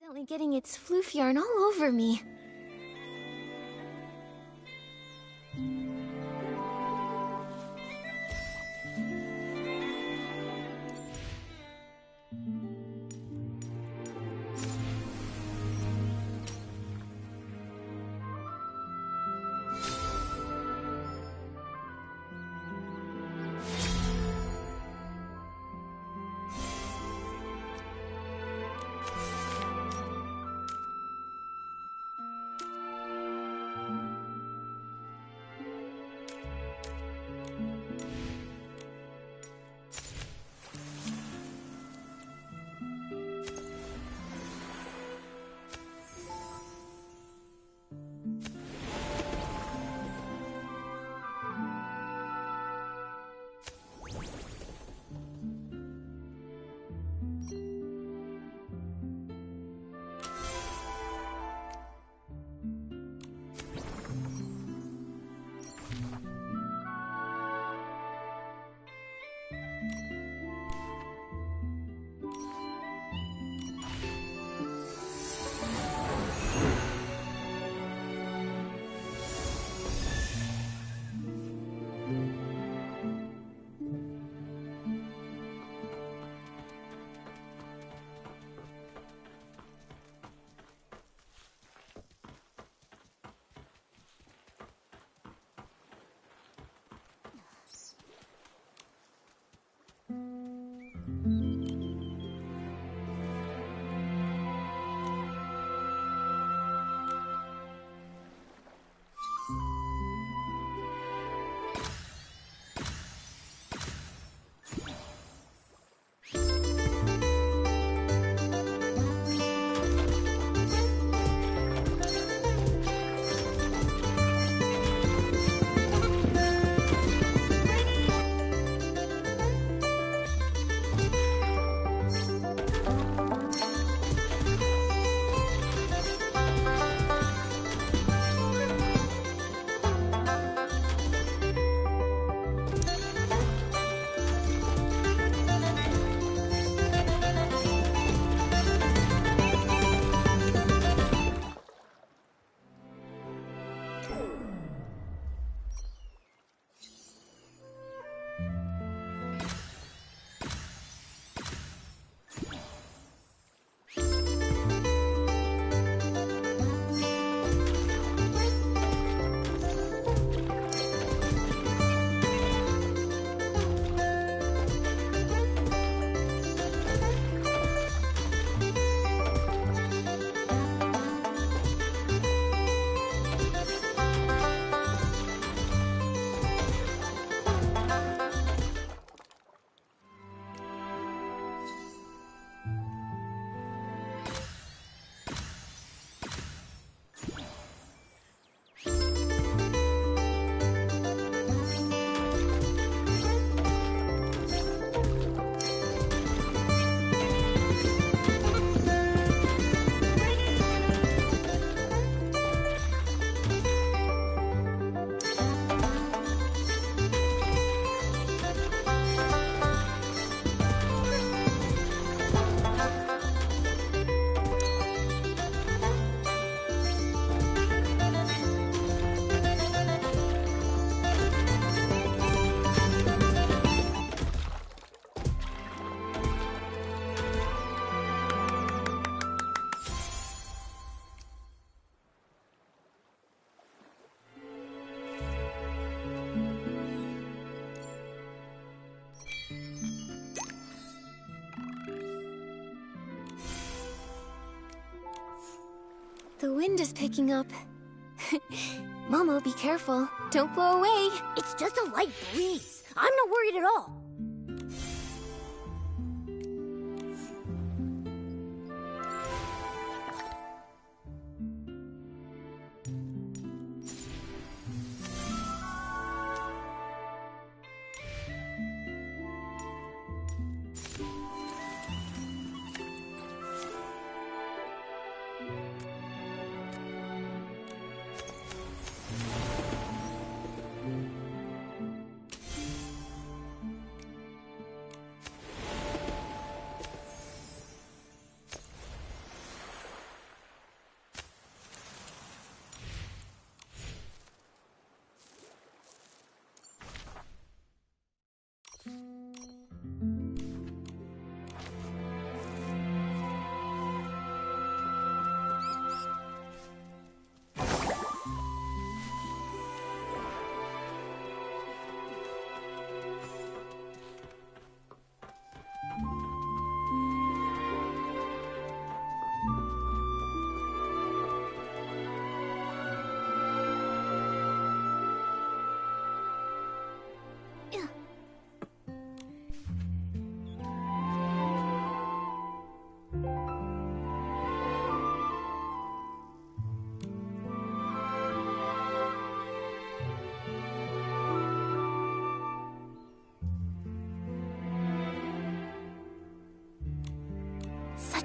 Definitely getting its floof yarn all over me. The wind is picking up. Momo, be careful. Don't blow away. It's just a light breeze. I'm not worried at all.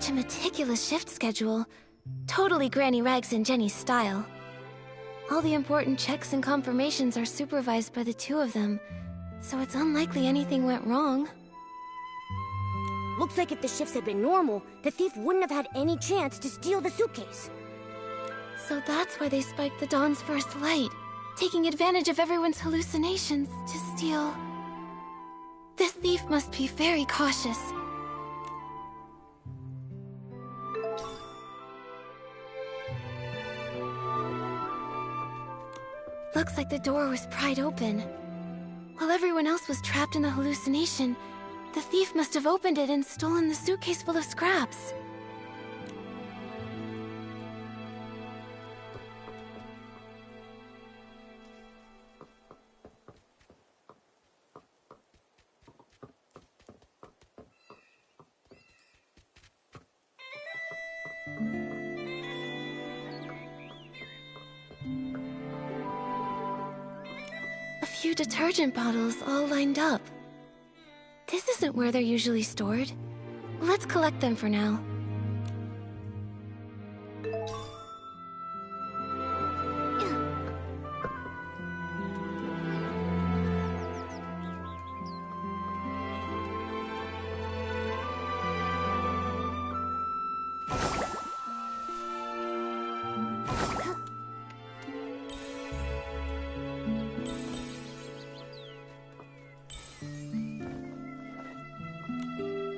such a meticulous shift schedule. Totally Granny Rags and Jenny's style. All the important checks and confirmations are supervised by the two of them, so it's unlikely anything went wrong. Looks like if the shifts had been normal, the thief wouldn't have had any chance to steal the suitcase. So that's why they spiked the dawn's first light, taking advantage of everyone's hallucinations to steal. This thief must be very cautious. Looks like the door was pried open. While everyone else was trapped in the hallucination, the thief must have opened it and stolen the suitcase full of scraps. A few detergent bottles all lined up. This isn't where they're usually stored. Let's collect them for now.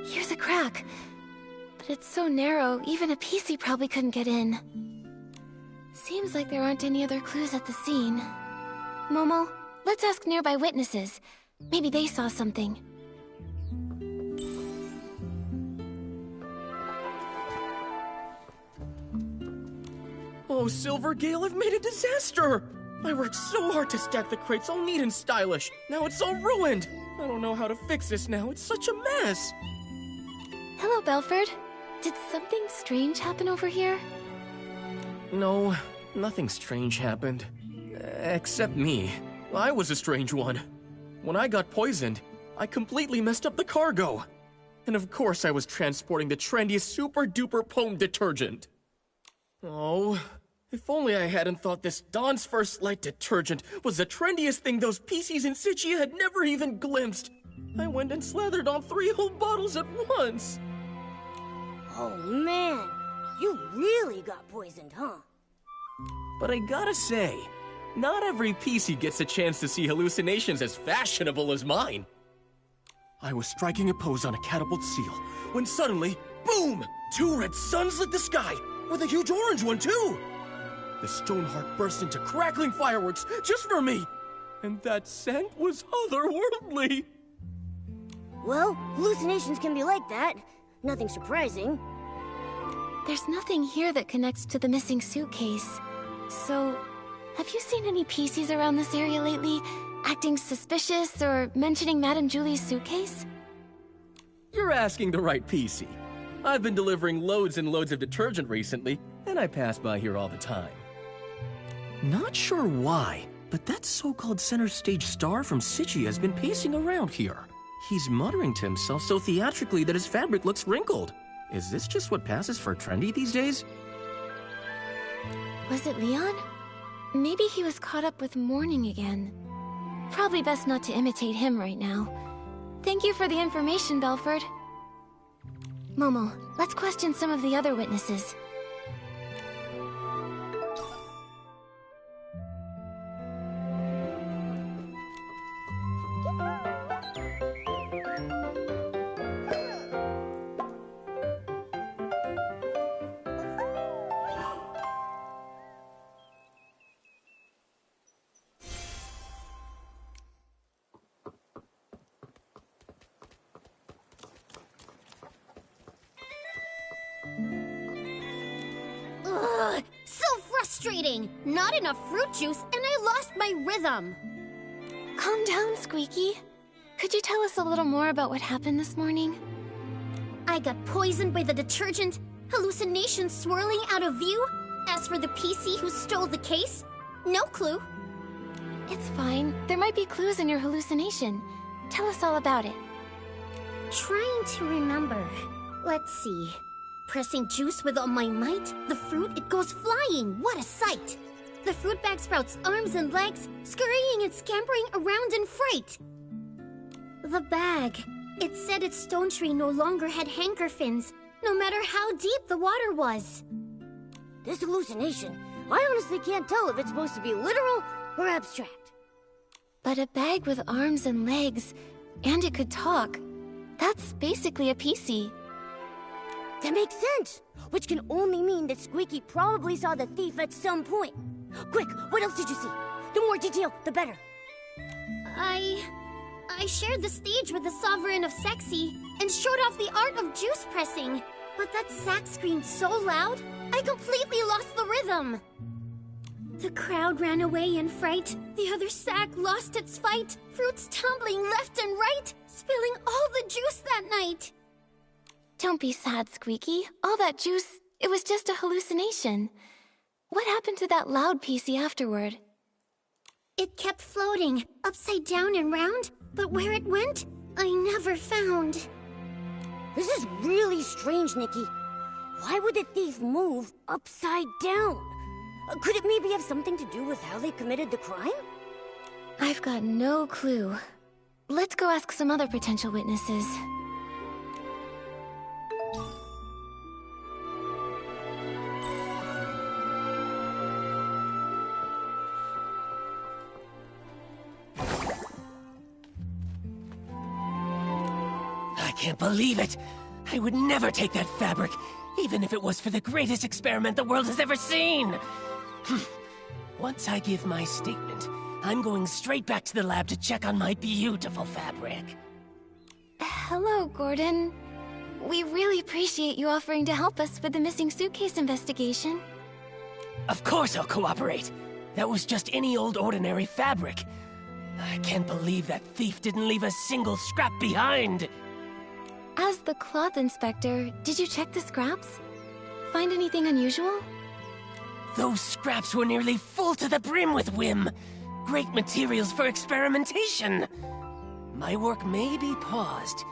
Here's a crack, but it's so narrow, even a PC probably couldn't get in. Seems like there aren't any other clues at the scene. Momo, let's ask nearby witnesses. Maybe they saw something. Oh, Silvergale, I've made a disaster! I worked so hard to stack the crates all neat and stylish. Now it's all ruined! I don't know how to fix this now. It's such a mess! Hello, Belford. Did something strange happen over here? No, nothing strange happened. Except me. I was a strange one. When I got poisoned, I completely messed up the cargo. And of course I was transporting the trendiest super-duper Pome detergent. Oh, if only I hadn't thought this Dawn's First Light detergent was the trendiest thing those PCs in Sichia had never even glimpsed. I went and slathered on 3 whole bottles at once. Oh man, you really got poisoned, huh? But I gotta say, not every PC gets a chance to see hallucinations as fashionable as mine. I was striking a pose on a catapult seal, when suddenly, boom! 2 red suns lit the sky, with a huge orange one too! The Stoneheart burst into crackling fireworks just for me! And that scent was otherworldly! Well, hallucinations can be like that. Nothing surprising. There's nothing here that connects to the missing suitcase. So, have you seen any PCs around this area lately, acting suspicious or mentioning Madame Julie's suitcase? You're asking the right PC. I've been delivering loads and loads of detergent recently, and I pass by here all the time. Not sure why, but that so-called center stage star from Sichia has been pacing around here. He's muttering to himself so theatrically that his fabric looks wrinkled. Is this just what passes for trendy these days? Was it Leon? Maybe he was caught up with mourning again. Probably best not to imitate him right now. Thank you for the information, Belford. Momo, let's question some of the other witnesses. Ugh, so frustrating! Not enough fruit juice, and I lost my rhythm. Calm down, Squeaky. Could you tell us a little more about what happened this morning? I got poisoned by the detergent, hallucinations swirling out of view. As for the PC who stole the case, no clue. It's fine. There might be clues in your hallucination. Tell us all about it. Trying to remember. Let's see. Pressing juice with all my might, the fruit, it goes flying. What a sight! The fruit bag sprouts arms and legs, scurrying and scampering around in fright. The bag. It said its stone tree no longer had hanker fins, no matter how deep the water was. This hallucination, I honestly can't tell if it's supposed to be literal or abstract. But a bag with arms and legs, and it could talk. That's basically a PC. That makes sense, which can only mean that Squeaky probably saw the thief at some point. Quick, what else did you see? The more detail, the better. I shared the stage with the Sovereign of Sexy and showed off the art of juice pressing. But that sack screamed so loud, I completely lost the rhythm. The crowd ran away in fright. The other sack lost its fight. Fruits tumbling left and right, spilling all the juice that night. Don't be sad, Squeaky. All that juice, it was just a hallucination. What happened to that loud PC afterward? It kept floating, upside down and round, but where it went, I never found. This is really strange, Nikki. Why would the thief move upside down? Could it maybe have something to do with how they committed the crime? I've got no clue. Let's go ask some other potential witnesses. I can't believe it! I would never take that fabric, even if it was for the greatest experiment the world has ever seen! Once I give my statement, I'm going straight back to the lab to check on my beautiful fabric. Hello, Gordon. We really appreciate you offering to help us with the missing suitcase investigation. Of course I'll cooperate. That was just any old ordinary fabric. I can't believe that thief didn't leave a single scrap behind. As the cloth inspector, did you check the scraps? Find anything unusual? Those scraps were nearly full to the brim with whim. Great materials for experimentation. My work may be paused,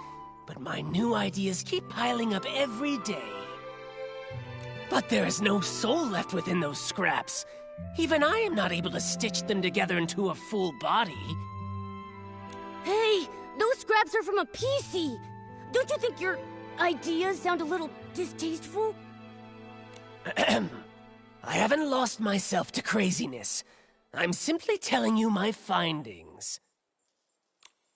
but my new ideas keep piling up every day. But there is no soul left within those scraps. Even I am not able to stitch them together into a full body. Hey, those scraps are from a PC! Don't you think your ideas sound a little distasteful? I haven't lost myself to craziness. I'm simply telling you my findings.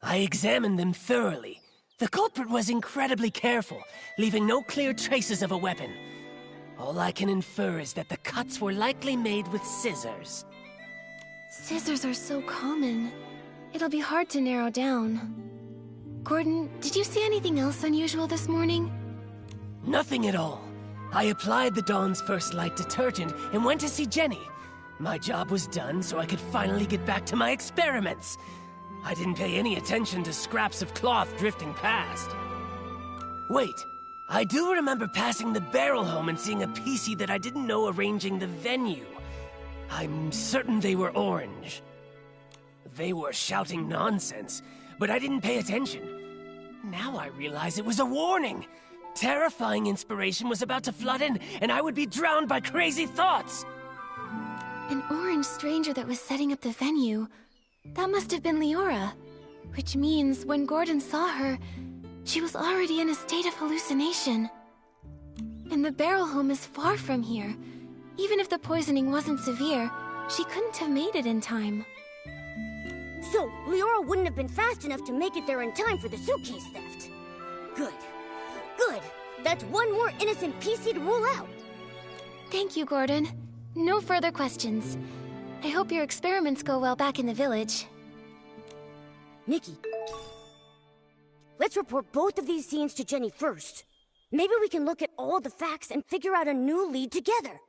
I examined them thoroughly. The culprit was incredibly careful, leaving no clear traces of a weapon. All I can infer is that the cuts were likely made with scissors. Scissors are so common. It'll be hard to narrow down. Gordon, did you see anything else unusual this morning? Nothing at all. I applied the Dawn's First Light detergent and went to see Jenny. My job was done, so I could finally get back to my experiments. I didn't pay any attention to scraps of cloth drifting past. Wait, I do remember passing the barrel home and seeing a PC that I didn't know arranging the venue. I'm certain they were orange. They were shouting nonsense, but I didn't pay attention. Now I realize it was a warning. Terrifying inspiration was about to flood in, and I would be drowned by crazy thoughts. An orange stranger that was setting up the venue. That must have been Leora. Which means when Gordon saw her, she was already in a state of hallucination. And the barrel home is far from here. Even if the poisoning wasn't severe, she couldn't have made it in time. So, Leora wouldn't have been fast enough to make it there in time for the suitcase theft. Good. Good. That's one more innocent PC to rule out. Thank you, Gordon. No further questions. I hope your experiments go well back in the village. Nikki, let's report both of these scenes to Jenny first. Maybe we can look at all the facts and figure out a new lead together.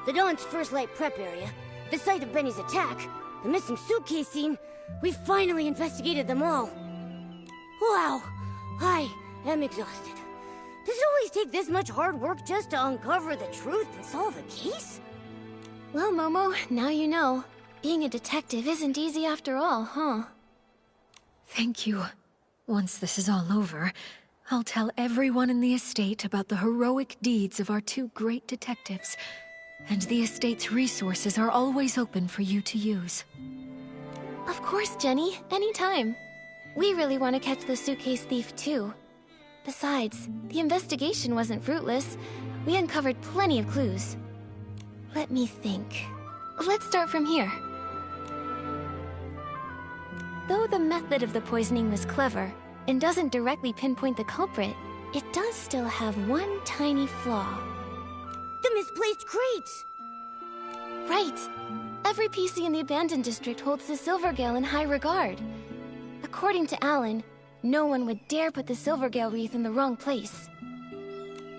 the Dawn's first light prep area, the site of Benny's attack, the missing suitcase scene, we finally investigated them all. Wow, I am exhausted. Does it always take this much hard work just to uncover the truth and solve a case? Well, Momo, now you know. Being a detective isn't easy after all, huh? Thank you. Once this is all over, I'll tell everyone in the estate about the heroic deeds of our two great detectives. And the estate's resources are always open for you to use. Of course, Jenny. Anytime. We really want to catch the suitcase thief, too. Besides, the investigation wasn't fruitless. We uncovered plenty of clues. Let me think. Let's start from here. Though the method of the poisoning was clever, and doesn't directly pinpoint the culprit, it does still have one tiny flaw. The misplaced crates! Right. Every PC in the abandoned district holds the Silvergale in high regard. According to Alan, no one would dare put the Silvergale wreath in the wrong place.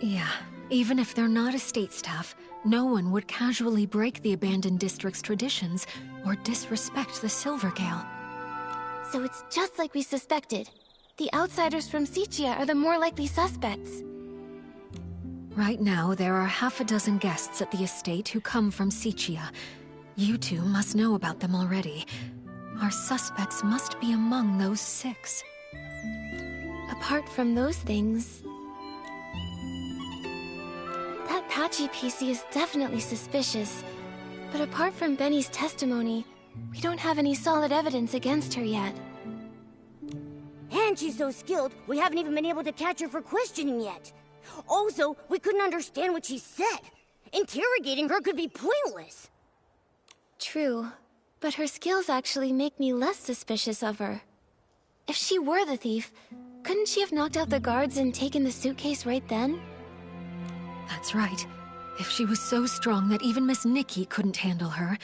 Yeah, even if they're not estate staff, no one would casually break the abandoned district's traditions or disrespect the Silvergale. So it's just like we suspected. The outsiders from Sichia are the more likely suspects. Right now, there are half a dozen guests at the estate who come from Sichia. You two must know about them already. Our suspects must be among those 6. Apart from those things... That Patchy PC is definitely suspicious. But apart from Benny's testimony, we don't have any solid evidence against her yet. And she's so skilled, we haven't even been able to catch her for questioning yet. Also, we couldn't understand what she said. Interrogating her could be pointless. True, but her skills actually make me less suspicious of her. If she were the thief, couldn't she have knocked out the guards and taken the suitcase right then? That's right. If she was so strong that even Miss Nikki couldn't handle her,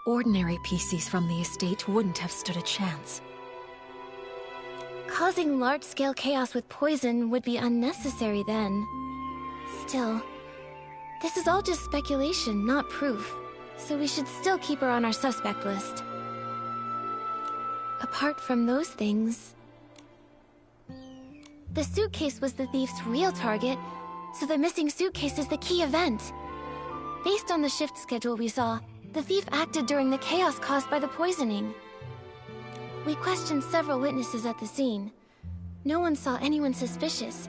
ordinary PCs from the estate wouldn't have stood a chance. Causing large-scale chaos with poison would be unnecessary then. Still, this is all just speculation, not proof, so we should still keep her on our suspect list. Apart from those things... The suitcase was the thief's real target, so the missing suitcase is the key event. Based on the shift schedule we saw, the thief acted during the chaos caused by the poisoning. We questioned several witnesses at the scene. No one saw anyone suspicious,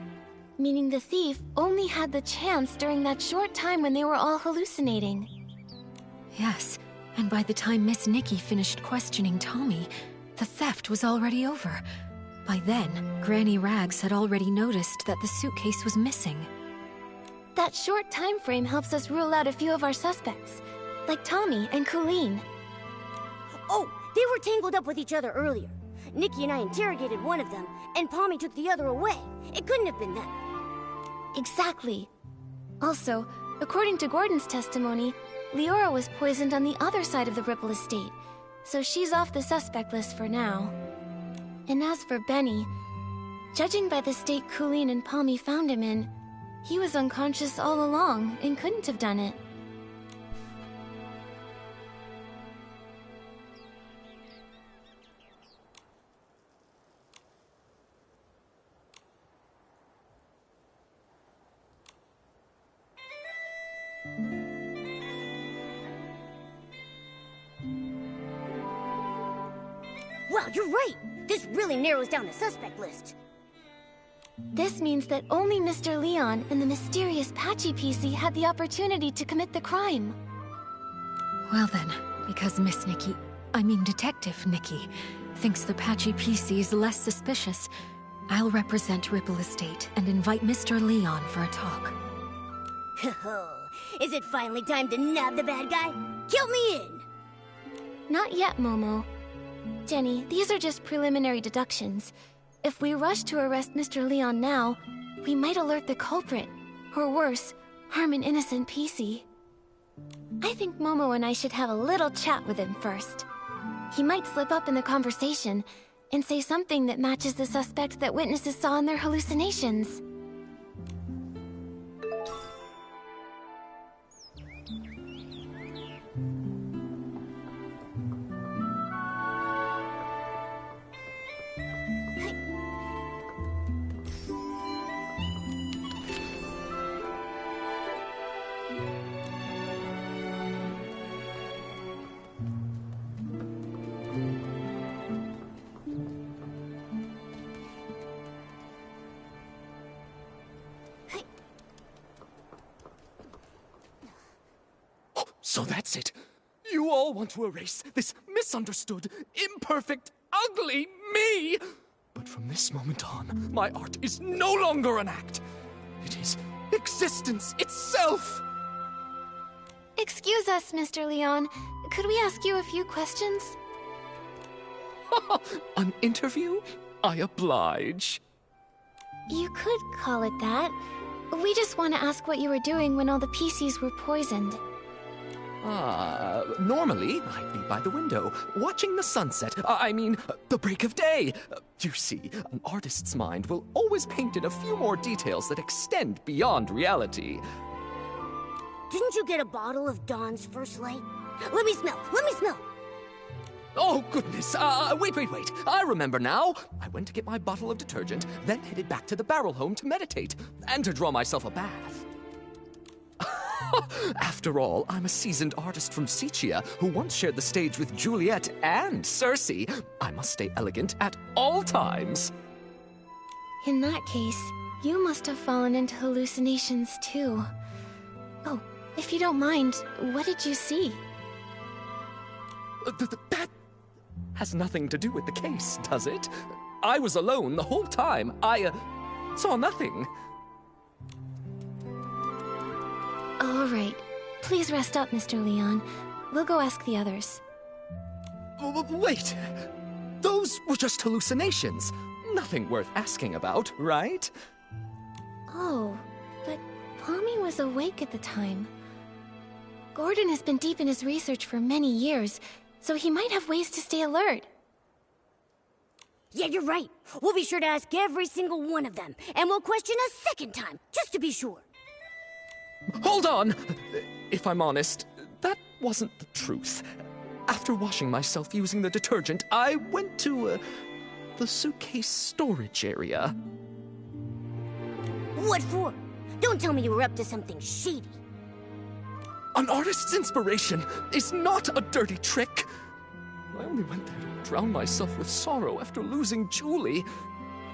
meaning the thief only had the chance during that short time when they were all hallucinating. Yes, and by the time Miss Nikki finished questioning Tommy, the theft was already over. By then, Granny Rags had already noticed that the suitcase was missing. That short time frame helps us rule out a few of our suspects, like Tommy and Colleen. Oh, they were tangled up with each other earlier. Nikki and I interrogated one of them, and Pommy took the other away. It couldn't have been them. Exactly. Also, according to Gordon's testimony, Leora was poisoned on the other side of the Ripple estate, so she's off the suspect list for now. And as for Benny, judging by the state Colleen and Pommy found him in, he was unconscious all along and couldn't have done it. Wow, you're right! This really narrows down the suspect list. This means that only Mr. Leon and the mysterious Patchy PC had the opportunity to commit the crime. Well then, because Miss Nikki, I mean Detective Nikki, thinks the Patchy PC is less suspicious, I'll represent Ripple Estate and invite Mr. Leon for a talk. Is it finally time to nab the bad guy? Count me in! Not yet, Momo. Jenny, these are just preliminary deductions. If we rush to arrest Mr. Leon now, we might alert the culprit. Or worse, harm an innocent PC. I think Momo and I should have a little chat with him first. He might slip up in the conversation and say something that matches the suspect that witnesses saw in their hallucinations. So that's it. You all want to erase this misunderstood, imperfect, ugly me. But from this moment on, my art is no longer an act. It is existence itself. Excuse us, Mr. Leon. Could we ask you a few questions? An interview? I oblige. You could call it that. We just want to ask what you were doing when all the PCs were poisoned. Normally, I'd be by the window, watching the sunset. The break of day. You see, an artist's mind will always paint in a few more details that extend beyond reality. Didn't you get a bottle of Dawn's first light? Let me smell! Let me smell! Oh, goodness. Wait. I remember now. I went to get my bottle of detergent, then headed back to the barrel home to meditate, and to draw myself a bath. After all, I'm a seasoned artist from Sicia who once shared the stage with Juliet and Circe. I must stay elegant at all times. In that case, you must have fallen into hallucinations too. Oh, if you don't mind, what did you see? That has nothing to do with the case, does it? I was alone the whole time. I saw nothing. All right. Please rest up, Mr. Leon. We'll go ask the others. Wait. Those were just hallucinations. Nothing worth asking about, right? Oh, but Pommy was awake at the time. Gordon has been deep in his research for many years, so he might have ways to stay alert. Yeah, you're right. We'll be sure to ask every single one of them, and we'll question a second time, just to be sure. Hold on! If I'm honest, that wasn't the truth. After washing myself using the detergent, I went to, the suitcase storage area. What for? Don't tell me you were up to something shady. An artist's inspiration is not a dirty trick. I only went there to drown myself with sorrow after losing Julie,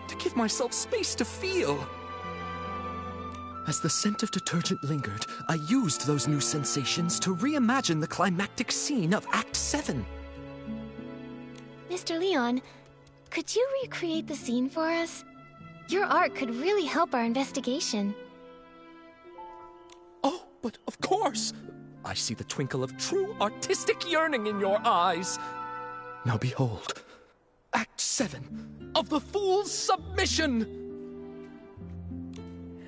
to give myself space to feel. As the scent of detergent lingered, I used those new sensations to reimagine the climactic scene of Act 7. Mr. Leon, could you recreate the scene for us? Your art could really help our investigation. Oh, but of course! I see the twinkle of true artistic yearning in your eyes. Now behold, Act 7 of The Fool's Submission!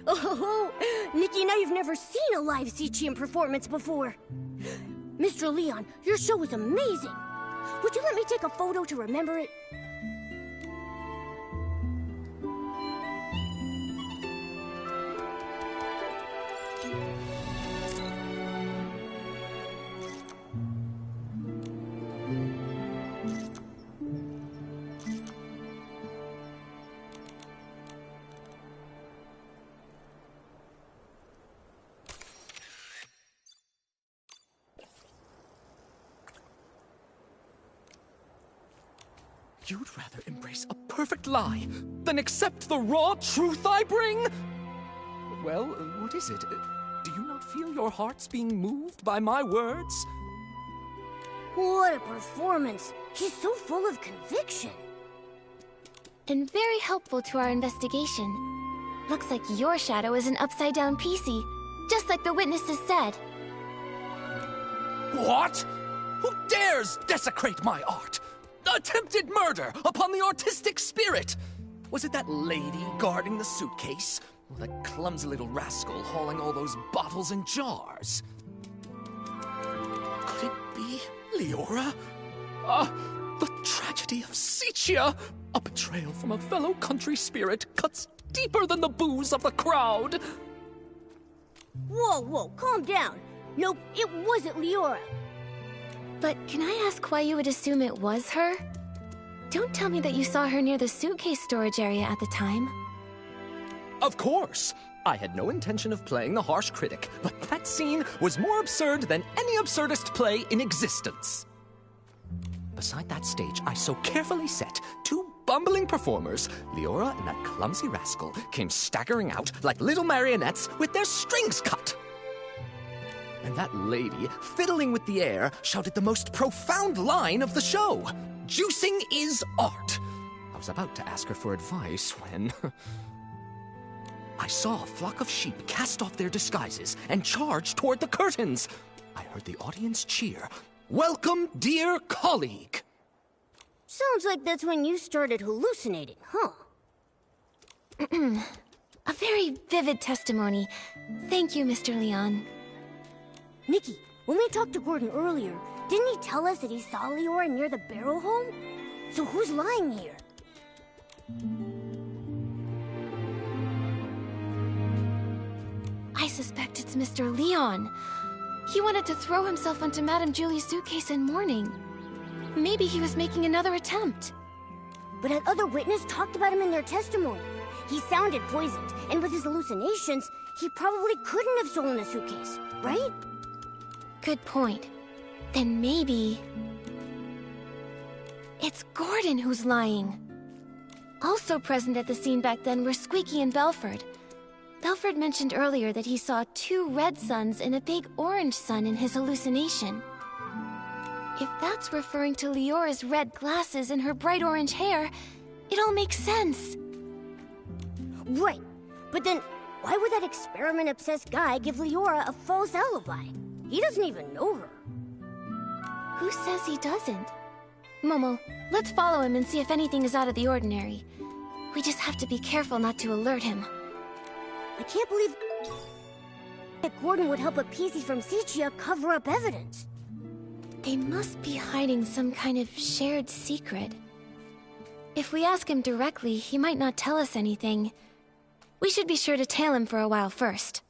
Oh, Nikki and I have never seen a live Sician performance before. Mr. Leon, your show was amazing. Would you let me take a photo to remember it? You'd rather embrace a perfect lie than accept the raw truth I bring? Well, what is it? Do you not feel your hearts being moved by my words? What a performance! He's so full of conviction. And very helpful to our investigation. Looks like your shadow is an upside-down PC, just like the witnesses said. What? Who dares desecrate my art? Attempted murder upon the artistic spirit! Was it that lady guarding the suitcase? Or that clumsy little rascal hauling all those bottles and jars? Could it be Leora? The tragedy of Sicia! A betrayal from a fellow country spirit cuts deeper than the booze of the crowd! Whoa, calm down. Nope, it wasn't Leora. But can I ask why you would assume it was her? Don't tell me that you saw her near the suitcase storage area at the time. Of course! I had no intention of playing the harsh critic, but that scene was more absurd than any absurdist play in existence. Beside that stage I so carefully set, two bumbling performers, Leora and that clumsy rascal, came staggering out like little marionettes with their strings cut. And that lady, fiddling with the air, shouted the most profound line of the show. Juicing is art. I was about to ask her for advice when... I saw a flock of sheep cast off their disguises and charge toward the curtains. I heard the audience cheer, "Welcome, dear colleague." Sounds like that's when you started hallucinating, huh? A very vivid testimony. Thank you, Mr. Leon. Nikki, when we talked to Gordon earlier, didn't he tell us that he saw Leora near the barrel home? So who's lying here? I suspect it's Mr. Leon. He wanted to throw himself onto Madame Julie's suitcase in mourning. Maybe he was making another attempt. But that other witness talked about him in their testimony. He sounded poisoned, and with his hallucinations, he probably couldn't have stolen a suitcase, right? Good point. Then maybe... it's Gordon who's lying. Also present at the scene back then were Squeaky and Belford. Belford mentioned earlier that he saw 2 red suns and a big orange sun in his hallucination. If that's referring to Leora's red glasses and her bright orange hair, it all makes sense. Right. But then, why would that experiment-obsessed guy give Leora a false alibi? He doesn't even know her. Who says he doesn't? Momo, let's follow him and see if anything is out of the ordinary. We just have to be careful not to alert him. I can't believe that Gordon would help a PC from Sichia cover up evidence. They must be hiding some kind of shared secret. If we ask him directly, he might not tell us anything. We should be sure to tail him for a while first.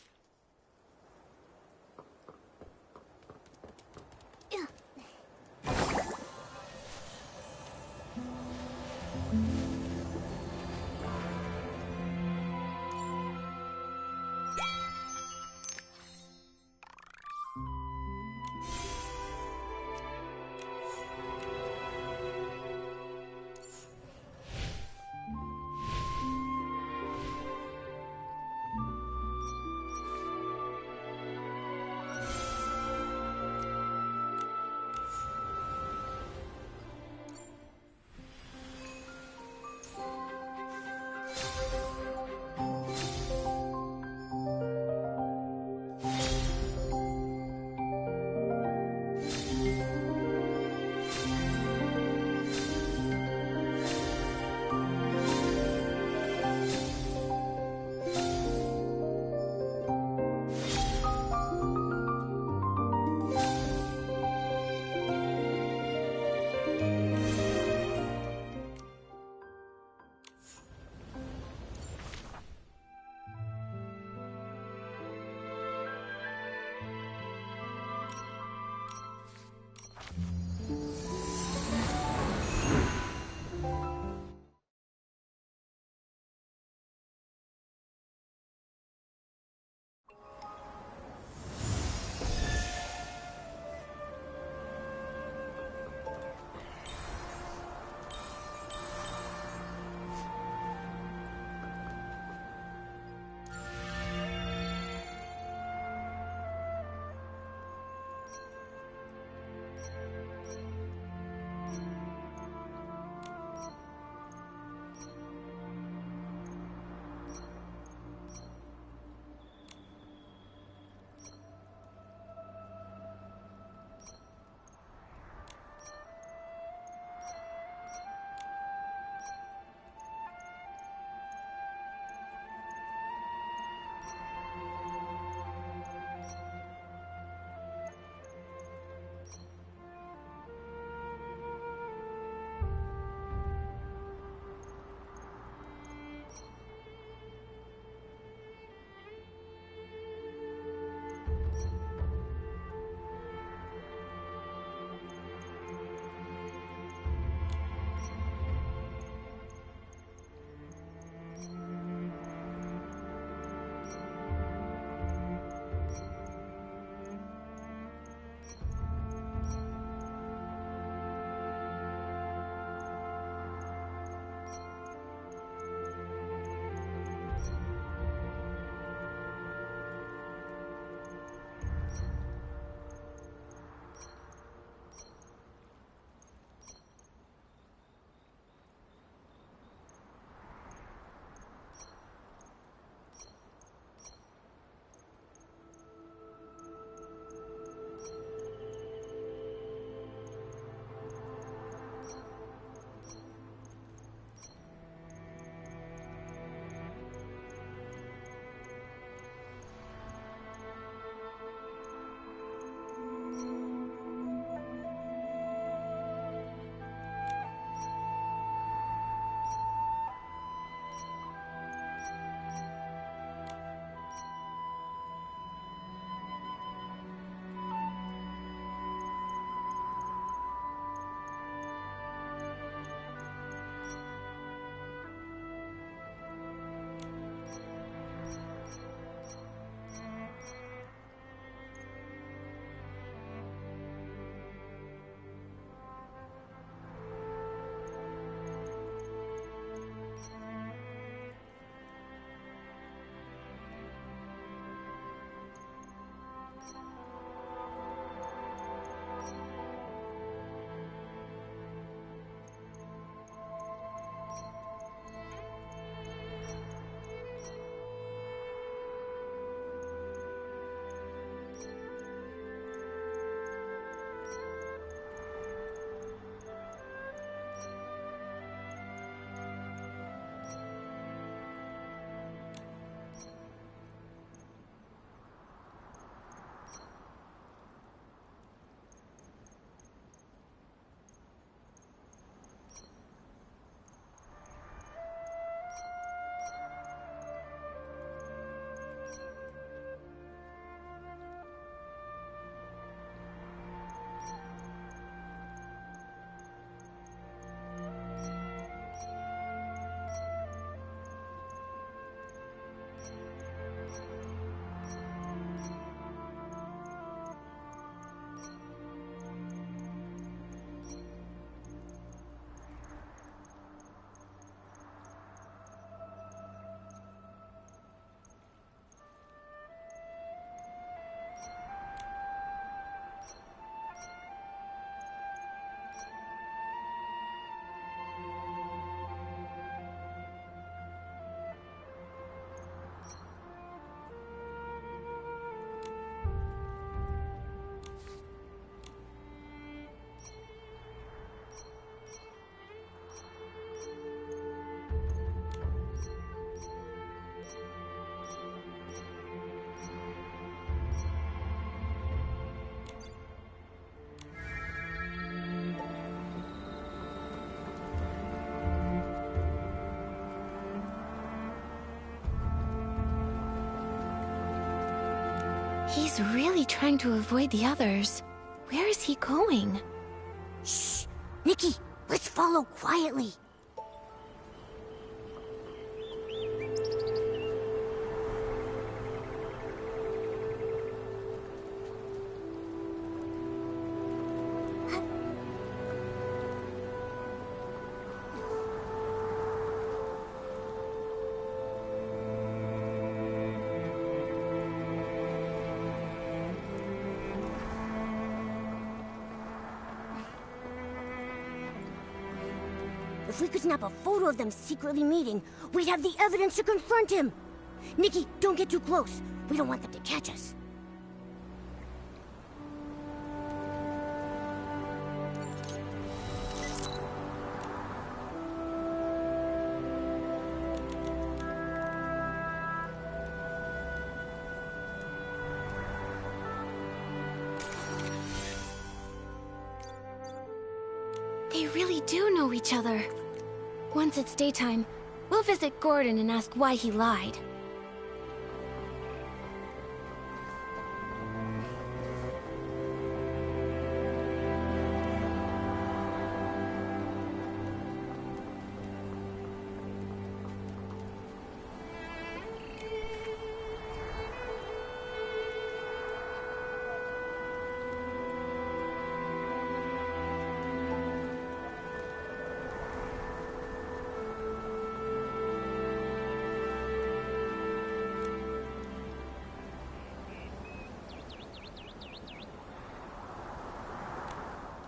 He's really trying to avoid the others. Where is he going? Shh! Nikki, let's follow quietly. If we could snap a photo of them secretly meeting, we'd have the evidence to confront him. Nikki, don't get too close. We don't want them to catch us. They really do know each other. Once it's daytime, we'll visit Gordon and ask why he lied.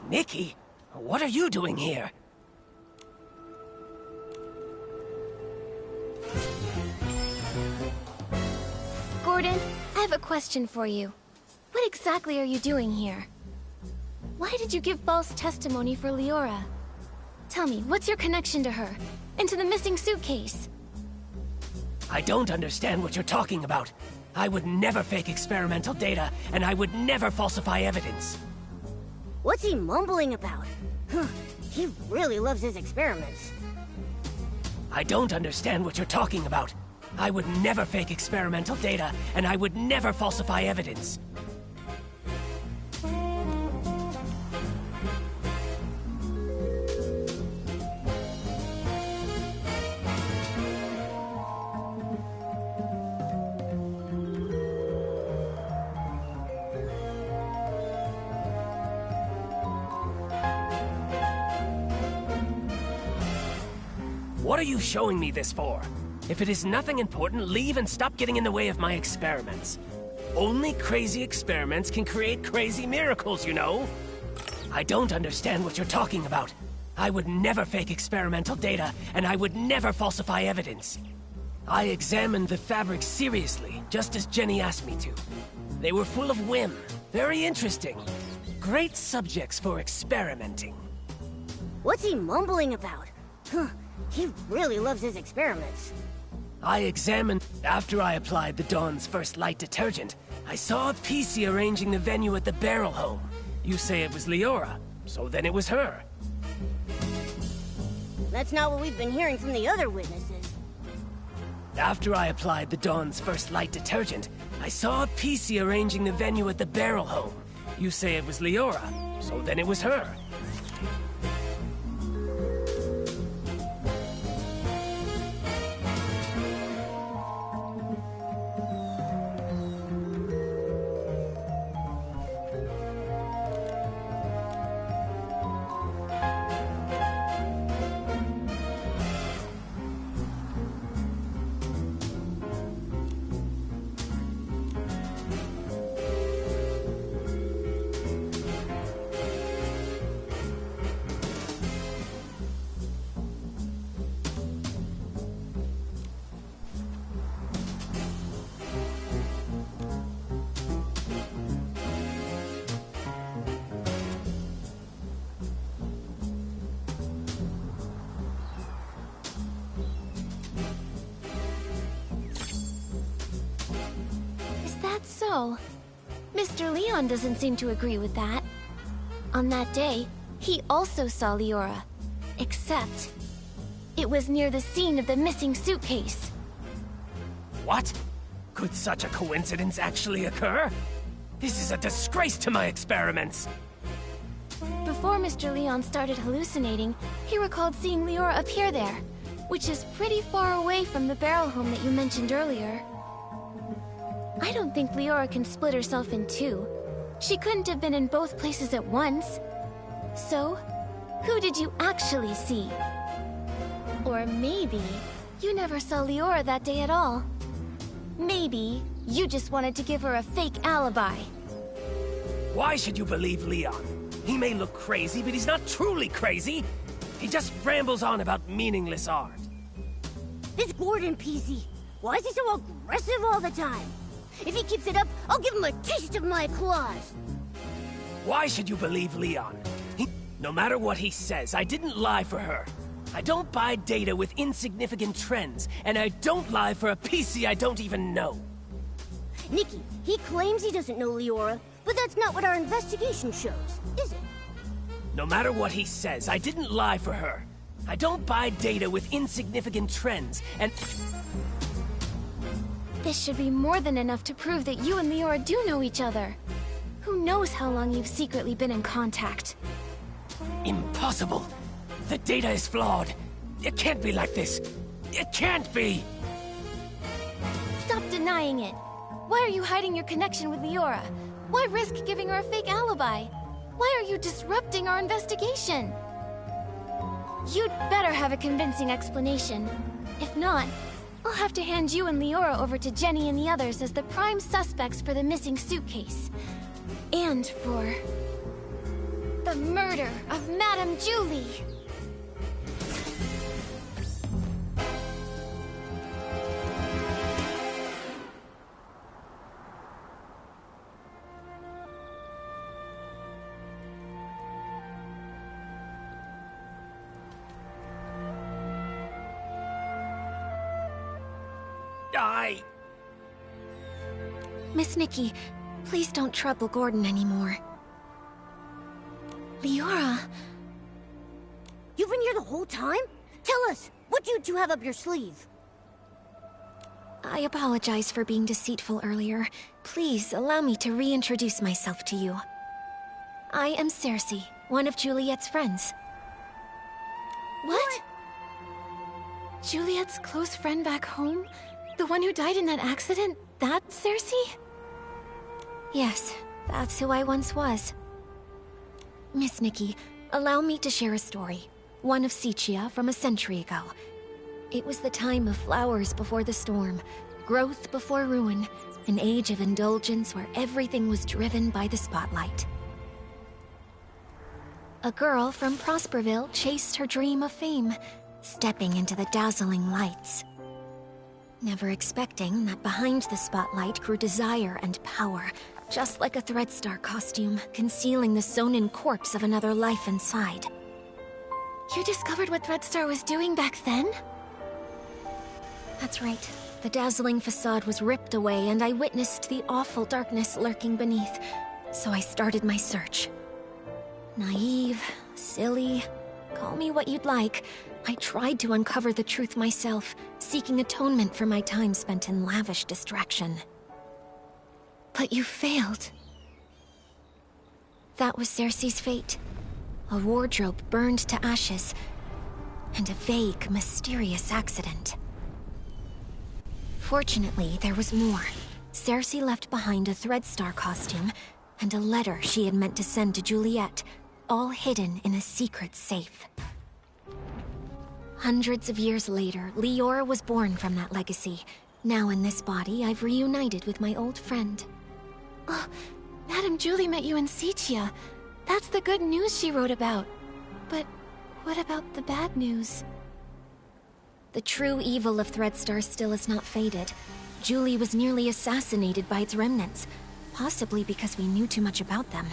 Nikki, what are you doing here? Gordon, I have a question for you. What exactly are you doing here? Why did you give false testimony for Leora? Tell me, what's your connection to her? And to the missing suitcase? I don't understand what you're talking about. I would never fake experimental data, and I would never falsify evidence. What's he mumbling about? He really loves his experiments. I don't understand what you're talking about. I would never fake experimental data, and I would never falsify evidence. What are you showing me this for? If it is nothing important, leave and stop getting in the way of my experiments. Only crazy experiments can create crazy miracles, you know? I don't understand what you're talking about. I would never fake experimental data, and I would never falsify evidence. I examined the fabrics seriously, just as Jenny asked me to. They were full of whim, very interesting. Great subjects for experimenting. What's he mumbling about? He really loves his experiments. I examined... After I applied the Dawn's first light detergent, I saw a PC arranging the venue at the Barrel Home. You say it was Leora, so then it was her. That's not what we've been hearing from the other witnesses. After I applied the Dawn's first light detergent, I saw a PC arranging the venue at the Barrel Home. You say it was Leora, so then it was her. So, Mr. Leon doesn't seem to agree with that. On that day, he also saw Leora. Except, it was near the scene of the missing suitcase. What? Could such a coincidence actually occur? This is a disgrace to my experiments! Before Mr. Leon started hallucinating, he recalled seeing Leora appear there, which is pretty far away from the barrel home that you mentioned earlier. I don't think Leora can split herself in two. She couldn't have been in both places at once. So, who did you actually see? Or maybe you never saw Leora that day at all. Maybe you just wanted to give her a fake alibi. Why should you believe Leon? He may look crazy, but he's not truly crazy. He just rambles on about meaningless art. This Gordon PC, why is he so aggressive all the time? If he keeps it up, I'll give him a taste of my claws. Why should you believe Leon? No matter what he says, I didn't lie for her. I don't buy data with insignificant trends, and I don't lie for a PC I don't even know. Nikki, he claims he doesn't know Leora, but that's not what our investigation shows, is it? No matter what he says, I didn't lie for her. I don't buy data with insignificant trends, and... This should be more than enough to prove that you and Leora do know each other. Who knows how long you've secretly been in contact? Impossible! The data is flawed. It can't be like this. It can't be! Stop denying it. Why are you hiding your connection with Leora? Why risk giving her a fake alibi? Why are you disrupting our investigation? You'd better have a convincing explanation. If not, I'll have to hand you and Leora over to Jenny and the others as the prime suspects for the missing suitcase. And for... the murder of Madame Julie! Miss Nikki, please don't trouble Gordon anymore. Leora... You've been here the whole time? Tell us, what do you two have up your sleeve? I apologize for being deceitful earlier. Please allow me to reintroduce myself to you. I am Cersei, one of Juliet's friends. What? Juliet's close friend back home? The one who died in that accident? That Cersei? Yes, that's who I once was. Miss Nikki, allow me to share a story. One of Sicia from a century ago. It was the time of flowers before the storm, growth before ruin, an age of indulgence where everything was driven by the spotlight. A girl from Prosperville chased her dream of fame, stepping into the dazzling lights. Never expecting that behind the spotlight grew desire and power, just like a Threadstar costume, concealing the sewn-in corpse of another life inside. You discovered what Threadstar was doing back then? That's right. The dazzling facade was ripped away, and I witnessed the awful darkness lurking beneath, so I started my search. Naive, silly, call me what you'd like. I tried to uncover the truth myself, seeking atonement for my time spent in lavish distraction. But you failed. That was Cersei's fate. A wardrobe burned to ashes, and a vague, mysterious accident. Fortunately, there was more. Cersei left behind a Threadstar costume, and a letter she had meant to send to Juliet, all hidden in a secret safe. Hundreds of years later, Leora was born from that legacy. Now in this body, I've reunited with my old friend. Oh, Madame Julie met you in Sicia. That's the good news she wrote about. But what about the bad news? The true evil of Threadstar still has not faded. Julie was nearly assassinated by its remnants, possibly because we knew too much about them.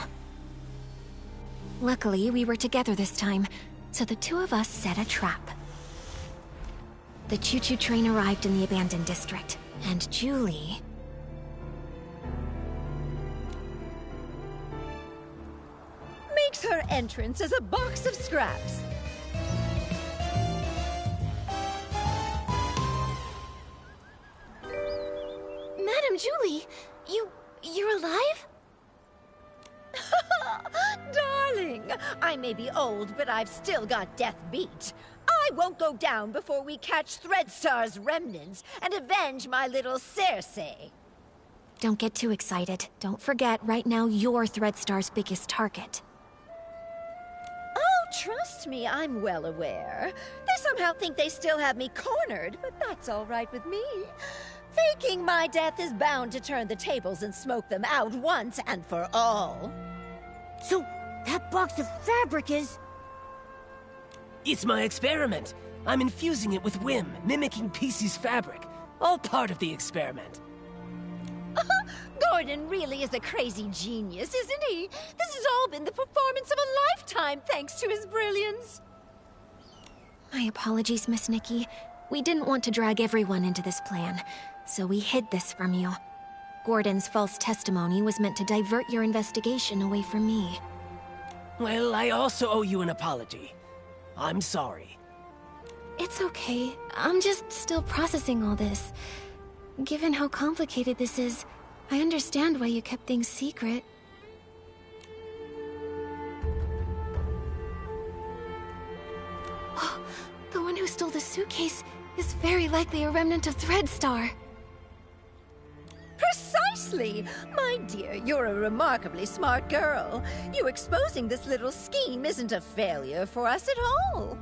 Luckily, we were together this time, so the two of us set a trap. The choo-choo train arrived in the abandoned district, and Julie... makes her entrance as a box of scraps. Madame Julie, you're alive? Darling, I may be old, but I've still got death beat. I won't go down before we catch Threadstar's remnants and avenge my little Circe. Don't get too excited. Don't forget, right now you're Threadstar's biggest target. Oh, trust me, I'm well aware. They somehow think they still have me cornered, but that's all right with me. Faking my death is bound to turn the tables and smoke them out once and for all. So, that box of fabric is... It's my experiment. I'm infusing it with whim, mimicking PC's fabric. All part of the experiment. Gordon really is a crazy genius, isn't he? This has all been the performance of a lifetime thanks to his brilliance. My apologies, Miss Nikki. We didn't want to drag everyone into this plan, so we hid this from you. Gordon's false testimony was meant to divert your investigation away from me. Well, I also owe you an apology. I'm sorry. It's okay. I'm just still processing all this. Given how complicated this is, I understand why you kept things secret. The one who stole the suitcase is very likely a remnant of Threadstar. Precisely! My dear, you're a remarkably smart girl. You exposing this little scheme isn't a failure for us at all.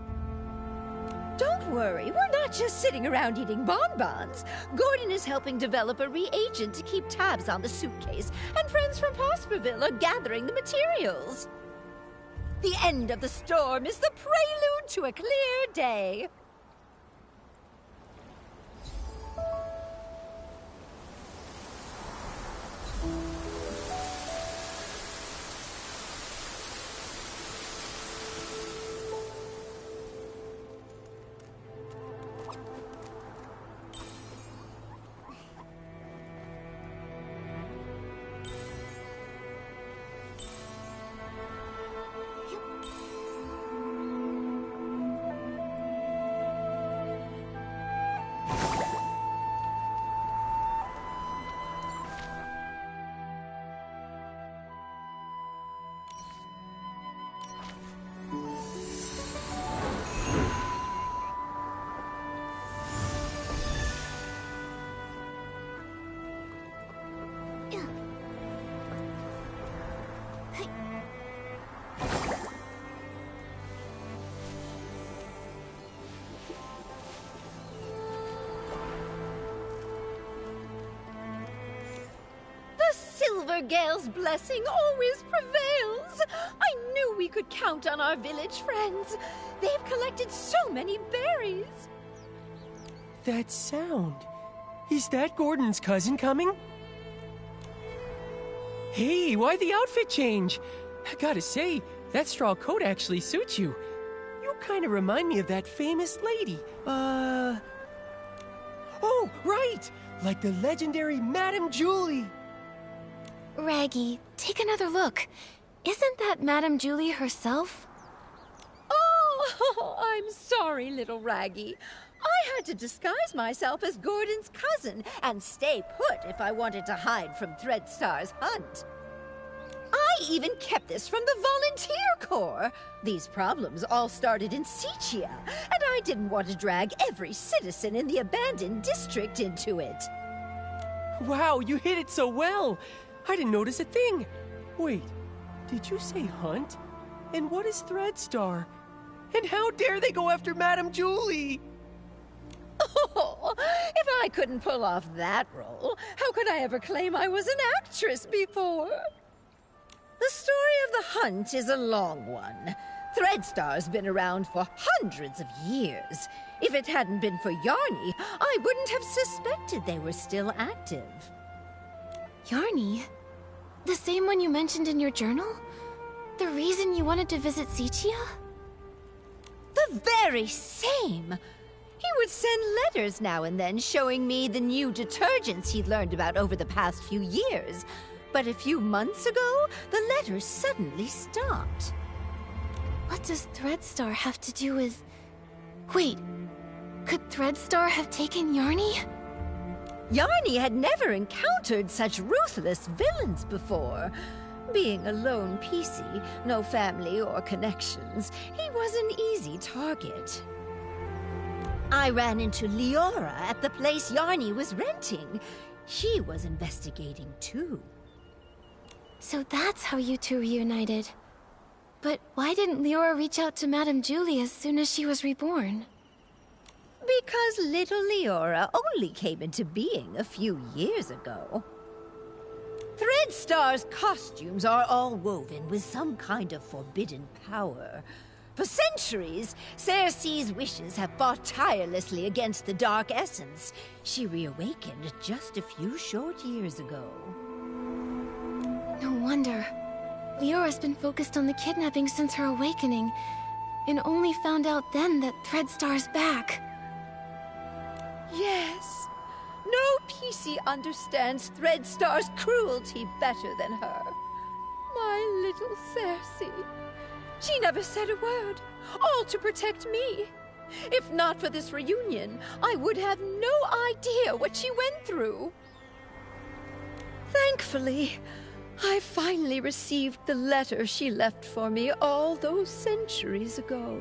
Don't worry, we're not just sitting around eating bonbons. Gordon is helping develop a reagent to keep tabs on the suitcase, and friends from Prosperville are gathering the materials. The end of the storm is the prelude to a clear day. Silvergale's blessing always prevails. I knew we could count on our village friends. They've collected so many berries. That sound. Is that Gordon's cousin coming? Hey, why the outfit change? I gotta say, that straw coat actually suits you. You kind of remind me of that famous lady. Oh, right! Like the legendary Madame Julie. Raggy, take another look. Isn't that Madame Julie herself? Oh, I'm sorry, little Raggy. I had to disguise myself as Gordon's cousin and stay put if I wanted to hide from Threadstar's hunt. I even kept this from the Volunteer Corps. These problems all started in Sichia, and I didn't want to drag every citizen in the abandoned district into it. Wow, you hit it so well! I didn't notice a thing. Wait, did you say hunt? And what is Threadstar? And how dare they go after Madame Julie? Oh, if I couldn't pull off that role, how could I ever claim I was an actress before? The story of the hunt is a long one. Threadstar's been around for hundreds of years. If it hadn't been for Yarny, I wouldn't have suspected they were still active. Yarny? The same one you mentioned in your journal? The reason you wanted to visit Sichia? The very same! He would send letters now and then showing me the new detergents he'd learned about over the past few years. But a few months ago, the letters suddenly stopped. What does Threadstar have to do with... Wait, could Threadstar have taken Yarny? Yarny had never encountered such ruthless villains before. Being a lone PC, no family or connections, he was an easy target. I ran into Leora at the place Yarny was renting. She was investigating too. So that's how you two reunited. But why didn't Leora reach out to Madame Julie as soon as she was reborn? Because little Leora only came into being a few years ago. Threadstar's costumes are all woven with some kind of forbidden power. For centuries, Cersei's wishes have fought tirelessly against the Dark Essence. She reawakened just a few short years ago. No wonder. Leora's been focused on the kidnapping since her awakening, and only found out then that Threadstar's back. Yes. No PC understands Threadstar's cruelty better than her. My little Cersei. She never said a word, all to protect me. If not for this reunion, I would have no idea what she went through. Thankfully, I finally received the letter she left for me all those centuries ago.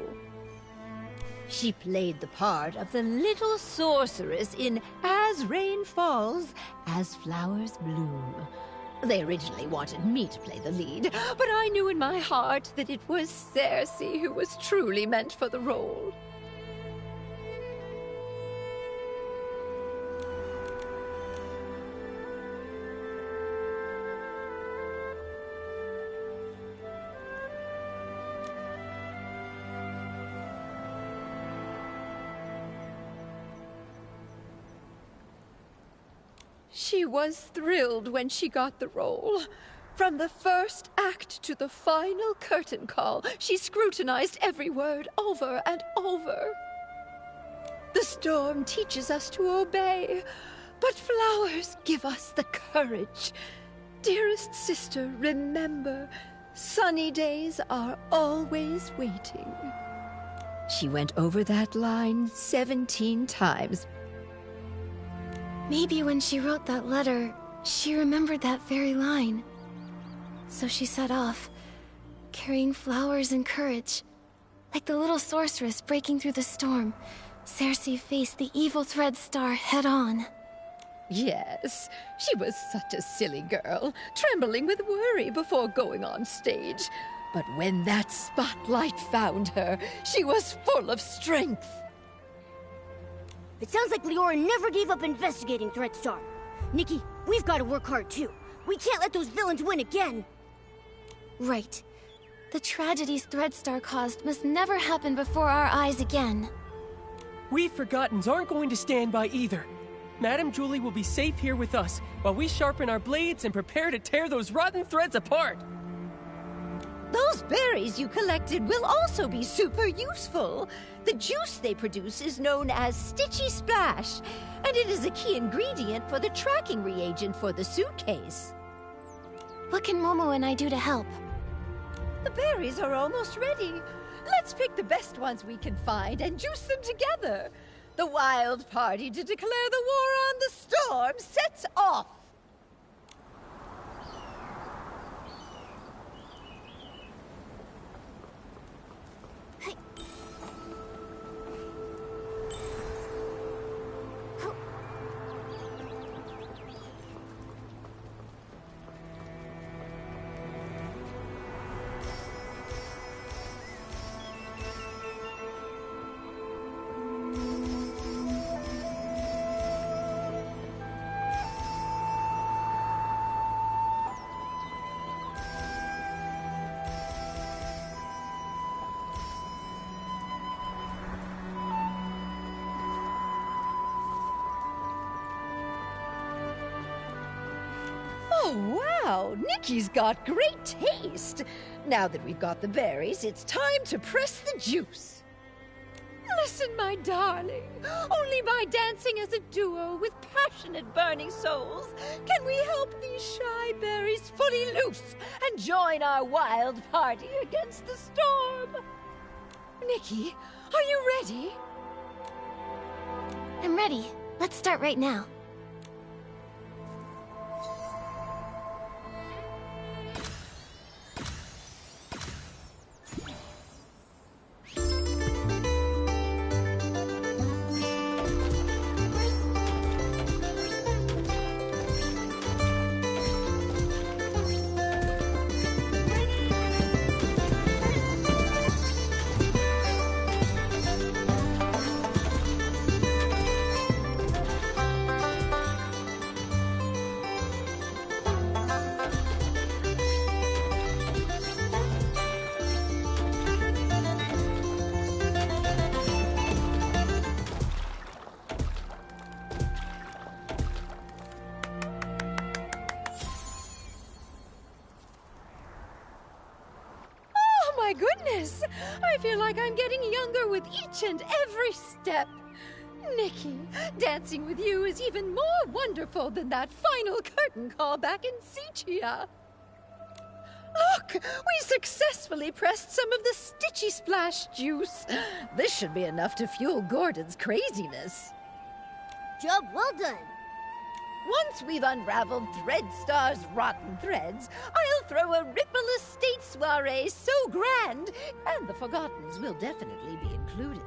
She played the part of the little sorceress in As Rain Falls, As Flowers Bloom. They originally wanted me to play the lead, but I knew in my heart that it was Cersei who was truly meant for the role. She was thrilled when she got the role. From the first act to the final curtain call, she scrutinized every word over and over. The storm teaches us to obey, but flowers give us the courage. Dearest sister, remember, sunny days are always waiting. She went over that line 17 times. Maybe when she wrote that letter, she remembered that very line. So she set off, carrying flowers and courage. Like the little sorceress breaking through the storm, Cersei faced the evil Threadstar head-on. Yes, she was such a silly girl, trembling with worry before going on stage. But when that spotlight found her, she was full of strength. It sounds like Leora never gave up investigating Threadstar. Nikki, we've got to work hard too. We can't let those villains win again. Right. The tragedies Threadstar caused must never happen before our eyes again. We Forgottens aren't going to stand by either. Madame Julie will be safe here with us, while we sharpen our blades and prepare to tear those rotten threads apart. Those berries you collected will also be super useful. The juice they produce is known as Stitchy Splash, and it is a key ingredient for the tracking reagent for the suitcase. What can Momo and I do to help? The berries are almost ready. Let's pick the best ones we can find and juice them together. The wild party to declare the war on the storm sets off. Oh, wow! Nikki's got great taste! Now that we've got the berries, it's time to press the juice. Listen, my darling. Only by dancing as a duo with passionate burning souls can we help these shy berries fully loose and join our wild party against the storm. Nikki, are you ready? I'm ready. Let's start right now. my goodness! I feel like I'm getting younger with each and every step. Nikki, dancing with you is even more wonderful than that final curtain call back in Sichia. Look, we successfully pressed some of the Stitchy Splash juice. This should be enough to fuel Gordon's craziness. Job well done. Once we've unraveled Threadstar's rotten threads, I'll throw a Ripple Estate soiree so grand, and the Forgottens will definitely be included.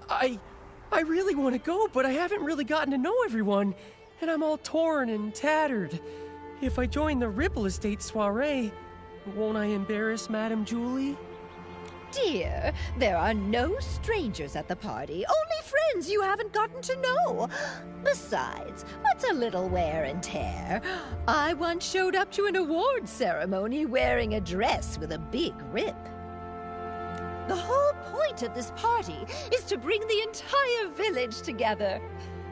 I really want to go, but I haven't really gotten to know everyone, and I'm all torn and tattered. If I join the Ripple Estate soiree, won't I embarrass Madame Julie? Dear, there are no strangers at the party, only friends you haven't gotten to know. Besides, what's a little wear and tear? I once showed up to an awards ceremony wearing a dress with a big rip. The whole point of this party is to bring the entire village together.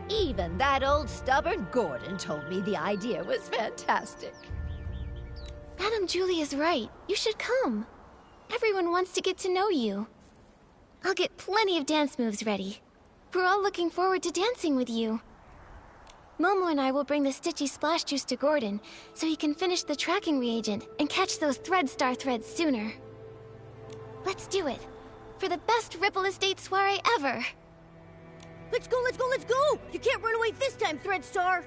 Even that old stubborn Gordon told me the idea was fantastic. Madame Julie is right. You should come. Everyone wants to get to know you. I'll get plenty of dance moves ready. We're all looking forward to dancing with you. Momo and I will bring the Stitchy Splash Juice to Gordon, so he can finish the tracking reagent and catch those Threadstar threads sooner. Let's do it. For the best Ripple Estate soiree ever. Let's go, let's go, let's go! You can't run away this time, Threadstar!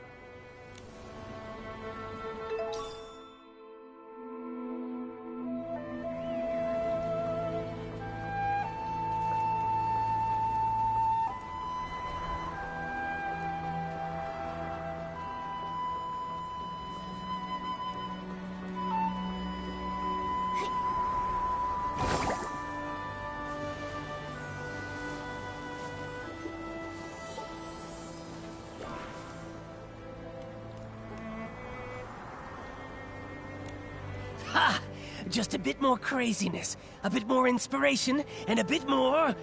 Ha! Just a bit more craziness, a bit more inspiration, and a bit more...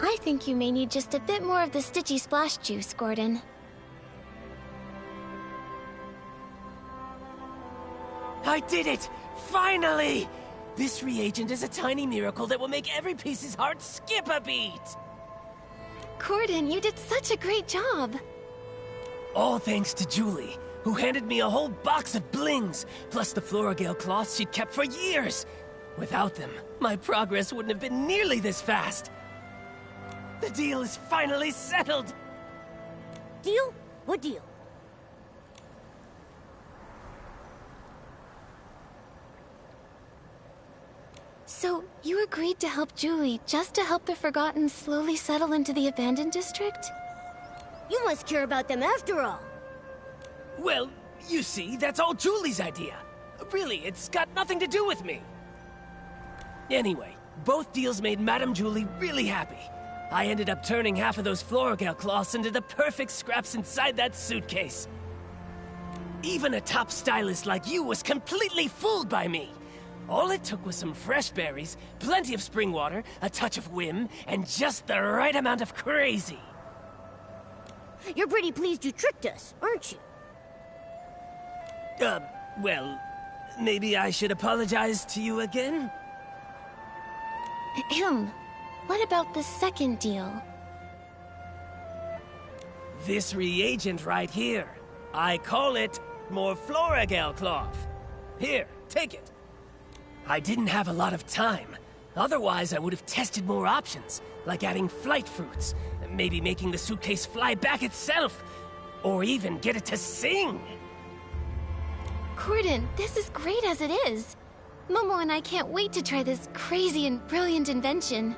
I think you may need just a bit more of the Stitchy Splash Juice, Gordon. I did it! Finally! This reagent is a tiny miracle that will make every piece's heart skip a beat! Gordon, you did such a great job! All thanks to Julie, who handed me a whole box of blings, plus the Floragale cloths she'd kept for years. Without them, my progress wouldn't have been nearly this fast. The deal is finally settled! Deal? What deal? So, you agreed to help Julie just to help the Forgotten slowly settle into the abandoned district? You must care about them after all. Well, you see, that's all Julie's idea. Really, it's got nothing to do with me. Anyway, both deals made Madame Julie really happy. I ended up turning half of those Floragale cloths into the perfect scraps inside that suitcase. Even a top stylist like you was completely fooled by me. All it took was some fresh berries, plenty of spring water, a touch of whim, and just the right amount of crazy. You're pretty pleased you tricked us, aren't you? Well, maybe I should apologize to you again? Ahem. What about the second deal? This reagent right here. I call it more Floragale cloth. Here, take it. I didn't have a lot of time. Otherwise, I would have tested more options, like adding flight fruits, maybe making the suitcase fly back itself, or even get it to sing. Gordon, this is great as it is. Momo and I can't wait to try this crazy and brilliant invention.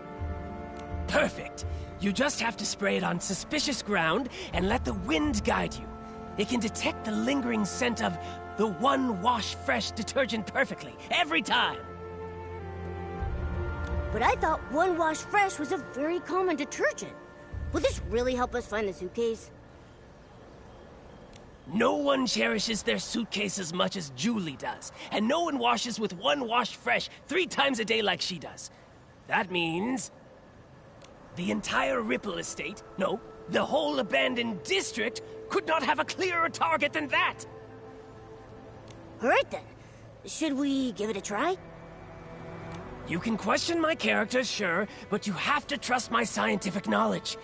Perfect. You just have to spray it on suspicious ground and let the wind guide you. It can detect the lingering scent of the One Wash Fresh detergent perfectly, every time. But I thought One Wash Fresh was a very common detergent. Will this really help us find the suitcase? No one cherishes their suitcase as much as Julie does, and no one washes with One Wash Fresh 3 times a day like she does. That means... the entire Ripple Estate, no, the whole abandoned district, could not have a clearer target than that! Alright then. Should we give it a try? You can question my character, sure, but you have to trust my scientific knowledge.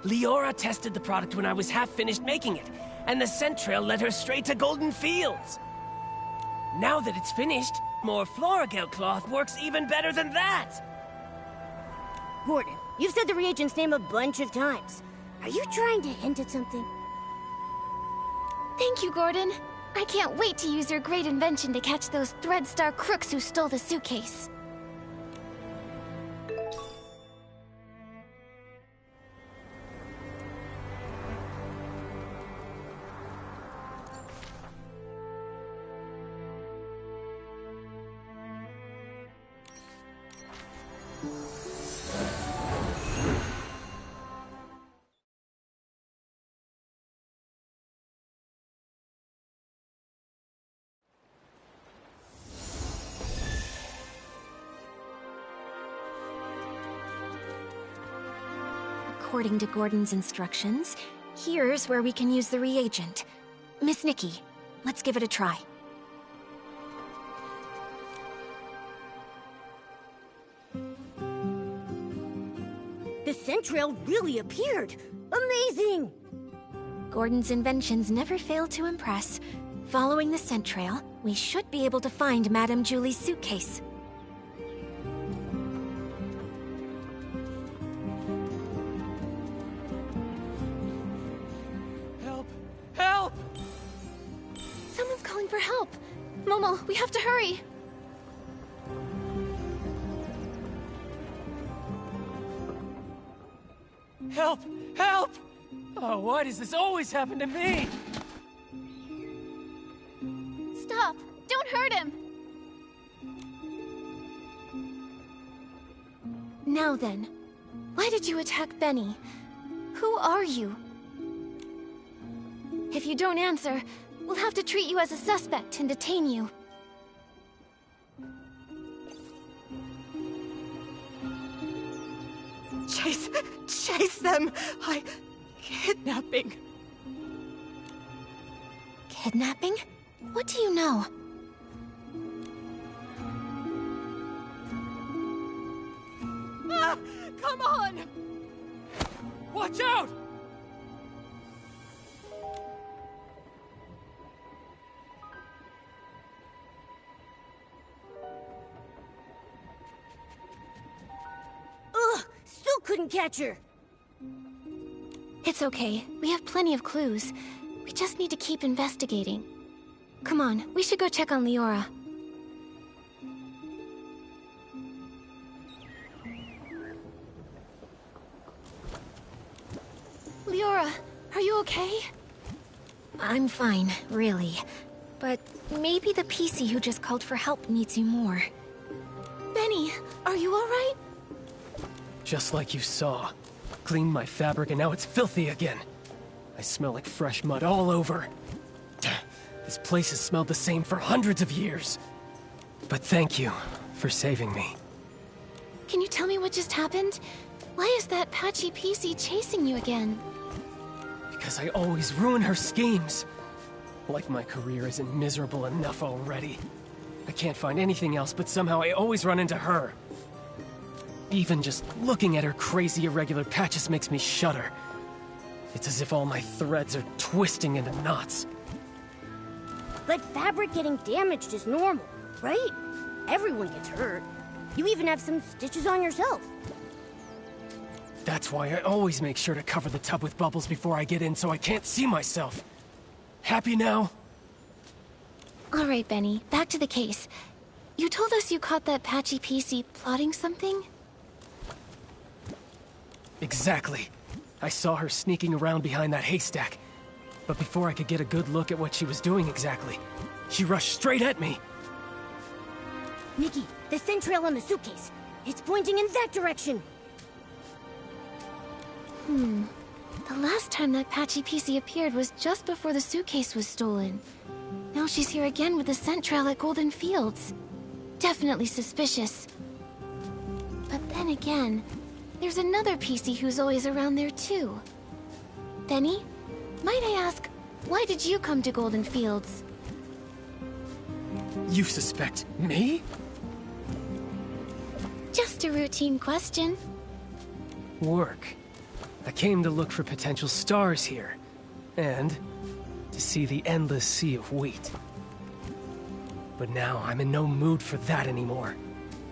Leora tested the product when I was half finished making it, and the scent trail led her straight to Golden Fields. Now that it's finished, more Floragel cloth works even better than that! Gordon, you've said the reagent's name a bunch of times. Are you trying to hint at something? Thank you, Gordon. I can't wait to use your great invention to catch those Threadstar crooks who stole the suitcase. According to Gordon's instructions, here's where we can use the reagent. Miss Nikki, let's give it a try. The scent trail really appeared! Amazing! Gordon's inventions never fail to impress. Following the scent trail, we should be able to find Madame Julie's suitcase. Help! Someone's calling for help. Momo, we have to hurry. Help! Help! Oh, why does this always happen to me? Stop! Don't hurt him! Now then, why did you attack Benny? Who are you? If you don't answer, we'll have to treat you as a suspect and detain you. Chase them! Kidnapping. Kidnapping? What do you know? Ah, come on! Watch out! Ugh! Still couldn't catch her! It's okay. We have plenty of clues. We just need to keep investigating. Come on, we should go check on Leora. Leora, are you okay? I'm fine, really. But maybe the PC who just called for help needs you more. Benny, are you alright? Just like you saw. Cleaned my fabric and now it's filthy again. I smell like fresh mud all over. This place has smelled the same for hundreds of years. But thank you for saving me. Can you tell me what just happened? Why is that patchy PC chasing you again? Because I always ruin her schemes. Like my career isn't miserable enough already. I can't find anything else, but somehow I always run into her. Even just looking at her crazy irregular patches makes me shudder. It's as if all my threads are twisting into knots. But fabric getting damaged is normal, right? Everyone gets hurt. You even have some stitches on yourself. That's why I always make sure to cover the tub with bubbles before I get in so I can't see myself. Happy now? All right, Benny, back to the case. You told us you caught that patchy PC plotting something? Exactly. I saw her sneaking around behind that haystack. But before I could get a good look at what she was doing exactly, she rushed straight at me. Nikki, the scent trail on the suitcase. It's pointing in that direction. The last time that patchy PC appeared was just before the suitcase was stolen. Now she's here again with the scent trail at Golden Fields. Definitely suspicious. But then again, there's another PC who's always around there too. Benny, might I ask, why did you come to Golden Fields? You suspect me? Just a routine question. Work. I came to look for potential stars here. And to see the endless sea of wheat. But now I'm in no mood for that anymore.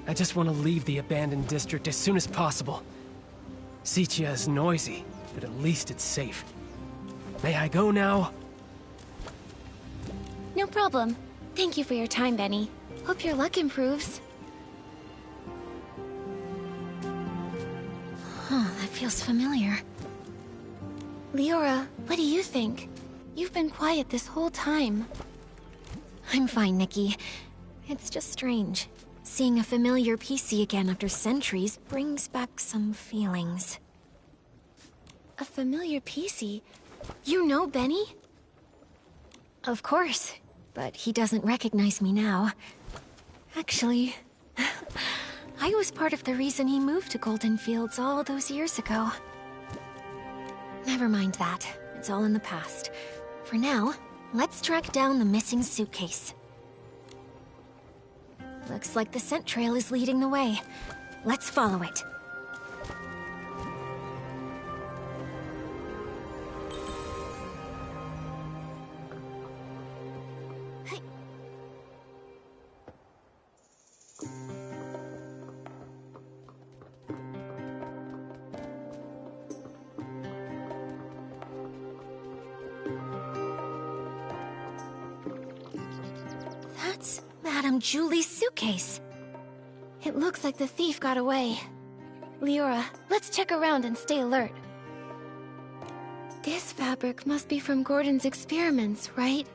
I just want to leave the abandoned district as soon as possible. Sitia is noisy, but at least it's safe. May I go now? No problem. Thank you for your time, Benny. Hope your luck improves. That feels familiar. Leora, what do you think? You've been quiet this whole time. I'm fine, Nikki. It's just strange. Seeing a familiar PC again after centuries brings back some feelings. A familiar PC? You know Benny? Of course, but he doesn't recognize me now. Actually, I was part of the reason he moved to Golden Fields all those years ago. Never mind that. It's all in the past. For now, let's track down the missing suitcase. Looks like the scent trail is leading the way. Let's follow it. That's Madame Julie's suitcase. It looks like the thief got away. Leora, let's check around and stay alert. This fabric must be from Gordon's experiments, right?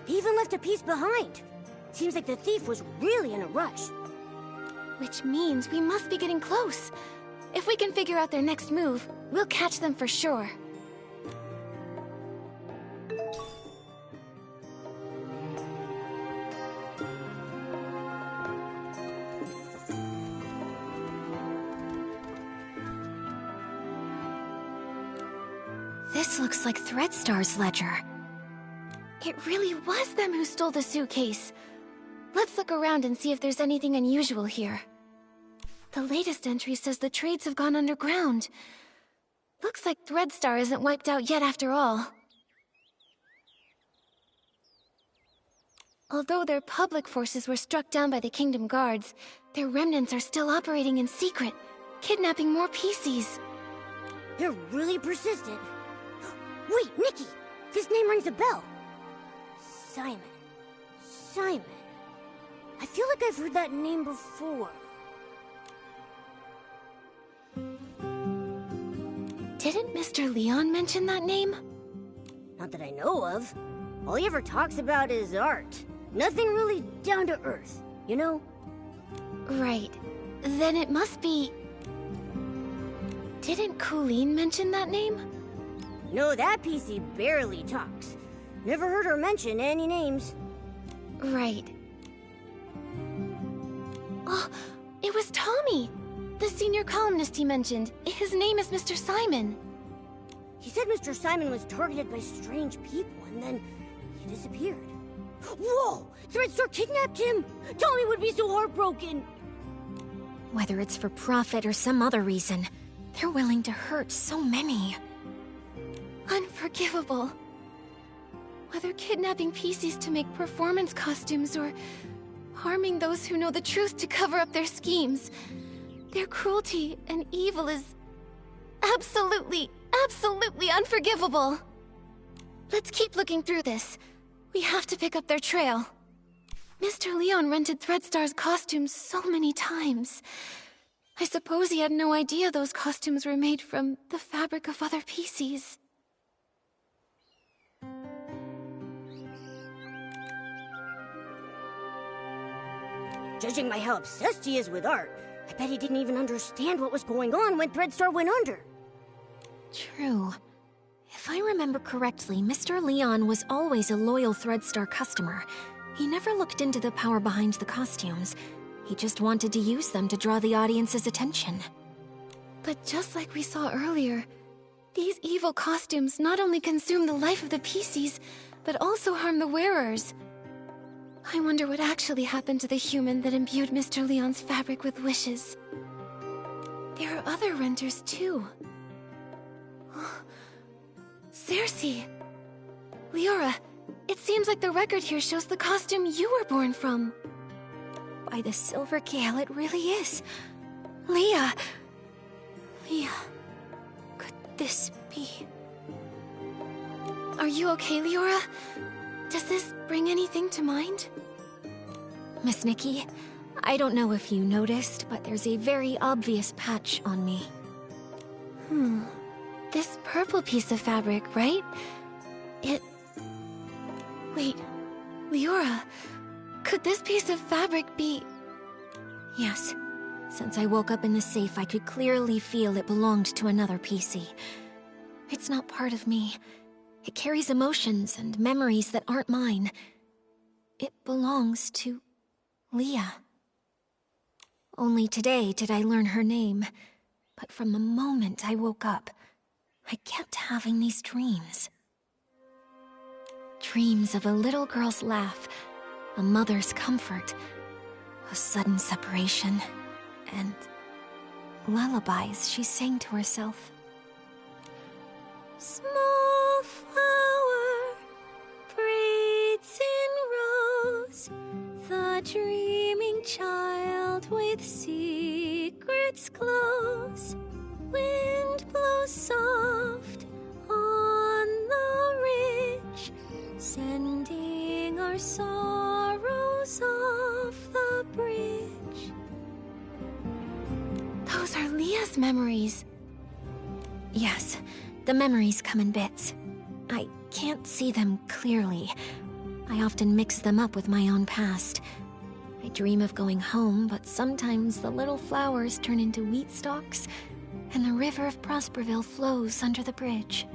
He even left a piece behind. Seems like the thief was really in a rush. Which means we must be getting close. If we can figure out their next move, we'll catch them for sure. This looks like Threadstar's ledger. It really was them who stole the suitcase. Let's look around and see if there's anything unusual here. The latest entry says the trades have gone underground. Looks like Threadstar isn't wiped out yet after all. Although their public forces were struck down by the Kingdom Guards, their remnants are still operating in secret, kidnapping more PCs. They're really persistent. Wait, Nikki! This name rings a bell. Simon. Simon. I feel like I've heard that name before. Didn't Mr. Leon mention that name? Not that I know of. All he ever talks about is art. Nothing really down to earth, you know? Right. Then it must be... Didn't Colleen mention that name? No, that PC barely talks. Never heard her mention any names. Right. Oh, it was Tommy! The senior columnist he mentioned. His name is Mr. Simon. He said Mr. Simon was targeted by strange people, and then he disappeared. Whoa! Threadstar kidnapped him! Tommy would be so heartbroken! Whether it's for profit or some other reason, they're willing to hurt so many. Unforgivable. Whether kidnapping PCs to make performance costumes or harming those who know the truth to cover up their schemes, their cruelty and evil is absolutely unforgivable. Let's keep looking through this. We have to pick up their trail. Mr. Leon rented Threadstar's costumes so many times. I suppose he had no idea those costumes were made from the fabric of other PCs. Judging by how obsessed he is with art, I bet he didn't even understand what was going on when Threadstar went under. True. If I remember correctly, Mr. Leon was always a loyal Threadstar customer. He never looked into the power behind the costumes. He just wanted to use them to draw the audience's attention. But just like we saw earlier, these evil costumes not only consume the life of the PCs, but also harm the wearers. I wonder what actually happened to the human that imbued Mr. Leon's fabric with wishes. There are other renters, too. Cersei! Leora, it seems like the record here shows the costume you were born from. By the Silver Gale, it really is. Leah! Leah, could this be? Are you okay, Leora? Does this bring anything to mind? Miss Nikki, I don't know if you noticed, but there's a very obvious patch on me. This purple piece of fabric, right? Wait, Leora, could this piece of fabric be... Yes. Since I woke up in the safe, I could clearly feel it belonged to another PC. It's not part of me. It carries emotions and memories that aren't mine. It belongs to Leah. Only today did I learn her name. But from the moment I woke up, I kept having these dreams. Dreams of a little girl's laugh, a mother's comfort, a sudden separation, and lullabies she sang to herself. Small flower breathes in rose, the dreaming child with secrets glows. Wind blows soft on the ridge, sending our sorrows off the bridge. Those are Leah's memories. Yes, the memories come in bits. I can't see them clearly. I often mix them up with my own past. I dream of going home, but sometimes the little flowers turn into wheat stalks, and the river of Prosperville flows under the bridge.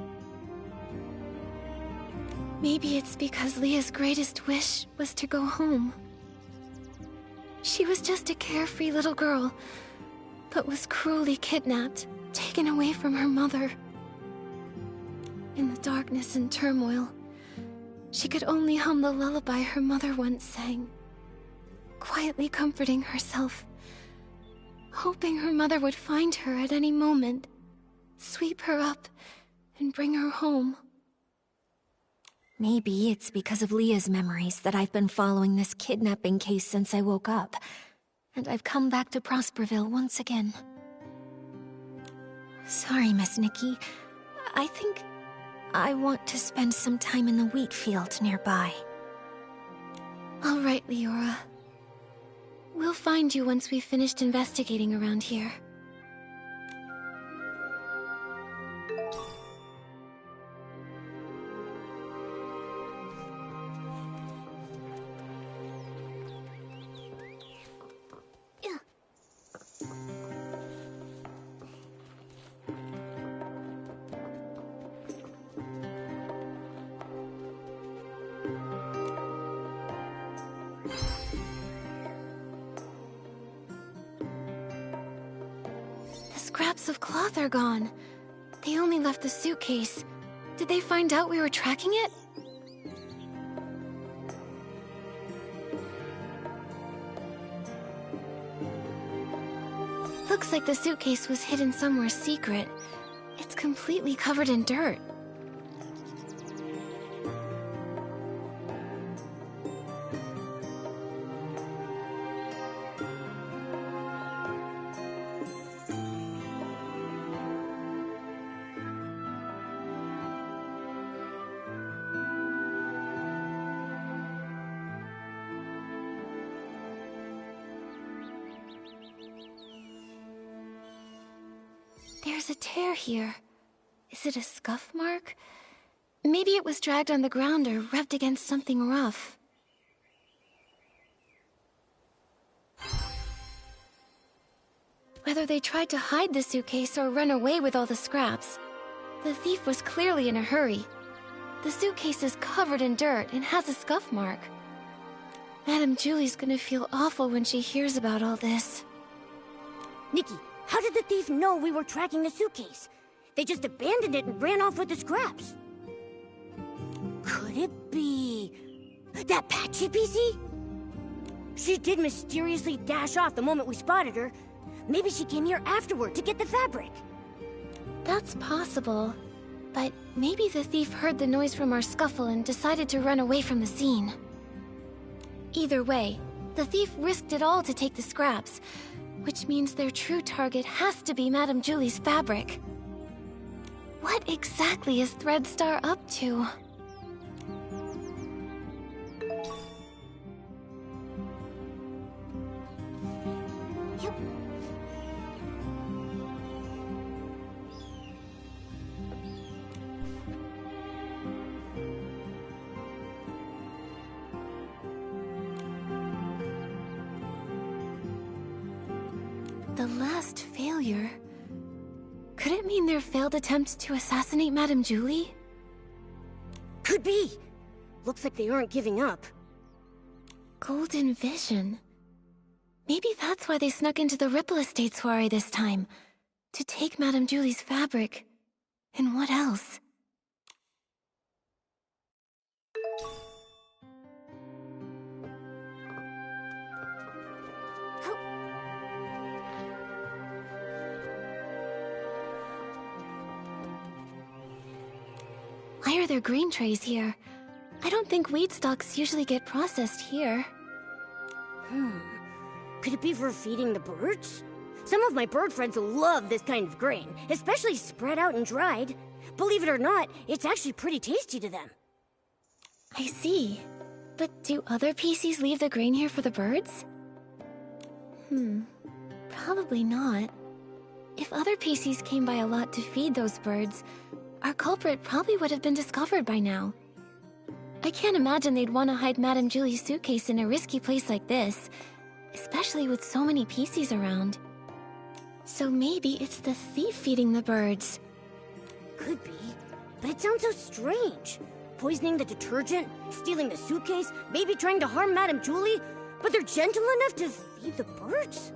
Maybe it's because Leah's greatest wish was to go home. She was just a carefree little girl, but was cruelly kidnapped, taken away from her mother. In the darkness and turmoil, she could only hum the lullaby her mother once sang, quietly comforting herself, hoping her mother would find her at any moment, sweep her up, and bring her home. Maybe it's because of Leah's memories that I've been following this kidnapping case since I woke up, and I've come back to Prosperville once again. Sorry, Miss Nikki. I think I want to spend some time in the wheat field nearby. All right, Leora. We'll find you once we've finished investigating around here. Scraps of cloth are gone. They only left the suitcase. Did they find out we were tracking it? Looks like the suitcase was hidden somewhere secret. It's completely covered in dirt. There's a tear here. Is it a scuff mark? Maybe it was dragged on the ground or rubbed against something rough. Whether they tried to hide the suitcase or run away with all the scraps, the thief was clearly in a hurry. The suitcase is covered in dirt and has a scuff mark. Madame Julie's gonna feel awful when she hears about all this. Nikki, how did the thief know we were tracking the suitcase? They just abandoned it and ran off with the scraps. Could it be... that patchy PC? She did mysteriously dash off the moment we spotted her. Maybe she came here afterward to get the fabric. That's possible. But maybe the thief heard the noise from our scuffle and decided to run away from the scene. Either way, the thief risked it all to take the scraps, which means their true target has to be Madame Julie's fabric. What exactly is Threadstar up to? Yep. The last failure? Could it mean their failed attempt to assassinate Madame Julie? Could be. Looks like they aren't giving up. Golden Vision. Maybe that's why they snuck into the Ripple Estate soiree this time. To take Madame Julie's fabric. And what else? Why are there grain trays here? I don't think weed stalks usually get processed here. Could it be for feeding the birds? Some of my bird friends love this kind of grain, especially spread out and dried. Believe it or not, it's actually pretty tasty to them. I see. But do other PCs leave the grain here for the birds? Probably not. If other PCs came by a lot to feed those birds, our culprit probably would have been discovered by now. I can't imagine they'd want to hide Madame Julie's suitcase in a risky place like this, especially with so many PCs around. So maybe it's the thief feeding the birds. Could be, but it sounds so strange. Poisoning the detergent, stealing the suitcase, maybe trying to harm Madame Julie, but they're gentle enough to feed the birds?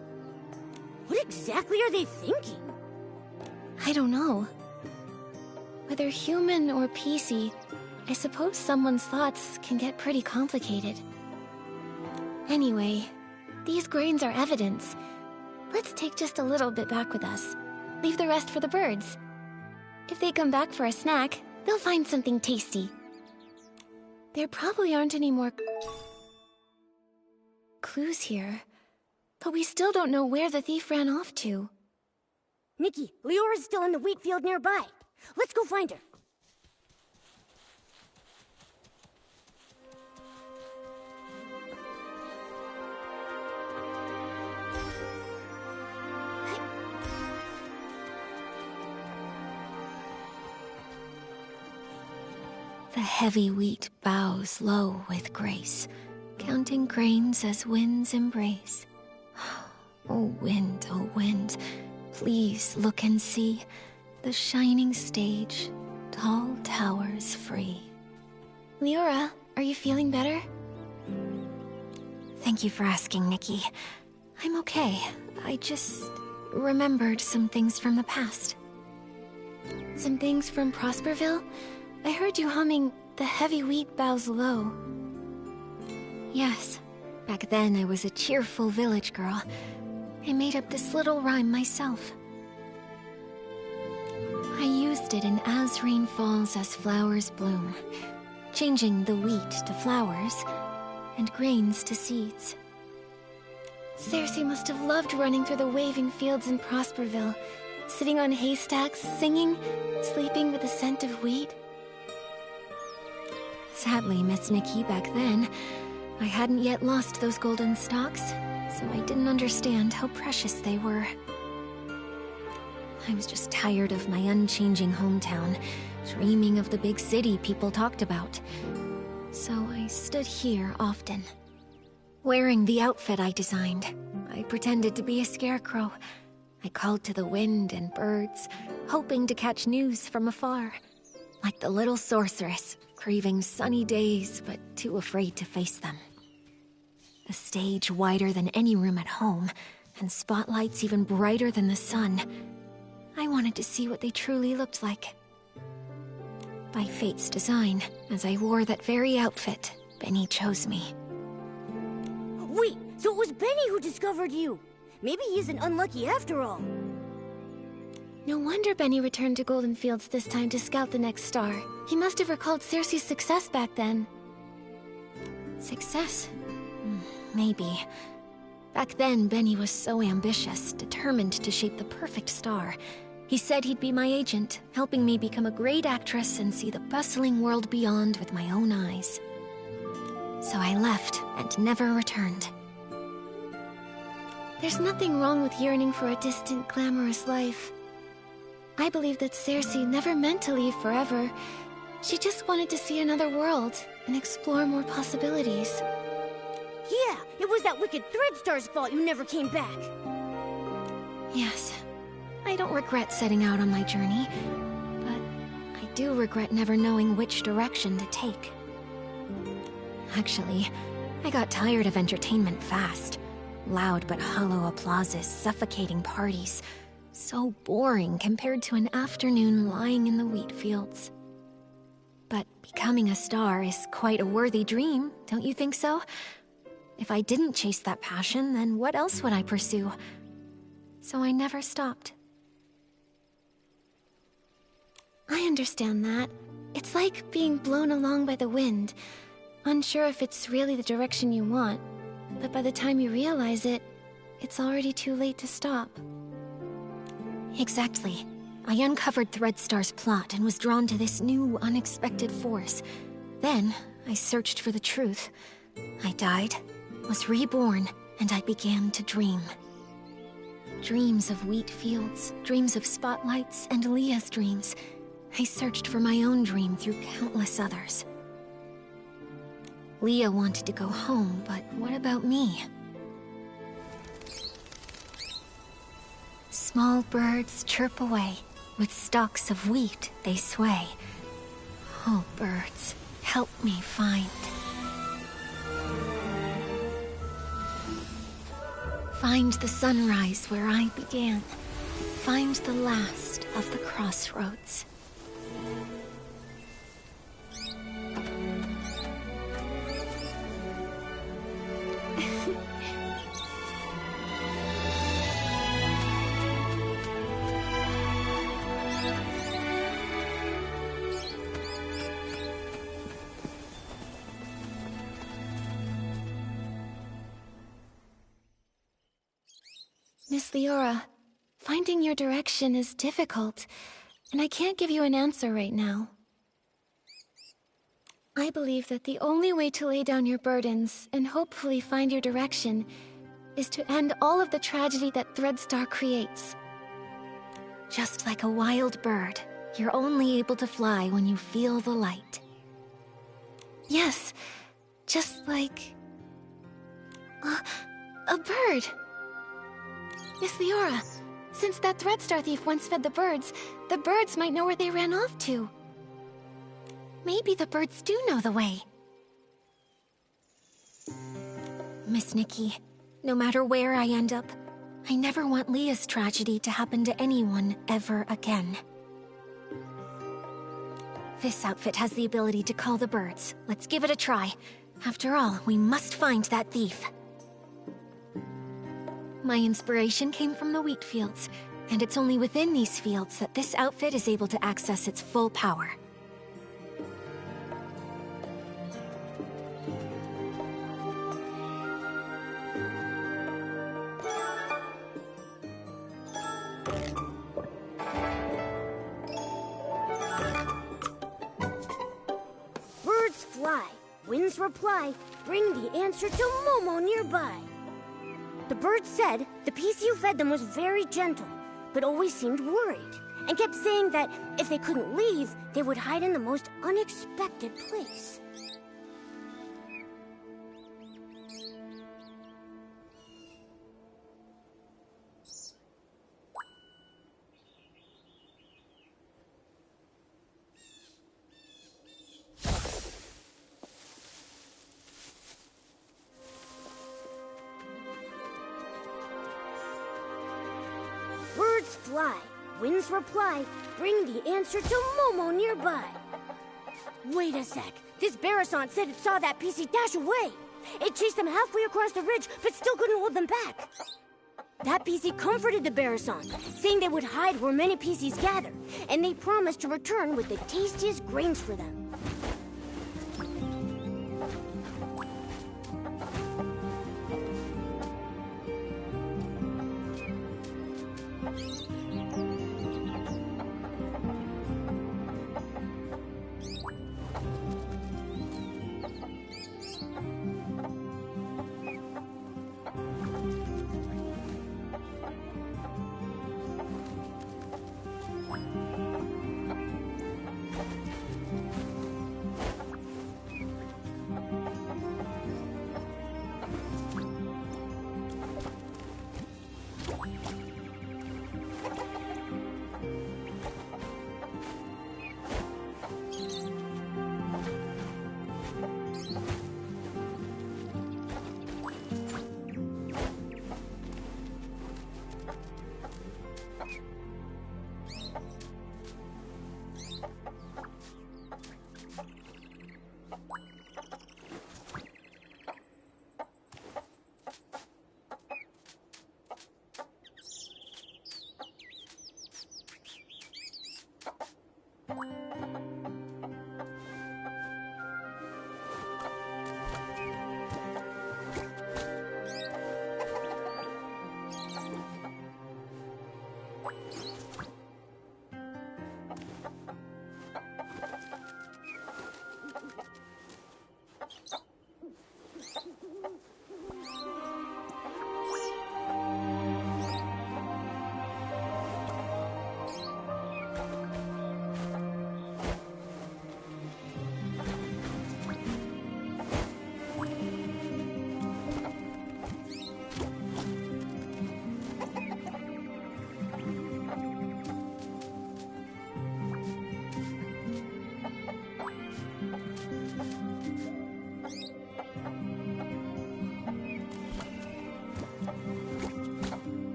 What exactly are they thinking? I don't know. Whether human or PC, I suppose someone's thoughts can get pretty complicated. Anyway, these grains are evidence. Let's take just a little bit back with us. Leave the rest for the birds. If they come back for a snack, they'll find something tasty. There probably aren't any more clues here, but we still don't know where the thief ran off to. Nikki, Leora's still in the wheat field nearby. Let's go find her. The heavy wheat bows low with grace, counting grains as winds embrace. Oh wind, please look and see the shining stage, tall towers free. Leora, are you feeling better? Thank you for asking, Nikki. I'm okay. I just remembered some things from the past. Some things from Prosperville? I heard you humming The Heavy Wheat Bows Low. Yes. Back then, I was a cheerful village girl. I made up this little rhyme myself. I used it in As Rain Falls, As Flowers Bloom, changing the wheat to flowers and grains to seeds. Cersei must have loved running through the waving fields in Prosperville, sitting on haystacks, singing, sleeping with the scent of wheat. Sadly, Miss Nikki, back then, I hadn't yet lost those golden stalks, so I didn't understand how precious they were. I was just tired of my unchanging hometown, dreaming of the big city people talked about. So I stood here often. Wearing the outfit I designed, I pretended to be a scarecrow. I called to the wind and birds, hoping to catch news from afar. Like the little sorceress, craving sunny days, but too afraid to face them. The stage wider than any room at home, and spotlights even brighter than the sun. I wanted to see what they truly looked like. By fate's design, as I wore that very outfit, Benny chose me. Wait, So it was Benny who discovered you. Maybe he isn't unlucky after all. No wonder Benny returned to Golden Fields this time to scout the next star. He must have recalled Circe's success back then. Success? Maybe. Back then, Benny was so ambitious, determined to shape the perfect star. He said he'd be my agent, helping me become a great actress and see the bustling world beyond with my own eyes. So I left and never returned. There's nothing wrong with yearning for a distant, glamorous life. I believe that Circe never meant to leave forever. She just wanted to see another world and explore more possibilities. Yeah, it was that wicked Threadstar's fault you never came back. Yes, I don't regret setting out on my journey, but I do regret never knowing which direction to take. Actually, I got tired of entertainment fast. Loud but hollow applauses, suffocating parties. So boring compared to an afternoon lying in the wheat fields. But becoming a star is quite a worthy dream, don't you think so? If I didn't chase that passion, then what else would I pursue? So I never stopped. I understand that. It's like being blown along by the wind, unsure if it's really the direction you want, but by the time you realize it, it's already too late to stop. Exactly. I uncovered Threadstar's plot and was drawn to this new, unexpected force. Then, I searched for the truth. I died, was reborn, and I began to dream. Dreams of wheat fields, dreams of spotlights, and Leah's dreams. I searched for my own dream through countless others. Leah wanted to go home, but what about me? Small birds chirp away, with stalks of wheat they sway. Oh, birds, help me find. Find the sunrise where I began. Find the last of the crossroads. Miss Leora, finding your direction is difficult, and I can't give you an answer right now. I believe that the only way to lay down your burdens and hopefully find your direction is to end all of the tragedy that Threadstar creates. Just like a wild bird, you're only able to fly when you feel the light. Yes, just like... a bird. Miss Leora, since that Threadstar thief once fed the birds might know where they ran off to. Maybe the birds do know the way. Miss Nikki, no matter where I end up, I never want Leah's tragedy to happen to anyone ever again. This outfit has the ability to call the birds. Let's give it a try. After all, we must find that thief. My inspiration came from the wheat fields, and it's only within these fields that this outfit is able to access its full power. Birds fly, winds reply, bring the answer to Momo nearby. The bird said the piece you fed them was very gentle, but always seemed worried, and kept saying that if they couldn't leave, they would hide in the most unexpected place. Birds fly, winds reply, bring the answer to Momo nearby. Wait a sec. This Barasant said it saw that PC dash away. It chased them halfway across the ridge, but still couldn't hold them back. That PC comforted the Barasan, saying they would hide where many PCs gather, and they promised to return with the tastiest grains for them.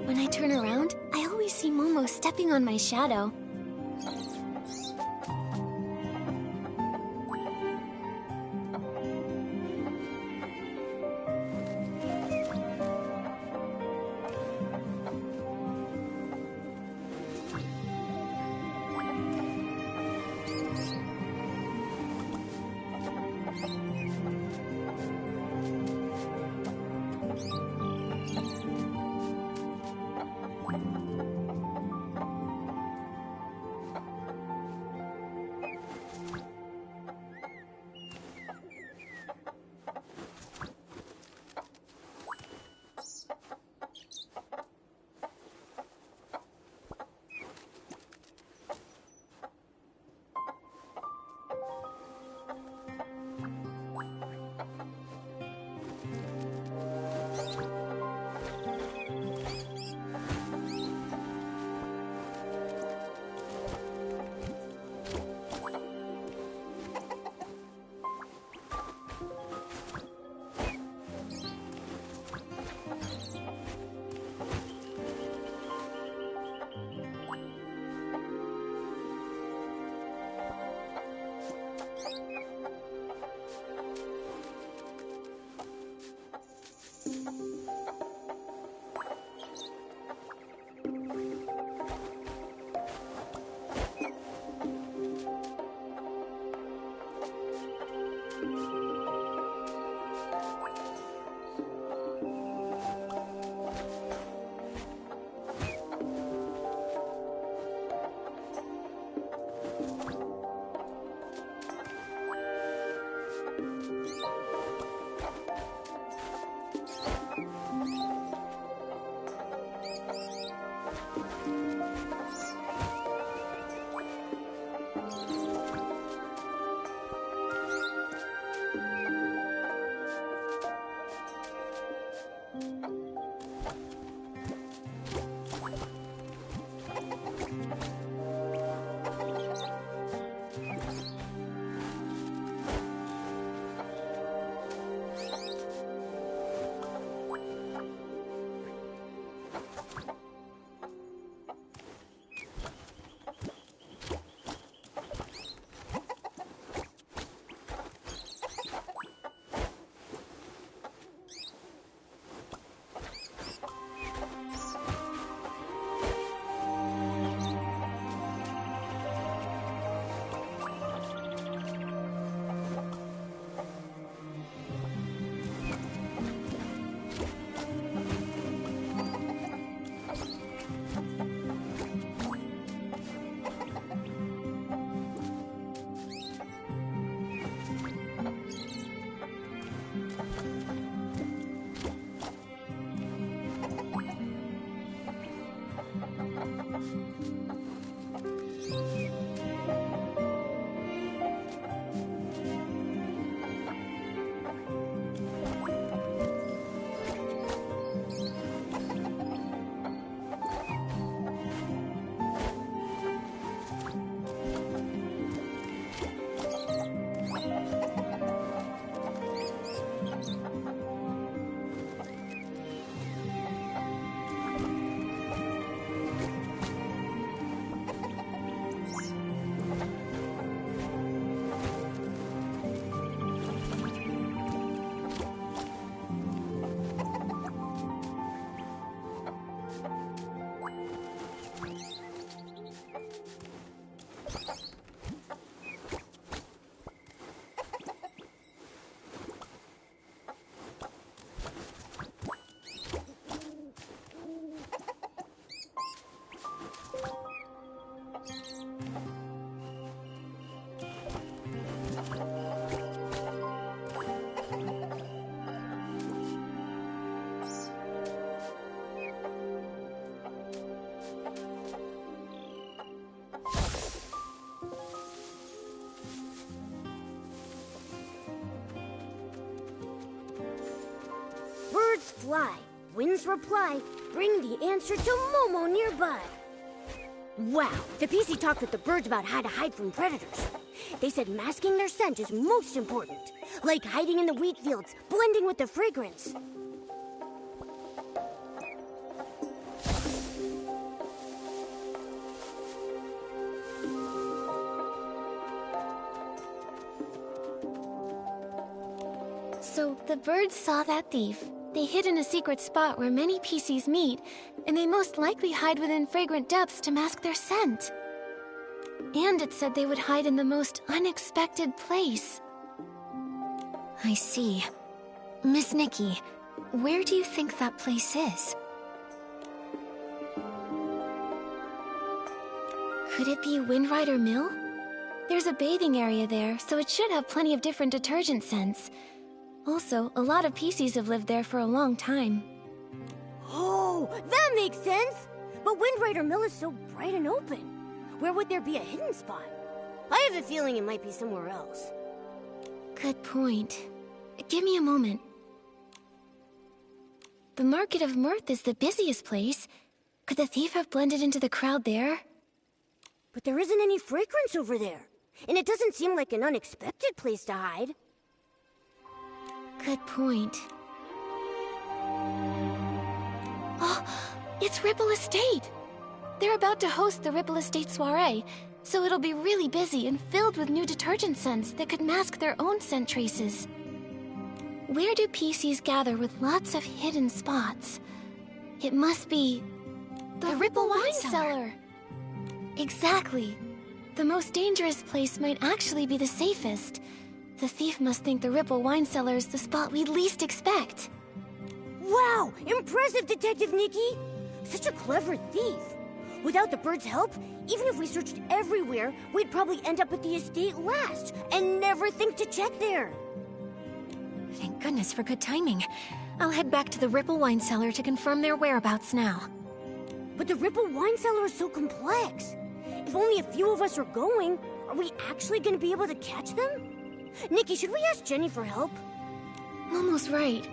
When I turn around, I always see Momo stepping on my shadow. Birds fly, winds reply, bring the answer to Momo nearby. Wow, the PC talked with the birds about how to hide from predators. They said masking their scent is most important, like hiding in the wheat fields, blending with the fragrance. So the birds saw that thief. They hid in a secret spot where many PCs meet, and they most likely hide within fragrant depths to mask their scent. And it said they would hide in the most unexpected place. I see. Miss Nikki, where do you think that place is? Could it be Windrider Mill? There's a bathing area there, so it should have plenty of different detergent scents. Also, a lot of PCs have lived there for a long time. Oh, that makes sense! But Windrider Mill is so bright and open. Where would there be a hidden spot? I have a feeling it might be somewhere else. Good point. Give me a moment. The Market of Mirth is the busiest place. Could the thief have blended into the crowd there? But there isn't any fragrance over there. And it doesn't seem like an unexpected place to hide. Good point. Oh, it's Ripple Estate! They're about to host the Ripple Estate soiree, so it'll be really busy and filled with new detergent scents that could mask their own scent traces. Where do PCs gather with lots of hidden spots? It must be... the Ripple Wine Cellar! Exactly. The most dangerous place might actually be the safest. The thief must think the Ripple Wine Cellar is the spot we'd least expect. Wow! Impressive, Detective Nikki! Such a clever thief. Without the bird's help, even if we searched everywhere, we'd probably end up at the estate last and never think to check there. Thank goodness for good timing. I'll head back to the Ripple Wine Cellar to confirm their whereabouts now. But the Ripple Wine Cellar is so complex. If only a few of us are going, are we actually going to be able to catch them? Nikki, should we ask Jenny for help? Momo's right.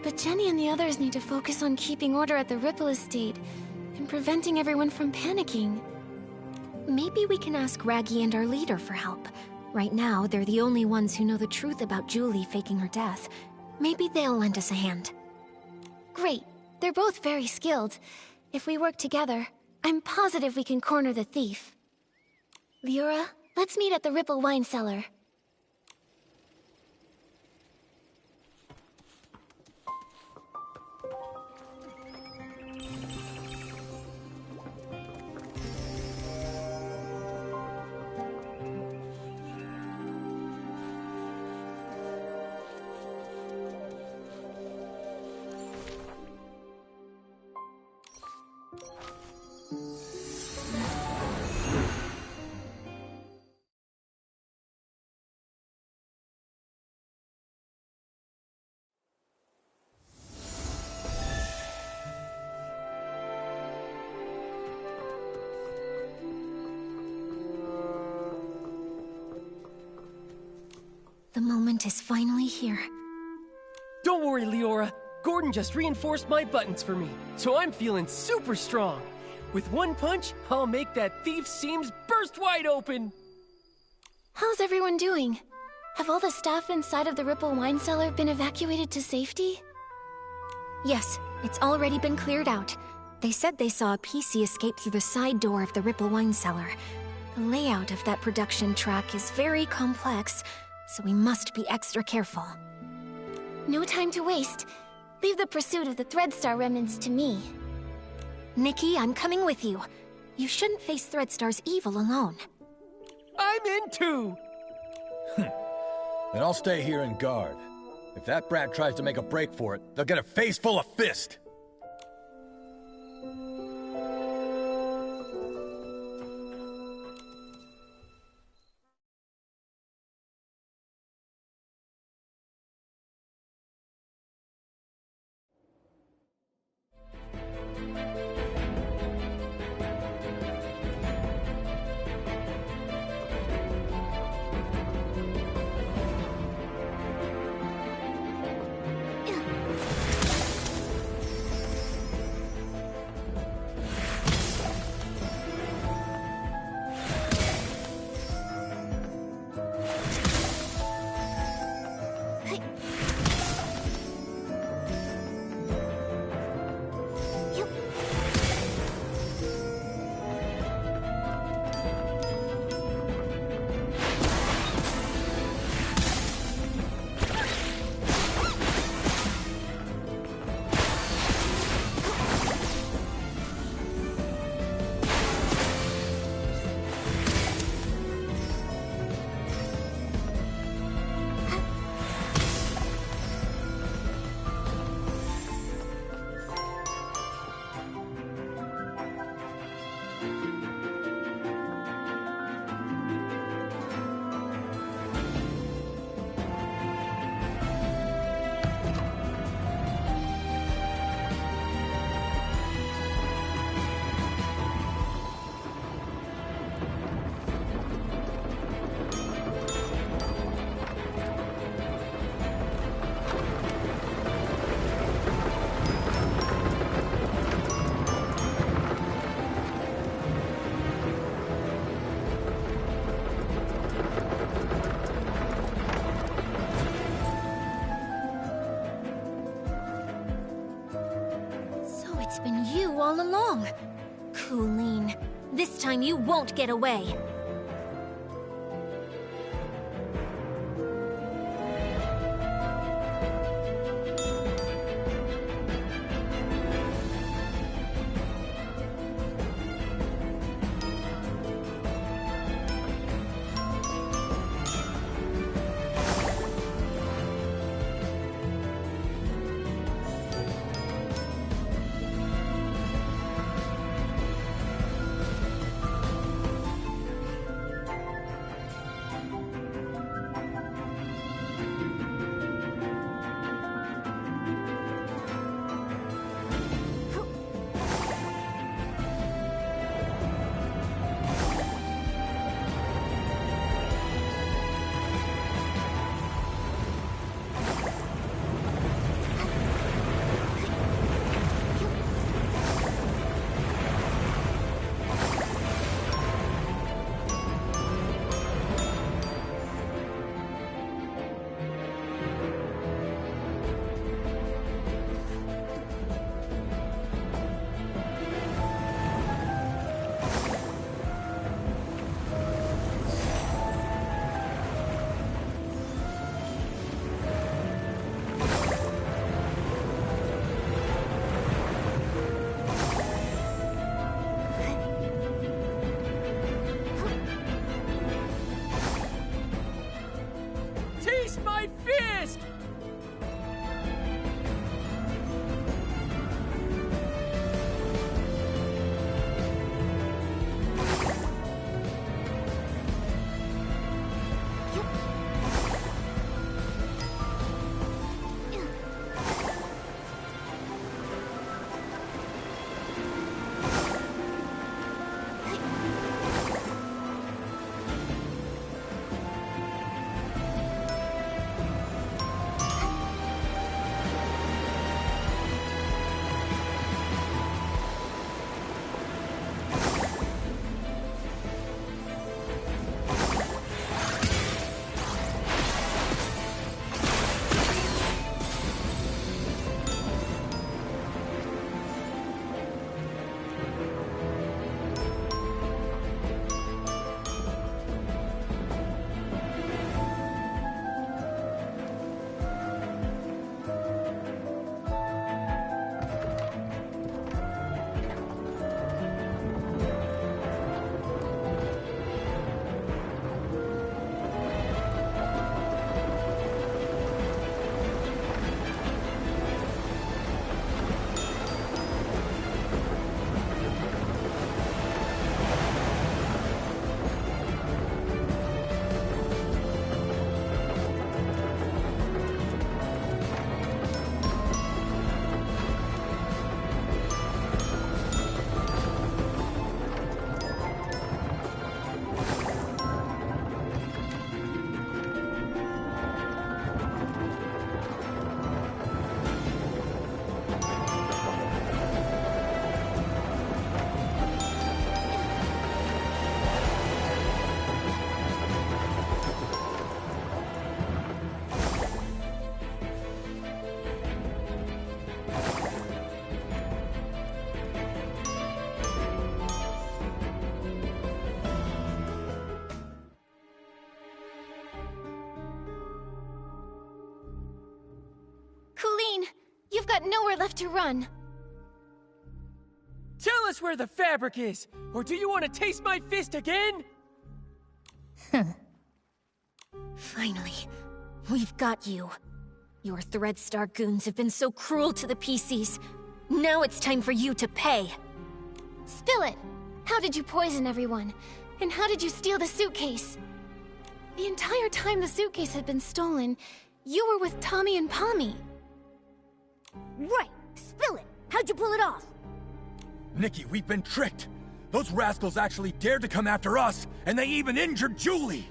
But Jenny and the others need to focus on keeping order at the Ripple Estate and preventing everyone from panicking. Maybe we can ask Raggy and our leader for help. Right now, they're the only ones who know the truth about Julie faking her death. Maybe they'll lend us a hand. Great. They're both very skilled. If we work together, I'm positive we can corner the thief. Leora, let's meet at the Ripple Wine Cellar. The moment is finally here. Don't worry, Leora. Gordon just reinforced my buttons for me, so I'm feeling super strong. With one punch, I'll make that thief's seams burst wide open. How's everyone doing? Have all the staff inside of the Ripple Wine Cellar been evacuated to safety? Yes, it's already been cleared out. They said they saw a PC escape through the side door of the Ripple Wine Cellar. The layout of that production track is very complex, so we must be extra careful. No time to waste. Leave the pursuit of the Threadstar remnants to me. Nikki, I'm coming with you. You shouldn't face Threadstar's evil alone. I'm into! Then I'll stay here and guard. If that brat tries to make a break for it, they'll get a face full of fist! It's been you all along. Colleen, this time you won't get away. got nowhere left to run. Tell us where the fabric is, or do you want to taste my fist again? Finally, we've got you. Your Threadstar goons have been so cruel to the PCs. Now it's time for you to pay. Spill it! How did you poison everyone? And how did you steal the suitcase? The entire time the suitcase had been stolen, you were with Tommy and Pommy. Right! Spill it! How'd you pull it off? Nikki, we've been tricked. Those rascals actually dared to come after us, and they even injured Julie.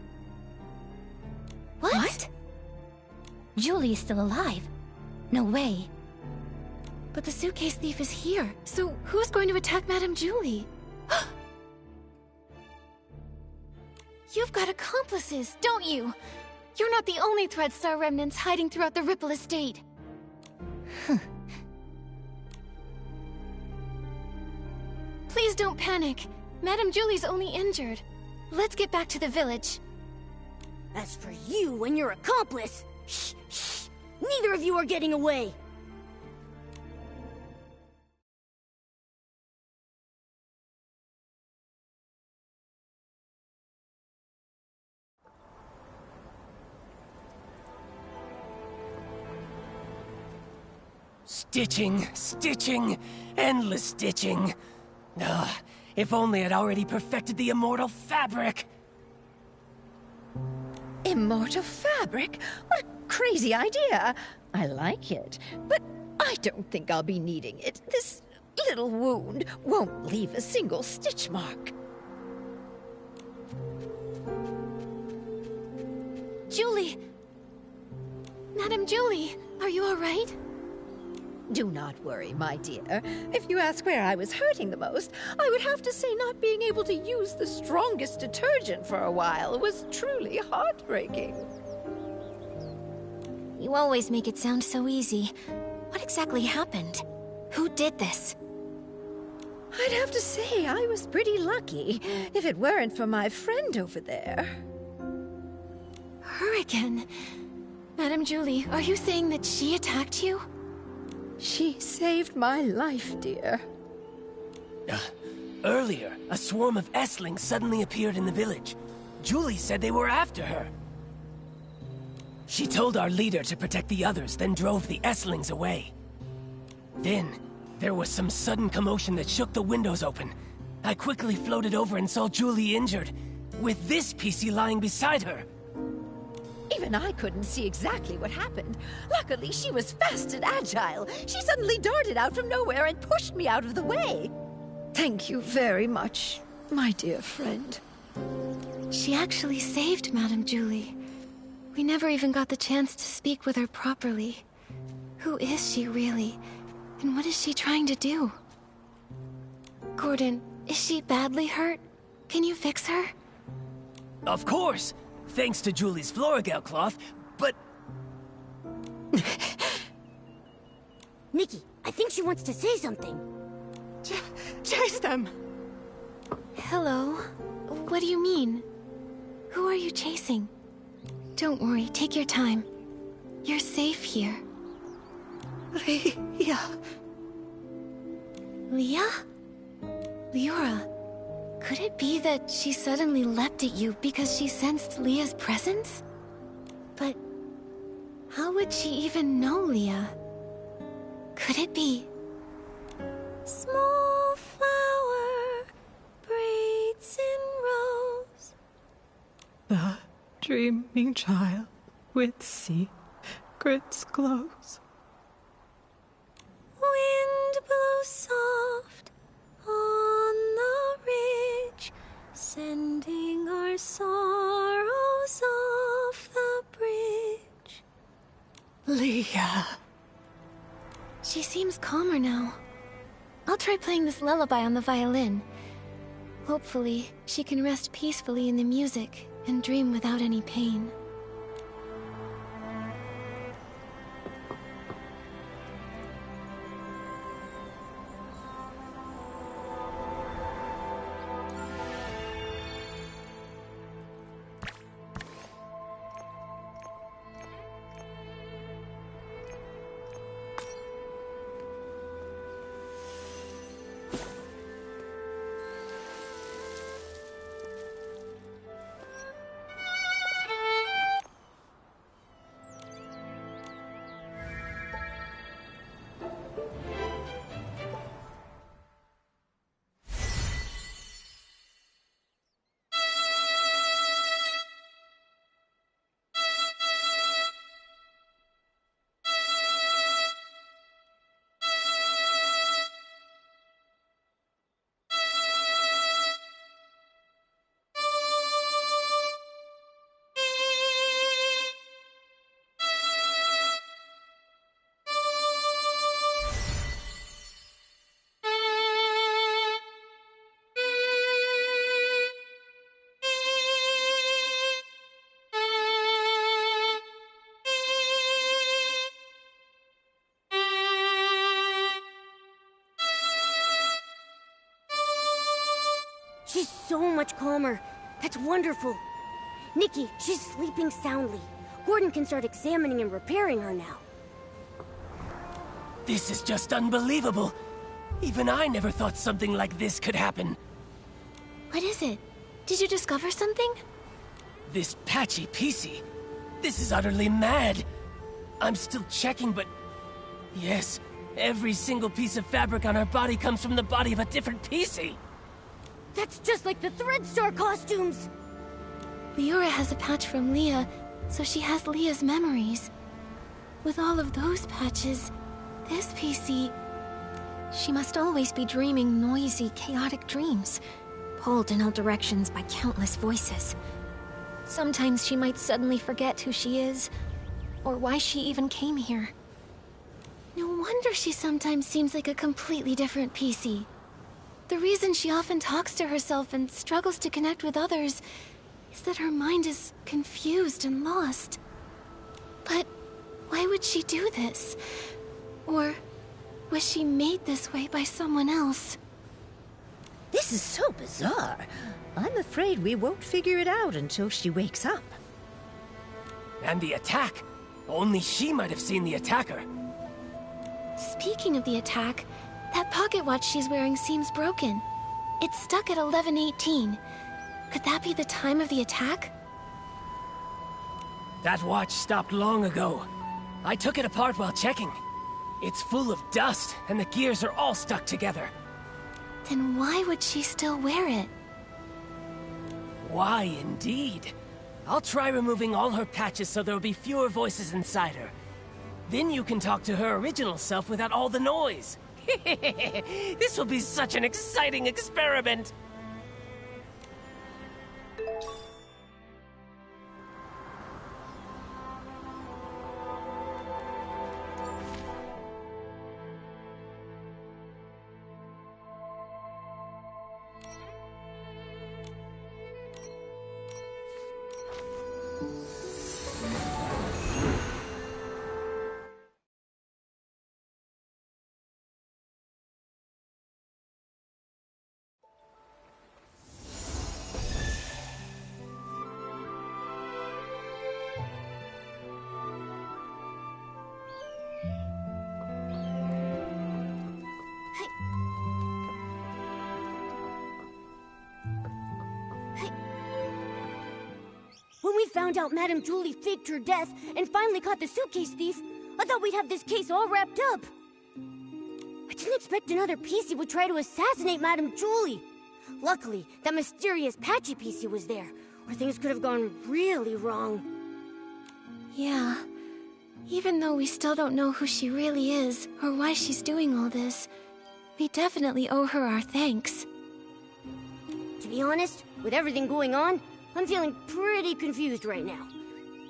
What? Julie is still alive. No way. But the suitcase thief is here, so who's going to attack Madame Julie? You've got accomplices, don't you? You're not the only Threadstar remnants hiding throughout the Ripple estate. Please don't panic. Madame Julie's only injured. Let's get back to the village. As for you and your accomplice, shh, shh, neither of you are getting away. Stitching, stitching, endless stitching. Ugh, if only I'd already perfected the immortal fabric. Immortal fabric? What a crazy idea. I like it, but I don't think I'll be needing it. This little wound won't leave a single stitch mark. Julie! Madame Julie, are you all right? Do not worry, my dear. If you ask where I was hurting the most, I would have to say not being able to use the strongest detergent for a while was truly heartbreaking. You always make it sound so easy. What exactly happened? Who did this? I'd have to say I was pretty lucky, if it weren't for my friend over there. Her again. Madame Julie, are you saying that she attacked you? She saved my life, dear. Earlier, a swarm of Esslings suddenly appeared in the village. Julie said they were after her. She told our leader to protect the others, then drove the Esslings away. Then, there was some sudden commotion that shook the windows open. I quickly floated over and saw Julie injured, with this PC lying beside her. Even I couldn't see exactly what happened. Luckily, she was fast and agile. She suddenly darted out from nowhere and pushed me out of the way. Thank you very much, my dear friend. She actually saved Madame Julie. We never even got the chance to speak with her properly. Who is she, really? And what is she trying to do? Gordon, is she badly hurt? Can you fix her? Of course! Thanks to Julie's Florigel cloth, but... Nikki, I think she wants to say something. Chase them! Hello? What do you mean? Who are you chasing? Don't worry, take your time. You're safe here. Leah. Leah? Leora, could it be that she suddenly leapt at you because she sensed Leah's presence? But how would she even know Leah? Could it be? Small flower, braids in rows. The dreaming child with secrets glows. Wind blows soft on the ridge, sending our sorrows off the bridge. Leah. She seems calmer now. I'll try playing this lullaby on the violin. Hopefully, she can rest peacefully in the music and dream without any pain. She's so much calmer. That's wonderful. Nikki, she's sleeping soundly. Gordon can start examining and repairing her now. This is just unbelievable. Even I never thought something like this could happen. What is it? Did you discover something? This patchy PC. This is utterly mad. I'm still checking, but... Yes, every single piece of fabric on her body comes from the body of a different PC. That's just like the Threadstar costumes! Leora has a patch from Leah, so she has Leah's memories. With all of those patches, this PC... She must always be dreaming noisy, chaotic dreams, pulled in all directions by countless voices. Sometimes she might suddenly forget who she is, or why she even came here. No wonder she sometimes seems like a completely different PC. The reason she often talks to herself and struggles to connect with others is that her mind is confused and lost. But why would she do this? Or was she made this way by someone else? This is so bizarre. I'm afraid we won't figure it out until she wakes up. And the attack. Only she might have seen the attacker. Speaking of the attack, that pocket watch she's wearing seems broken. It's stuck at 11:18. Could that be the time of the attack? That watch stopped long ago. I took it apart while checking. It's full of dust, and the gears are all stuck together. Then why would she still wear it? Why, indeed. I'll try removing all her patches so there'll be fewer voices inside her. Then you can talk to her original self without all the noise. This will be such an exciting experiment! When we found out Madame Julie faked her death and finally caught the suitcase thief, I thought we'd have this case all wrapped up. I didn't expect another PC would try to assassinate Madame Julie. Luckily, that mysterious patchy PC was there, or things could have gone really wrong. Yeah. Even though we still don't know who she really is, or why she's doing all this, we definitely owe her our thanks. To be honest, with everything going on, I'm feeling pretty confused right now.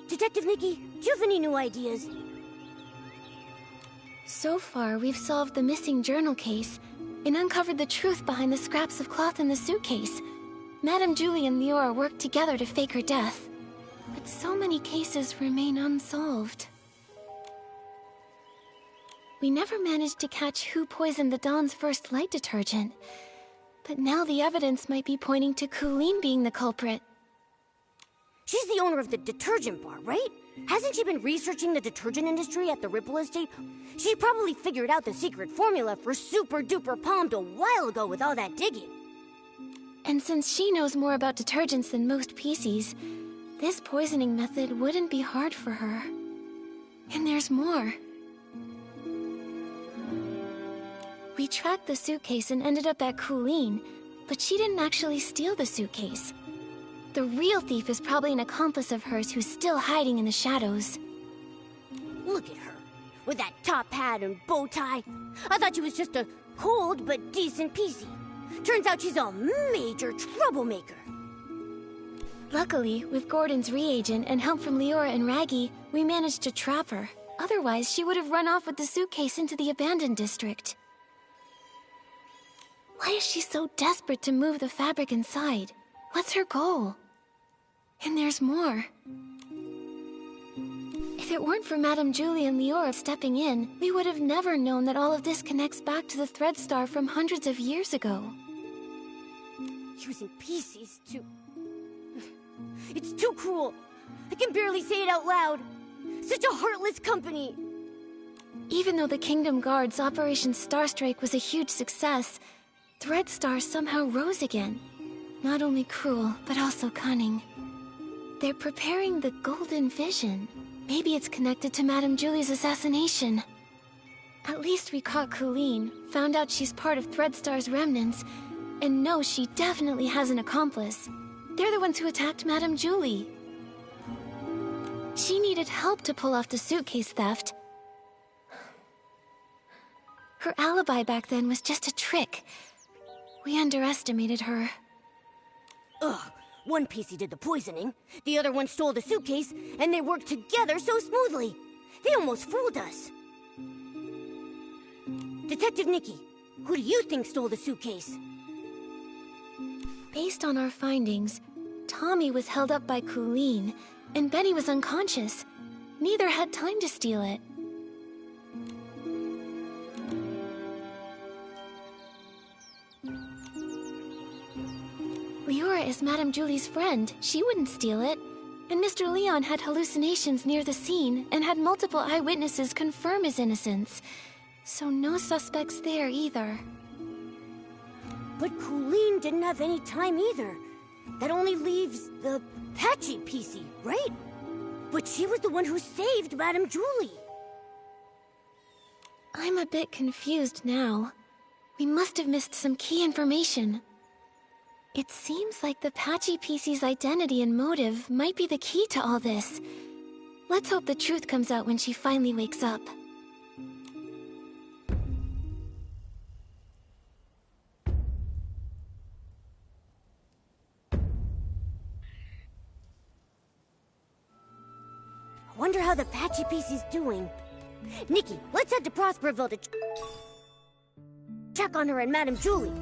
Detective Nikki, do you have any new ideas? So far, we've solved the missing journal case and uncovered the truth behind the scraps of cloth in the suitcase. Madame Julie and Leora worked together to fake her death. But so many cases remain unsolved. We never managed to catch who poisoned the Dawn's first light detergent. But now the evidence might be pointing to Colleen being the culprit. She's the owner of the detergent bar, right? Hasn't she been researching the detergent industry at the Ripple Estate? She probably figured out the secret formula for Super Duper Palmed a while ago with all that digging. And since she knows more about detergents than most PCs, this poisoning method wouldn't be hard for her. And there's more. We tracked the suitcase and ended up at Colleen, but she didn't actually steal the suitcase. The real thief is probably an accomplice of hers who's still hiding in the shadows. Look at her, with that top hat and bow tie. I thought she was just a cold but decent PC. Turns out she's a major troublemaker. Luckily, with Gordon's reagent and help from Leora and Raggy, we managed to trap her. Otherwise, she would have run off with the suitcase into the abandoned district. Why is she so desperate to move the fabric inside? What's her goal? And there's more. If it weren't for Madame Julie and Leora stepping in, we would have never known that all of this connects back to the Threadstar from hundreds of years ago. Using PCs to... It's too cruel. I can barely say it out loud. Such a heartless company. Even though the Kingdom Guard's Operation Starstrike was a huge success, Threadstar somehow rose again. Not only cruel, but also cunning. They're preparing the Golden Vision. Maybe it's connected to Madame Julie's assassination. At least we caught Colleen, found out she's part of Threadstar's remnants, and know she definitely has an accomplice. They're the ones who attacked Madame Julie. She needed help to pull off the suitcase theft. Her alibi back then was just a trick. We underestimated her. Ugh. One PC did the poisoning, the other one stole the suitcase, and they worked together so smoothly. They almost fooled us. Detective Nikki, who do you think stole the suitcase? Based on our findings, Tommy was held up by Colleen, and Benny was unconscious. Neither had time to steal it. Leora is Madame Julie's friend. She wouldn't steal it. And Mr. Leon had hallucinations near the scene and had multiple eyewitnesses confirm his innocence. So no suspects there either. But Colleen didn't have any time either. That only leaves the Patchy PC, right? But she was the one who saved Madame Julie. I'm a bit confused now. We must have missed some key information. It seems like the Patchy PC's identity and motive might be the key to all this. Let's hope the truth comes out when she finally wakes up. I wonder how the Patchy PC's doing. Nikki, let's head to Prosperville to check on her and Madame Julie.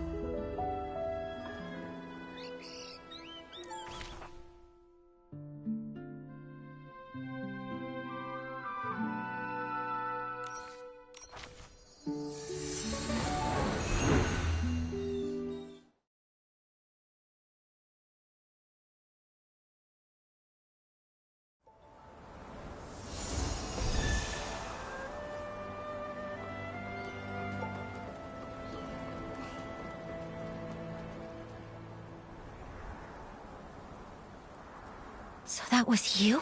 So that was you?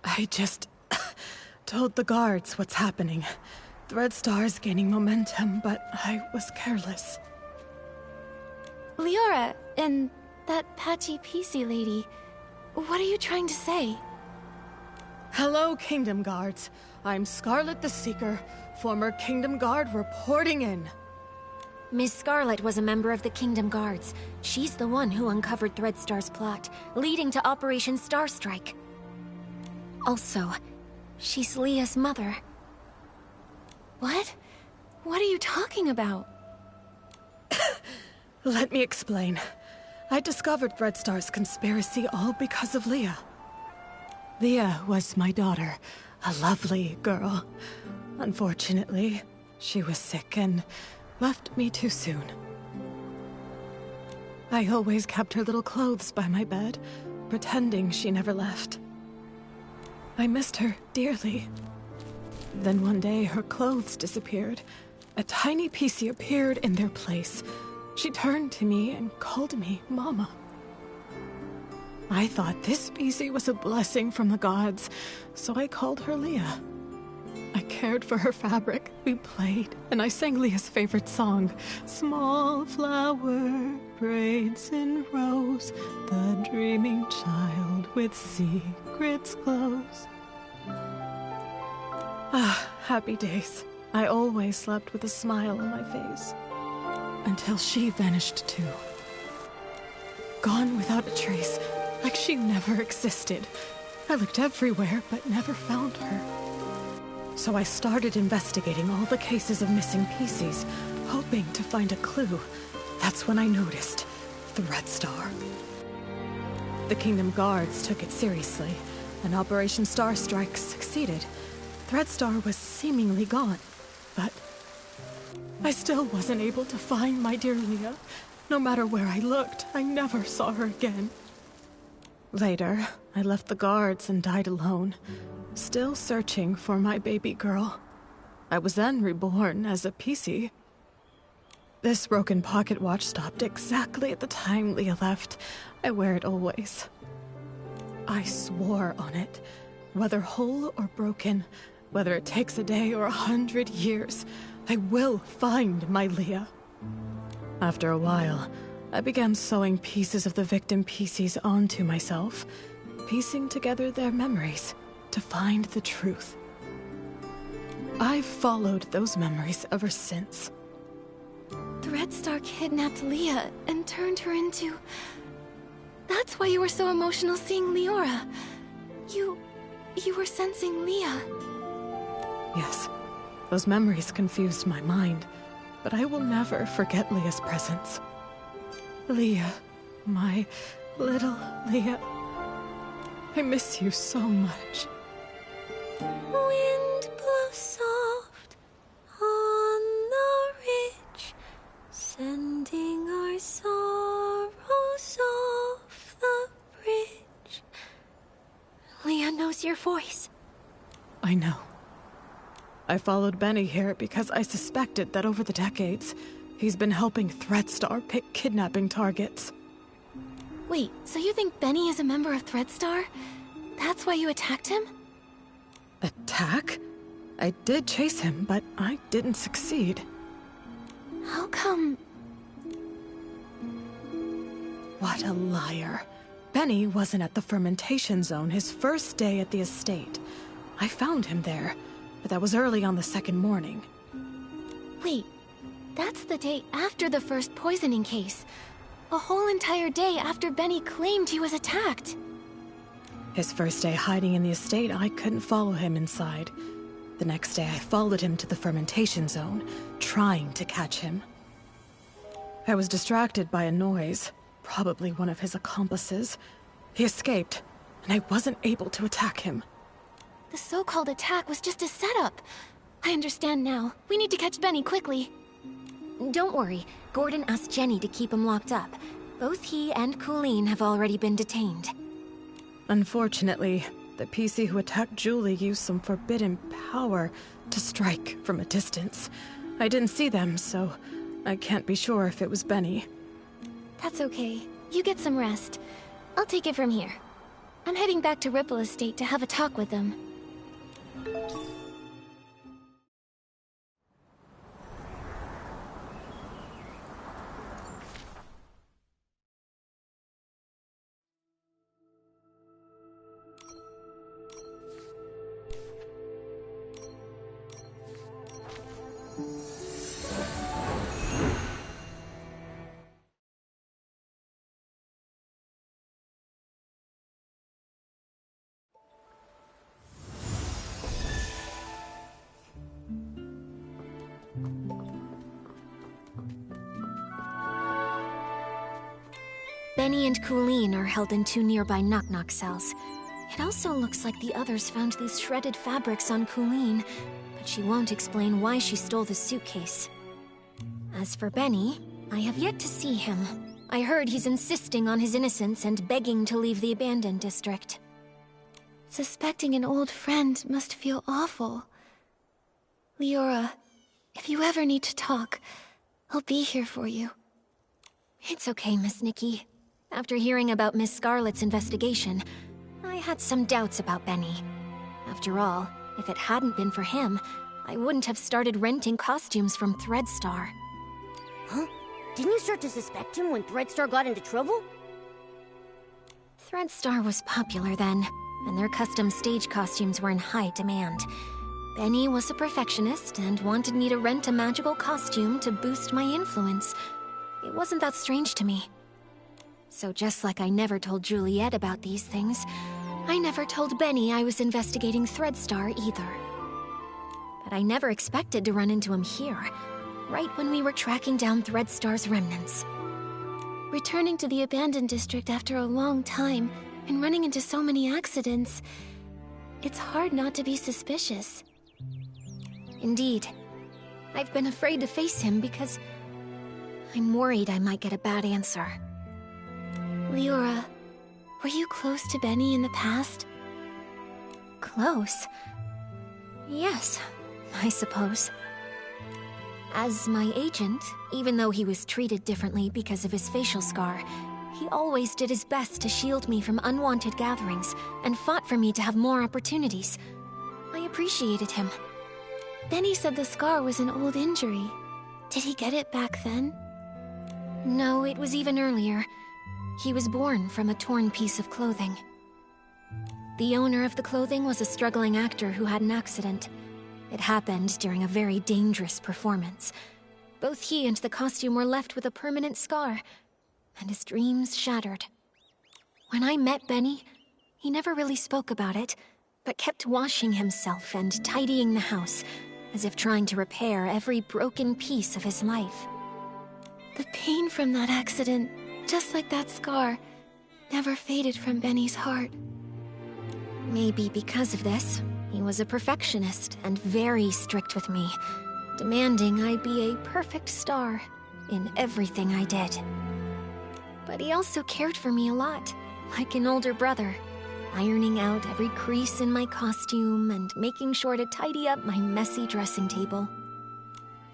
I just told the guards what's happening. Threadstar's gaining momentum, but I was careless. Leora, and that Patchy PC lady, what are you trying to say? Hello, Kingdom Guards. I'm Scarlet the Seeker, former Kingdom Guard reporting in. Miss Scarlet was a member of the Kingdom Guards. She's the one who uncovered Threadstar's plot, leading to Operation Starstrike. Also, she's Leah's mother. What? What are you talking about? Let me explain. I discovered Threadstar's conspiracy all because of Leah. Leah was my daughter, a lovely girl. Unfortunately, she was sick and left me too soon. I always kept her little clothes by my bed, pretending she never left. I missed her dearly. Then one day, her clothes disappeared. A tiny PC appeared in their place. She turned to me and called me Mama. I thought this PC was a blessing from the gods, so I called her Leah. I cared for her fabric, we played, and I sang Leah's favorite song. Small flower braids in rows, the dreaming child with secrets glows. Ah, happy days. I always slept with a smile on my face. Until she vanished too. Gone without a trace, like she never existed. I looked everywhere, but never found her. So I started investigating all the cases of missing PCs, hoping to find a clue. That's when I noticed Threadstar. The Kingdom Guards took it seriously, and Operation Starstrike succeeded. Threadstar was seemingly gone, but I still wasn't able to find my dear Leah. No matter where I looked, I never saw her again. Later, I left the guards and died alone, still searching for my baby girl. I was then reborn as a PC. This broken pocket watch stopped exactly at the time Leah left. I wear it always. I swore on it. Whether whole or broken, whether it takes a day or 100 years, I will find my Leah. After a while, I began sewing pieces of the victim PCs onto myself, piecing together their memories to find the truth. I've followed those memories ever since. Threadstar kidnapped Leah and turned her into... That's why you were so emotional seeing Leora. You were sensing Leah. Yes, those memories confused my mind, but I will never forget Leah's presence. Leah, my little Leah. I miss you so much. Wind blows soft on the ridge, sending our sorrows off the bridge. Leah knows your voice. I know. I followed Benny here because I suspected that over the decades, he's been helping Threadstar pick kidnapping targets. Wait, so you think Benny is a member of Threadstar? That's why you attacked him? Attack? I did chase him, but I didn't succeed. How come... What a liar. Benny wasn't at the fermentation zone his first day at the estate. I found him there, but that was early on the second morning. Wait, that's the day after the first poisoning case. A whole entire day after Benny claimed he was attacked. His first day hiding in the estate, I couldn't follow him inside. The next day, I followed him to the fermentation zone, trying to catch him. I was distracted by a noise, probably one of his accomplices. He escaped, and I wasn't able to attack him. The so-called attack was just a setup. I understand now. We need to catch Benny quickly. Don't worry, Gordon asked Jenny to keep him locked up. Both he and Colleen have already been detained. Unfortunately, the PC who attacked Julie used some forbidden power to strike from a distance. I didn't see them, so I can't be sure if it was Benny. That's okay. You get some rest. I'll take it from here. I'm heading back to Ripple Estate to have a talk with them. Benny and Colleen are held in 2 nearby knock-knock cells. It also looks like the others found these shredded fabrics on Colleen, but she won't explain why she stole the suitcase. As for Benny, I have yet to see him. I heard he's insisting on his innocence and begging to leave the abandoned district. Suspecting an old friend must feel awful. Leora, if you ever need to talk, I'll be here for you. It's okay, Miss Nikki. After hearing about Miss Scarlet's investigation, I had some doubts about Benny. After all, if it hadn't been for him, I wouldn't have started renting costumes from Threadstar. Huh? Didn't you start to suspect him when Threadstar got into trouble? Threadstar was popular then, and their custom stage costumes were in high demand. Benny was a perfectionist and wanted me to rent a magical costume to boost my influence. It wasn't that strange to me. So just like I never told Juliet about these things, I never told Benny I was investigating Threadstar either. But I never expected to run into him here, right when we were tracking down Threadstar's remnants. Returning to the abandoned district after a long time, and running into so many accidents, it's hard not to be suspicious. Indeed. I've been afraid to face him because I'm worried I might get a bad answer. Leora, were you close to Benny in the past? Close? Yes, I suppose. As my agent, even though he was treated differently because of his facial scar, he always did his best to shield me from unwanted gatherings and fought for me to have more opportunities. I appreciated him. Benny said the scar was an old injury. Did he get it back then? No, it was even earlier. He was born from a torn piece of clothing. The owner of the clothing was a struggling actor who had an accident. It happened during a very dangerous performance. Both he and the costume were left with a permanent scar, and his dreams shattered. When I met Benny, he never really spoke about it, but kept washing himself and tidying the house, as if trying to repair every broken piece of his life. The pain from that accident, just like that scar, never faded from Benny's heart. Maybe because of this, he was a perfectionist and very strict with me, demanding I be a perfect star in everything I did. But he also cared for me a lot, like an older brother, ironing out every crease in my costume and making sure to tidy up my messy dressing table.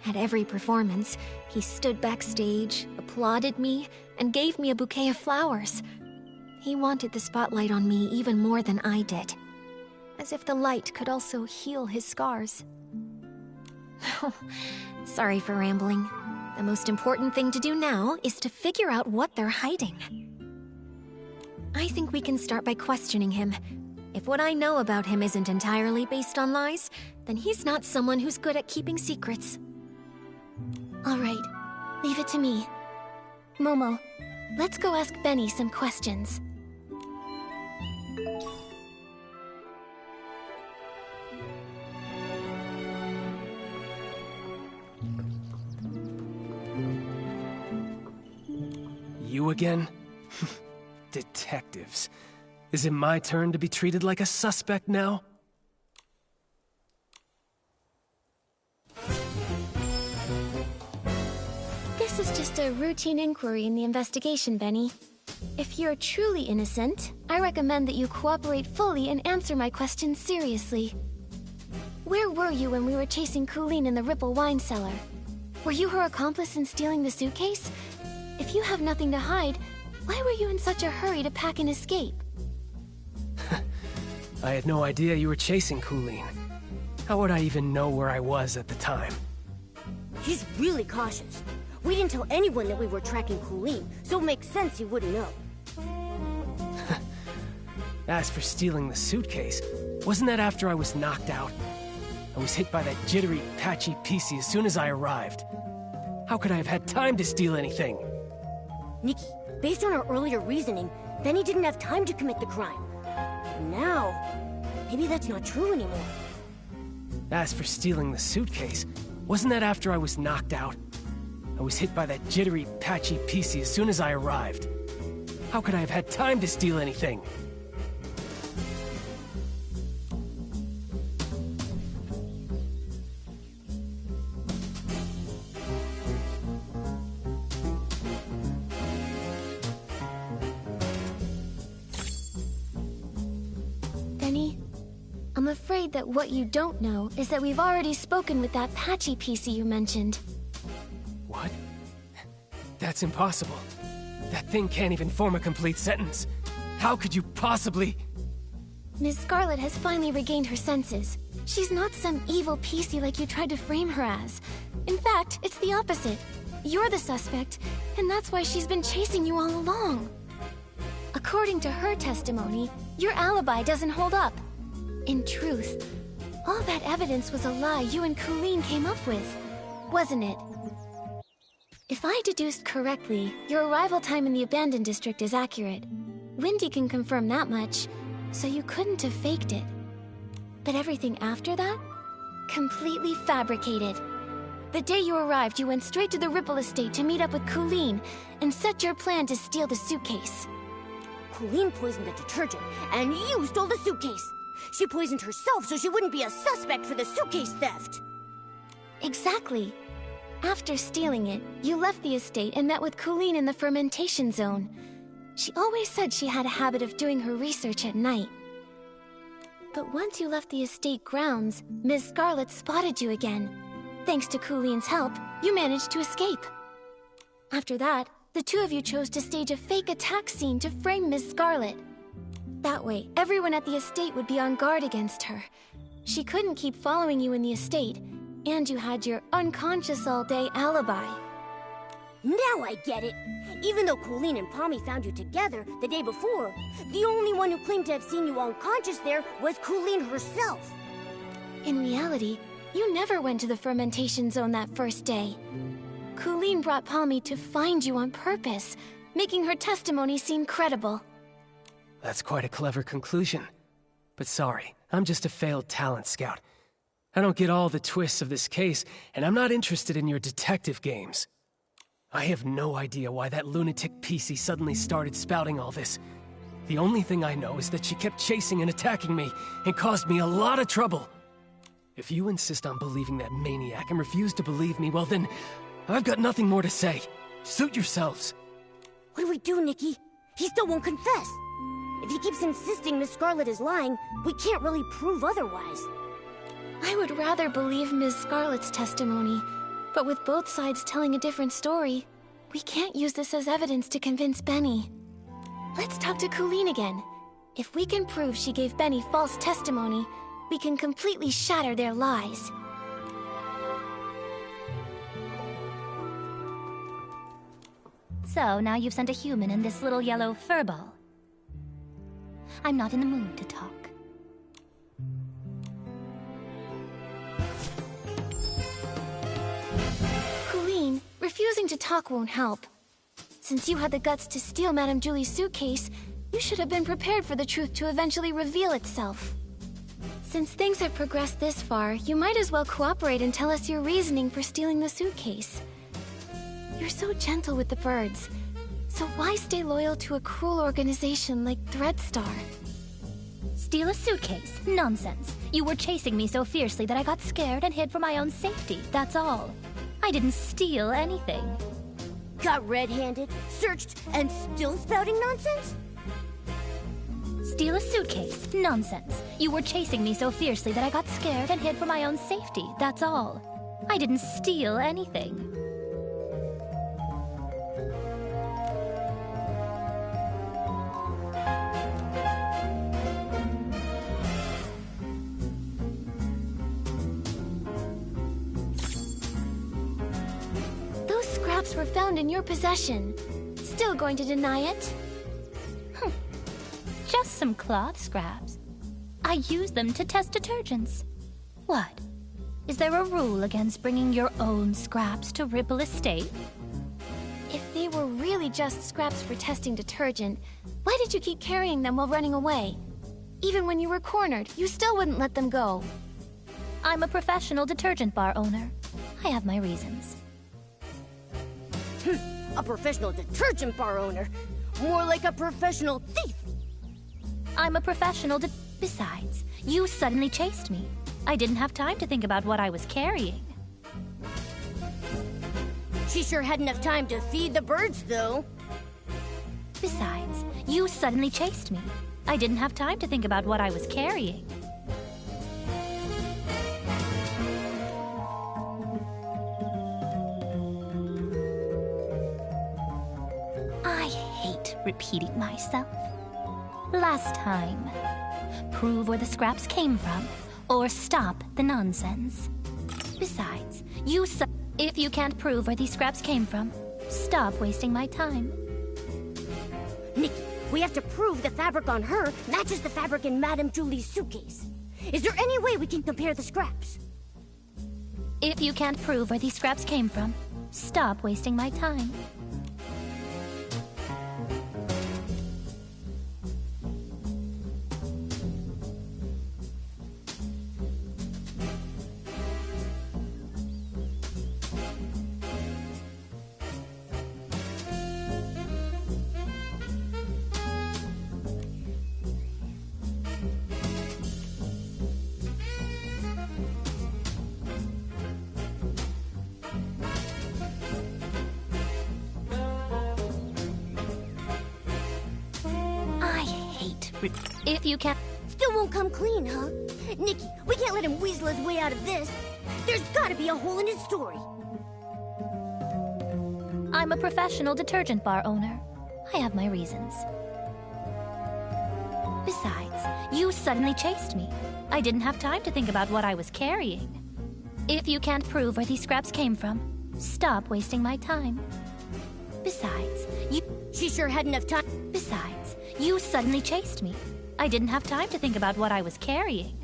At every performance, he stood backstage, applauded me, and gave me a bouquet of flowers. He wanted the spotlight on me even more than I did, as if the light could also heal his scars. Sorry for rambling. The most important thing to do now is to figure out what they're hiding. I think we can start by questioning him. If what I know about him isn't entirely based on lies, then he's not someone who's good at keeping secrets. All right, leave it to me. Momo, let's go ask Benny some questions. You again? Detectives. Is it my turn to be treated like a suspect now? This is just a routine inquiry in the investigation, Benny. If you're truly innocent, I recommend that you cooperate fully and answer my questions seriously. Where were you when we were chasing Colleen in the Ripple wine cellar? Were you her accomplice in stealing the suitcase? If you have nothing to hide, why were you in such a hurry to pack and escape? I had no idea you were chasing Colleen. How would I even know where I was at the time? He's really cautious. We didn't tell anyone that we were tracking Colleen, so it makes sense he wouldn't know. As for stealing the suitcase, wasn't that after I was knocked out? I was hit by that jittery, patchy PC as soon as I arrived. How could I have had time to steal anything? Nikki, based on our earlier reasoning, Benny didn't have time to commit the crime. Now, maybe that's not true anymore. As for stealing the suitcase, wasn't that after I was knocked out? I was hit by that jittery, patchy PC as soon as I arrived. How could I have had time to steal anything? Benny, I'm afraid that what you don't know is that we've already spoken with that patchy PC you mentioned. What? That's impossible. That thing can't even form a complete sentence. How could you possibly... Ms. Scarlet has finally regained her senses. She's not some evil PC like you tried to frame her as. In fact, it's the opposite. You're the suspect, and that's why she's been chasing you all along. According to her testimony, your alibi doesn't hold up. In truth, all that evidence was a lie you and Colleen came up with, wasn't it? If I deduced correctly, your arrival time in the abandoned district is accurate. Windy can confirm that much, so you couldn't have faked it. But everything after that? Completely fabricated. The day you arrived, you went straight to the Ripple estate to meet up with Colleen and set your plan to steal the suitcase. Colleen poisoned the detergent, and you stole the suitcase. She poisoned herself so she wouldn't be a suspect for the suitcase theft. Exactly. After stealing it, you left the estate and met with Colleen in the fermentation zone. She always said she had a habit of doing her research at night. But once you left the estate grounds, Ms. Scarlet spotted you again. Thanks to Colleen's help, you managed to escape. After that, the two of you chose to stage a fake attack scene to frame Ms. Scarlet. That way, everyone at the estate would be on guard against her. She couldn't keep following you in the estate, and you had your unconscious all day alibi. Now I get it. Even though Colleen and Pommy found you together the day before, the only one who claimed to have seen you unconscious there was Colleen herself. In reality, you never went to the fermentation zone that first day. Colleen brought Pommy to find you on purpose, making her testimony seem credible. That's quite a clever conclusion. But sorry, I'm just a failed talent scout. I don't get all the twists of this case, and I'm not interested in your detective games. I have no idea why that lunatic PC suddenly started spouting all this. The only thing I know is that she kept chasing and attacking me, and caused me a lot of trouble. If you insist on believing that maniac and refuse to believe me, well then, I've got nothing more to say. Suit yourselves. What do we do, Nikki? He still won't confess. If he keeps insisting Miss Scarlet is lying, we can't really prove otherwise. I would rather believe Ms. Scarlet's testimony, but with both sides telling a different story, we can't use this as evidence to convince Benny. Let's talk to Colleen again. If we can prove she gave Benny false testimony, we can completely shatter their lies. So, now you've sent a human in this little yellow furball. I'm not in the mood to talk. Colleen, refusing to talk won't help. Since you had the guts to steal Madame Julie's suitcase, you should have been prepared for the truth to eventually reveal itself. Since things have progressed this far, you might as well cooperate and tell us your reasoning for stealing the suitcase. You're so gentle with the birds, so why stay loyal to a cruel organization like Threadstar? Steal a suitcase? Nonsense. You were chasing me so fiercely that I got scared and hid for my own safety, that's all. I didn't steal anything. Got red-handed, searched, and still spouting nonsense? Steal a suitcase? Nonsense. You were chasing me so fiercely that I got scared and hid for my own safety, that's all. I didn't steal anything. Those scraps were found in your possession. Still going to deny it? Just some cloth scraps. I use them to test detergents. What? Is there a rule against bringing your own scraps to Ripple Estate? If they were really just scraps for testing detergent, why did you keep carrying them while running away? Even when you were cornered, you still wouldn't let them go. I'm a professional detergent bar owner. I have my reasons. A professional detergent bar owner? More like a professional thief! I'm a professional Besides, you suddenly chased me. I didn't have time to think about what I was carrying. She sure had enough time to feed the birds, though. Besides, you suddenly chased me. I didn't have time to think about what I was carrying. I hate repeating myself. Last time. Prove where the scraps came from, or stop the nonsense. Besides, if you can't prove where these scraps came from, stop wasting my time. Nikki, we have to prove the fabric on her matches the fabric in Madame Julie's suitcase. Is there any way we can compare the scraps? If you can't prove where these scraps came from, stop wasting my time. If you can... Still won't come clean, huh? Nikki, we can't let him weasel his way out of this. There's gotta be a hole in his story. I'm a professional detergent bar owner. I have my reasons. Besides, you suddenly chased me. I didn't have time to think about what I was carrying. If you can't prove where these scraps came from, stop wasting my time. Besides, She sure had enough time. Besides, you suddenly chased me. I didn't have time to think about what I was carrying.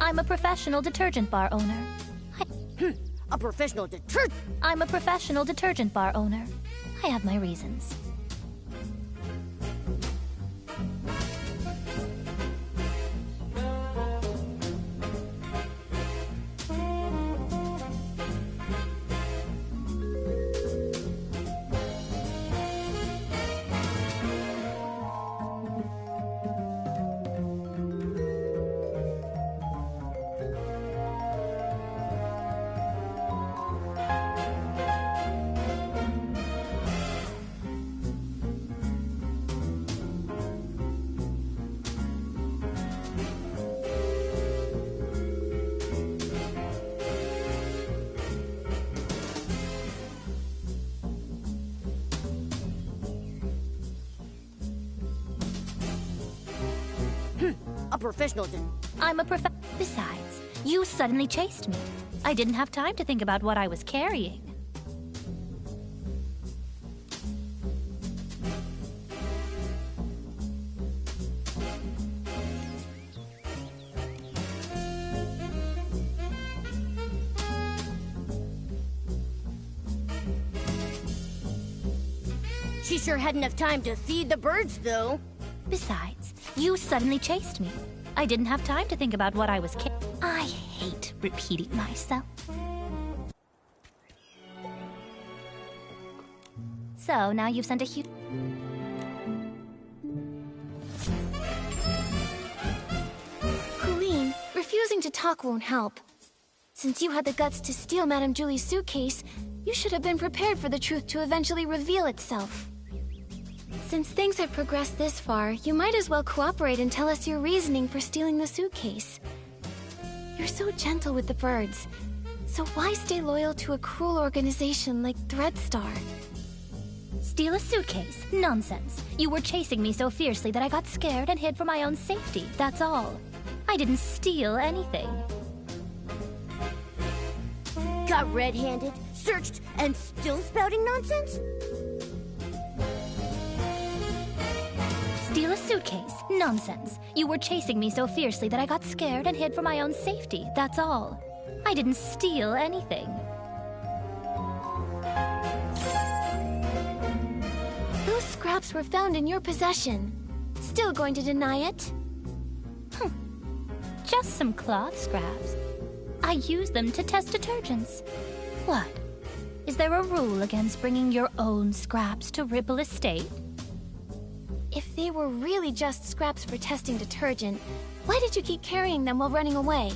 I'm a professional detergent bar owner. A professional detergent? I'm a professional detergent bar owner. I have my reasons. A professional Besides, you suddenly chased me. I didn't have time to think about what I was carrying. She sure had enough time to feed the birds, though. Besides, you suddenly chased me. I didn't have time to think about what I was I hate repeating myself. So, now you've sent a huge... Colleen, refusing to talk won't help. Since you had the guts to steal Madame Julie's suitcase, you should have been prepared for the truth to eventually reveal itself. Since things have progressed this far, you might as well cooperate and tell us your reasoning for stealing the suitcase. You're so gentle with the birds, so why stay loyal to a cruel organization like Threadstar? Steal a suitcase? Nonsense. You were chasing me so fiercely that I got scared and hid for my own safety, that's all. I didn't steal anything. Got red-handed, searched, and still spouting nonsense? Steal a suitcase? Nonsense. You were chasing me so fiercely that I got scared and hid for my own safety, that's all. I didn't steal anything. Those scraps were found in your possession. Still going to deny it? Just some cloth scraps. I use them to test detergents. What? Is there a rule against bringing your own scraps to Ripple Estate? If they were really just scraps for testing detergent, why did you keep carrying them while running away?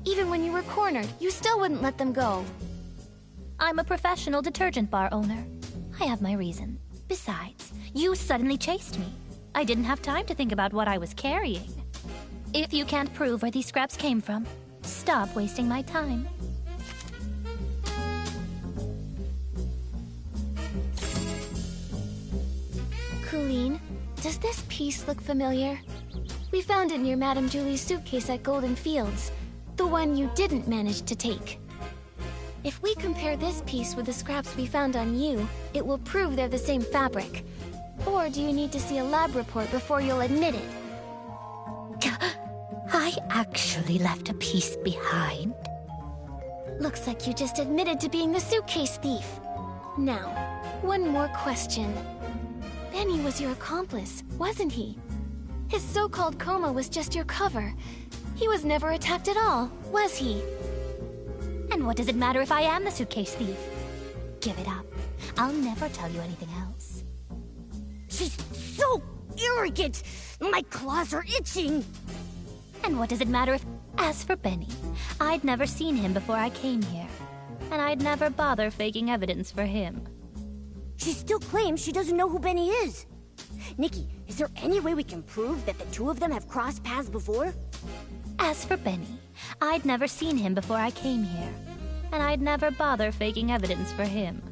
Even when you were cornered, you still wouldn't let them go. I'm a professional detergent bar owner. I have my reason. Besides, you suddenly chased me. I didn't have time to think about what I was carrying. If you can't prove where these scraps came from, stop wasting my time. Colleen, does this piece look familiar? We found it near Madame Julie's suitcase at Golden Fields, the one you didn't manage to take. If we compare this piece with the scraps we found on you, it will prove they're the same fabric. Or do you need to see a lab report before you'll admit it? I actually left a piece behind. Looks like you just admitted to being the suitcase thief. Now, one more question. Benny was your accomplice, wasn't he? His so-called coma was just your cover. He was never attacked at all, was he? And And what does it matter if I am the suitcase thief? Give it up. I'll never tell you anything else. She's so arrogant! My claws are itching! And what does it matter if... As for Benny, I'd never seen him before I came here. And I'd never bother faking evidence for him. She still claims she doesn't know who Benny is. Nikki, is there any way we can prove that the two of them have crossed paths before? As for Benny, I'd never seen him before I came here. And I'd never bother faking evidence for him.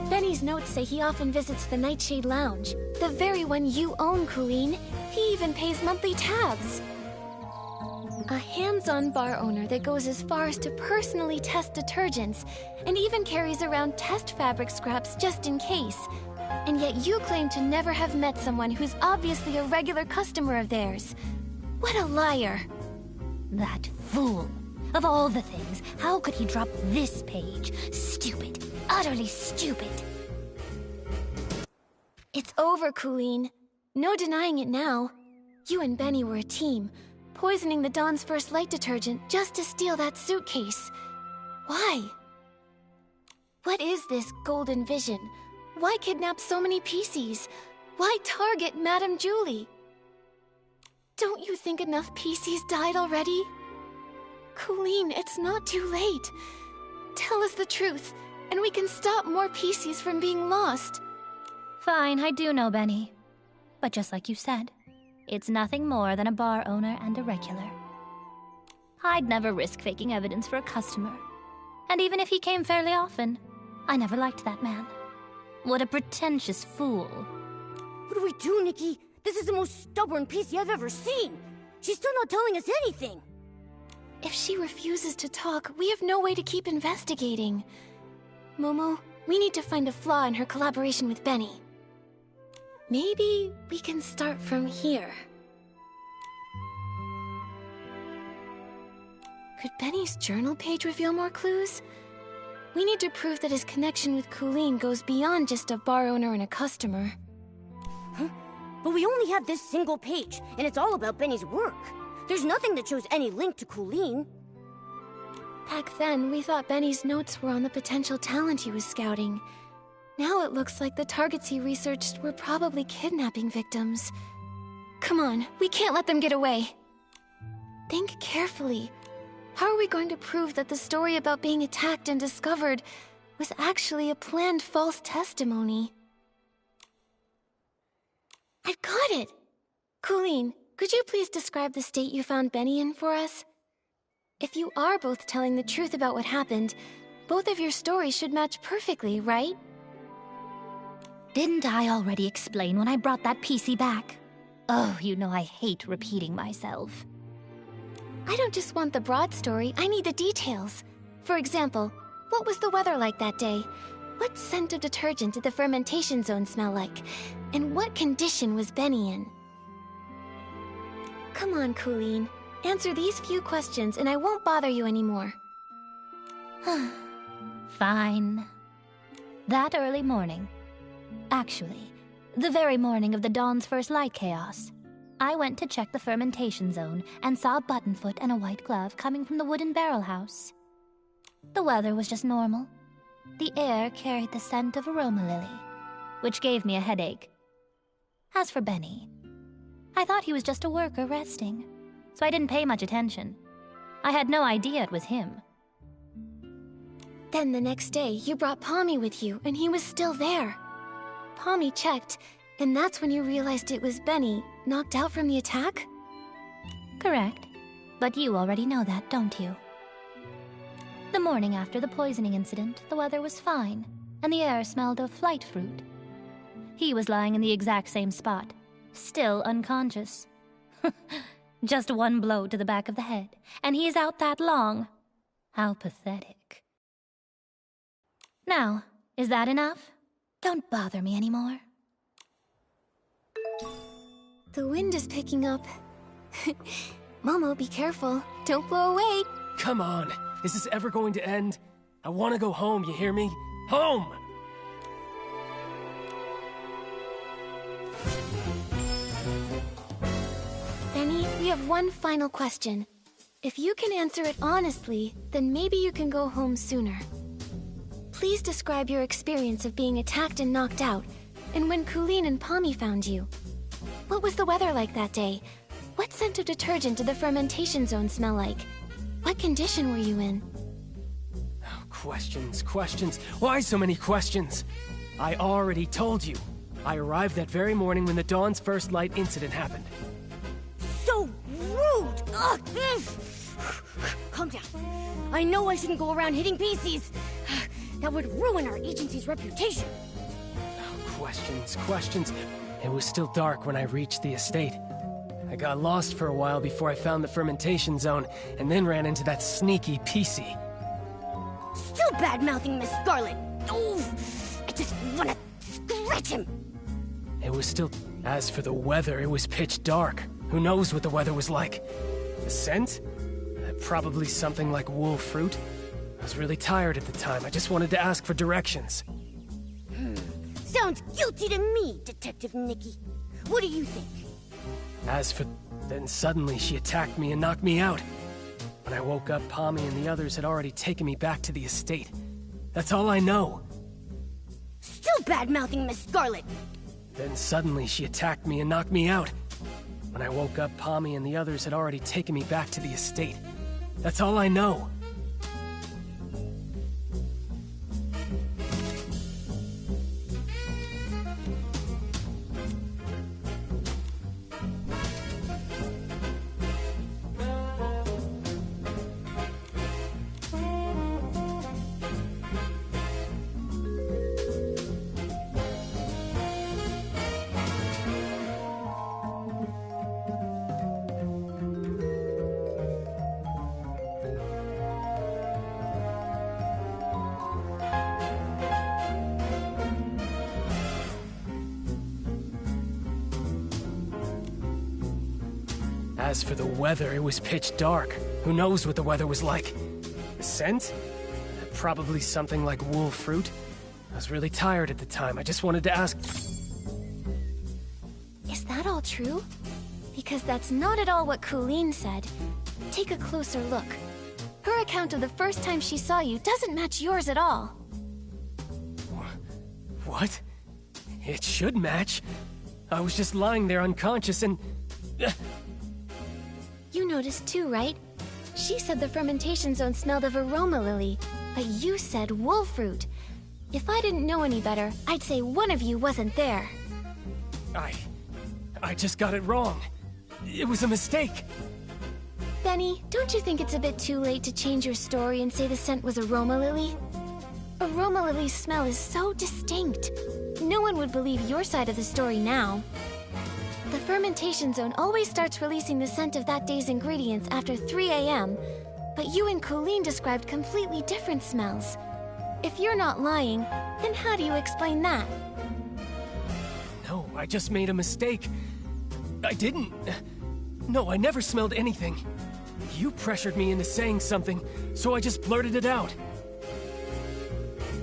Benny's notes say he often visits the Nightshade Lounge, the very one you own, Colleen. He even pays monthly tabs. A hands-on bar owner that goes as far as to personally test detergents, and even carries around test fabric scraps just in case. And yet you claim to never have met someone who's obviously a regular customer of theirs. What a liar. That fool. Of all the things, how could he drop this page? Stupid. Utterly stupid. It's over, Colleen. No denying it now. You and Benny were a team, poisoning the Dawn's First light detergent just to steal that suitcase. Why? What is this golden vision? Why kidnap so many PCs? Why target Madame Julie? Don't you think enough PCs died already? Colleen, it's not too late. Tell us the truth, and we can stop more PCs from being lost. Fine, I do know Benny. But just like you said, it's nothing more than a bar owner and a regular. I'd never risk faking evidence for a customer. And even if he came fairly often, I never liked that man. What a pretentious fool. What do we do, Nikki? This is the most stubborn PC I've ever seen. She's still not telling us anything. If she refuses to talk, we have no way to keep investigating. Momo, we need to find a flaw in her collaboration with Benny. Maybe we can start from here. Could Benny's journal page reveal more clues? We need to prove that his connection with Colleen goes beyond just a bar owner and a customer. Huh? But we only have this single page, and it's all about Benny's work. There's nothing that shows any link to Colleen. Back then, we thought Benny's notes were on the potential talent he was scouting. Now it looks like the targets he researched were probably kidnapping victims. Come on, we can't let them get away. Think carefully. How are we going to prove that the story about being attacked and discovered was actually a planned false testimony? I've got it! Colleen, could you please describe the state you found Benny in for us? If you are both telling the truth about what happened, both of your stories should match perfectly, right? Didn't I already explain when I brought that PC back? Oh, you know I hate repeating myself. I don't just want the broad story, I need the details. For example, what was the weather like that day? What scent of detergent did the fermentation zone smell like? And what condition was Benny in? Come on, Colleen. Answer these few questions and I won't bother you anymore. Fine. That early morning, actually, the very morning of the Dawn's First light chaos, I went to check the fermentation zone and saw a buttonfoot and a white glove coming from the wooden barrel house. The weather was just normal. The air carried the scent of aroma lily, which gave me a headache. As for Benny, I thought he was just a worker resting, so I didn't pay much attention. I had no idea it was him. Then the next day, you brought Pommy with you, and he was still there. Pommy checked, and that's when you realized it was Benny, knocked out from the attack? Correct. But you already know that, don't you? The morning after the poisoning incident, the weather was fine, and the air smelled of flight fruit. He was lying in the exact same spot, still unconscious. Just one blow to the back of the head, and he's out that long. How pathetic. Now, is that enough? Don't bother me anymore. The wind is picking up. Momo, be careful. Don't blow away. Come on, is this ever going to end? I want to go home, you hear me? Home! Benny, we have one final question. If you can answer it honestly, then maybe you can go home sooner. Please describe your experience of being attacked and knocked out, and when Colleen and Pommy found you. What was the weather like that day? What scent of detergent did the fermentation zone smell like? What condition were you in? Oh, questions. Why so many questions? I already told you. I arrived that very morning when the Dawn's First Light incident happened. So rude! Ugh. Calm down. I know I shouldn't go around hitting PCs. That would ruin our agency's reputation. Oh, questions. It was still dark when I reached the estate. I got lost for a while before I found the fermentation zone, and then ran into that sneaky PC. Still bad-mouthing Miss Scarlet. Ooh, I just want to scratch him. It was still... As for the weather, it was pitch dark. Who knows what the weather was like? The scent? Probably something like wool fruit. I was really tired at the time. I just wanted to ask for directions. Sounds guilty to me, Detective Nikki. What do you think? As for... Then suddenly she attacked me and knocked me out. When I woke up, Pommy and the others had already taken me back to the estate. That's all I know. Still bad-mouthing Miss Scarlet. Then suddenly she attacked me and knocked me out. When I woke up, Pommy and the others had already taken me back to the estate. That's all I know. As for the weather, it was pitch dark. Who knows what the weather was like? The scent? Probably something like wool fruit. I was really tired at the time. I just wanted to ask... Is that all true? Because that's not at all what Colleen said. Take a closer look. Her account of the first time she saw you doesn't match yours at all. What? It should match. I was just lying there unconscious and... You noticed too, right? She said the fermentation zone smelled of aroma lily, but you said wool fruit. If I didn't know any better, I'd say one of you wasn't there. I just got it wrong. It was a mistake. Benny, don't you think it's a bit too late to change your story and say the scent was aroma lily? Aroma lily's smell is so distinct. No one would believe your side of the story now. The fermentation zone always starts releasing the scent of that day's ingredients after 3 a.m., but you and Colleen described completely different smells. If you're not lying, then how do you explain that? No, I just made a mistake. I didn't... No, I never smelled anything. You pressured me into saying something, so I just blurted it out.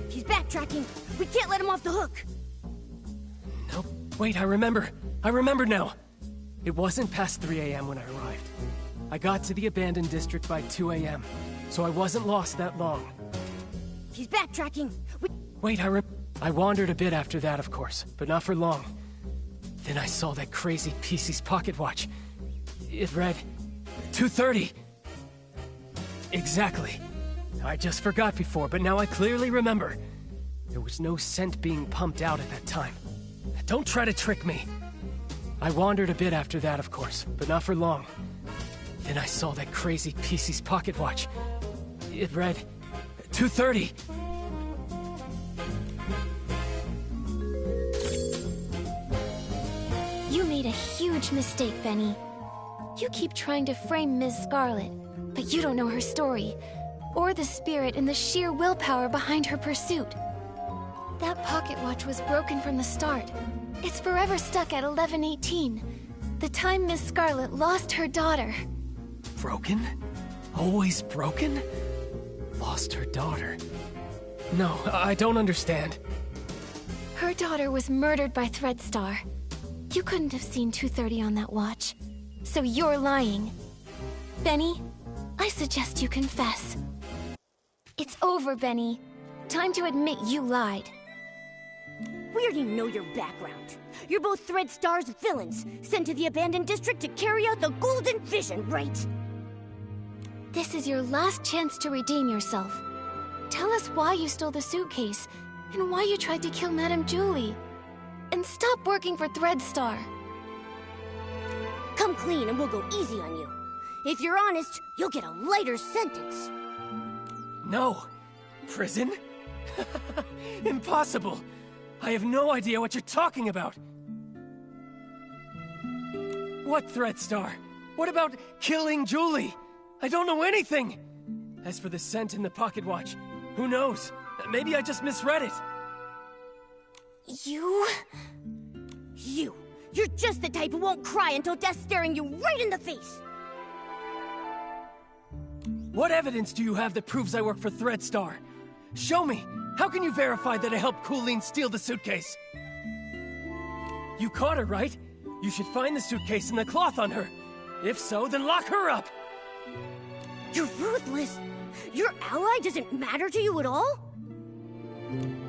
He's backtracking. We can't let him off the hook. Nope. Wait, I remember now. It wasn't past 3 a.m. when I arrived. I got to the abandoned district by 2 a.m., so I wasn't lost that long. He's backtracking. Wait, I wandered a bit after that, of course, but not for long. Then I saw that crazy PC's pocket watch. It read 2:30. Exactly. I just forgot before, but now I clearly remember. There was no scent being pumped out at that time. Don't try to trick me. I wandered a bit after that, of course, but not for long. Then I saw that crazy PC's pocket watch. It read 2:30. You made a huge mistake, Benny. You keep trying to frame Ms. Scarlet, but you don't know her story, or the spirit and the sheer willpower behind her pursuit. That pocket watch was broken from the start. It's forever stuck at 11:18, the time Miss Scarlet lost her daughter. Broken? Always broken? Lost her daughter. No, I don't understand. Her daughter was murdered by Threadstar. You couldn't have seen 2:30 on that watch. So you're lying. Benny, I suggest you confess. It's over, Benny. Time to admit you lied. We already know your background. You're both Threadstar's villains, sent to the abandoned district to carry out the Golden Vision, right? This is your last chance to redeem yourself. Tell us why you stole the suitcase, and why you tried to kill Madame Julie. And stop working for Threadstar. Come clean and we'll go easy on you. If you're honest, you'll get a lighter sentence. No. Prison? Impossible. I have no idea what you're talking about. What Threadstar? What about killing Julie? I don't know anything. As for the scent in the pocket watch, who knows? Maybe I just misread it. You're just the type who won't cry until death's staring you right in the face. What evidence do you have that proves I work for Threadstar? Show me! How can you verify that I helped Colleen steal the suitcase? You caught her, right? You should find the suitcase and the cloth on her. If so, then lock her up! You're ruthless! Your ally doesn't matter to you at all?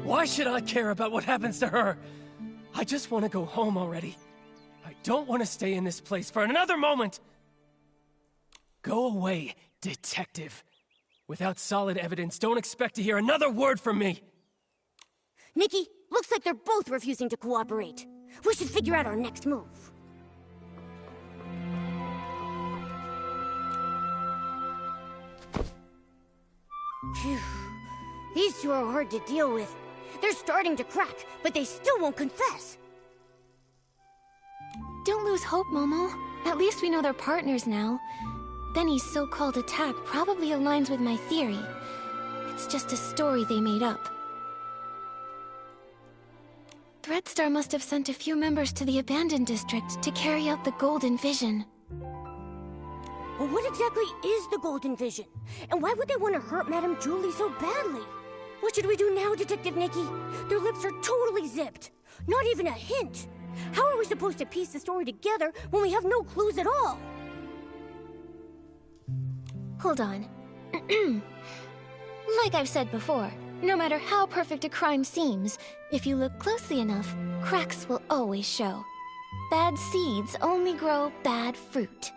Why should I care about what happens to her? I just want to go home already. I don't want to stay in this place for another moment! Go away, detective. Without solid evidence, don't expect to hear another word from me! Nikki, looks like they're both refusing to cooperate. We should figure out our next move. Phew. These two are hard to deal with. They're starting to crack, but they still won't confess. Don't lose hope, Momo. At least we know they're partners now. Benny's so-called attack probably aligns with my theory. It's just a story they made up. Threadstar must have sent a few members to the abandoned district to carry out the Golden Vision. Well, what exactly is the Golden Vision? And why would they want to hurt Madame Julie so badly? What should we do now, Detective Nikki? Their lips are totally zipped. Not even a hint. How are we supposed to piece the story together when we have no clues at all? Hold on. Like I've said before, no matter how perfect a crime seems, if you look closely enough, cracks will always show. Bad seeds only grow bad fruit.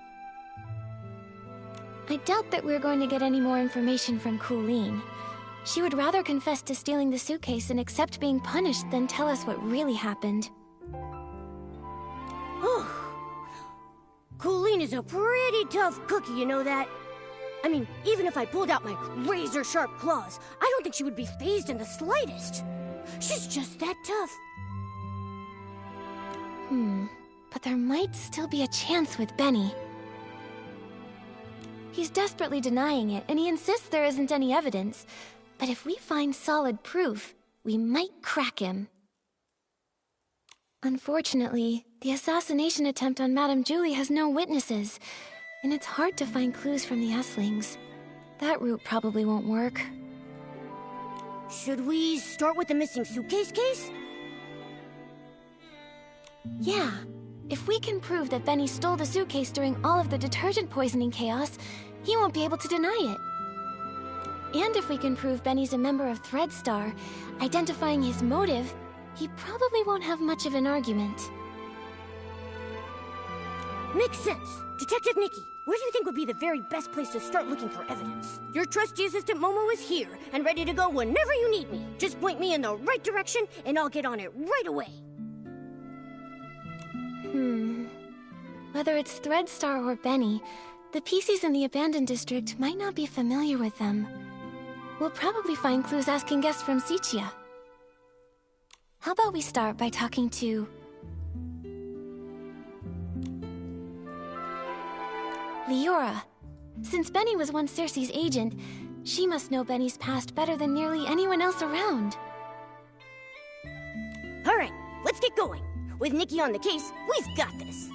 I doubt that we're going to get any more information from Colleen. She would rather confess to stealing the suitcase and accept being punished than tell us what really happened. Colleen is a pretty tough cookie, you know that? I mean, even if I pulled out my razor-sharp claws, I don't think she would be fazed in the slightest. She's just that tough. But there might still be a chance with Benny. He's desperately denying it, and he insists there isn't any evidence. But if we find solid proof, we might crack him. Unfortunately, the assassination attempt on Madame Julie has no witnesses, and it's hard to find clues from the Esslings. That route probably won't work. Should we start with the missing suitcase case? Yeah. If we can prove that Benny stole the suitcase during all of the detergent poisoning chaos, he won't be able to deny it. And if we can prove Benny's a member of Threadstar, identifying his motive, he probably won't have much of an argument. Makes sense. Detective Nikki, where do you think would be the very best place to start looking for evidence? Your trusty assistant Momo is here and ready to go whenever you need me. Just point me in the right direction and I'll get on it right away. Whether it's Threadstar or Benny, the PCs in the abandoned district might not be familiar with them. We'll probably find clues asking guests from Sichia. How about we start by talking to... Leora. Since Benny was once Cersei's agent, she must know Benny's past better than nearly anyone else around. Alright, let's get going. With Nikki on the case, we've got this.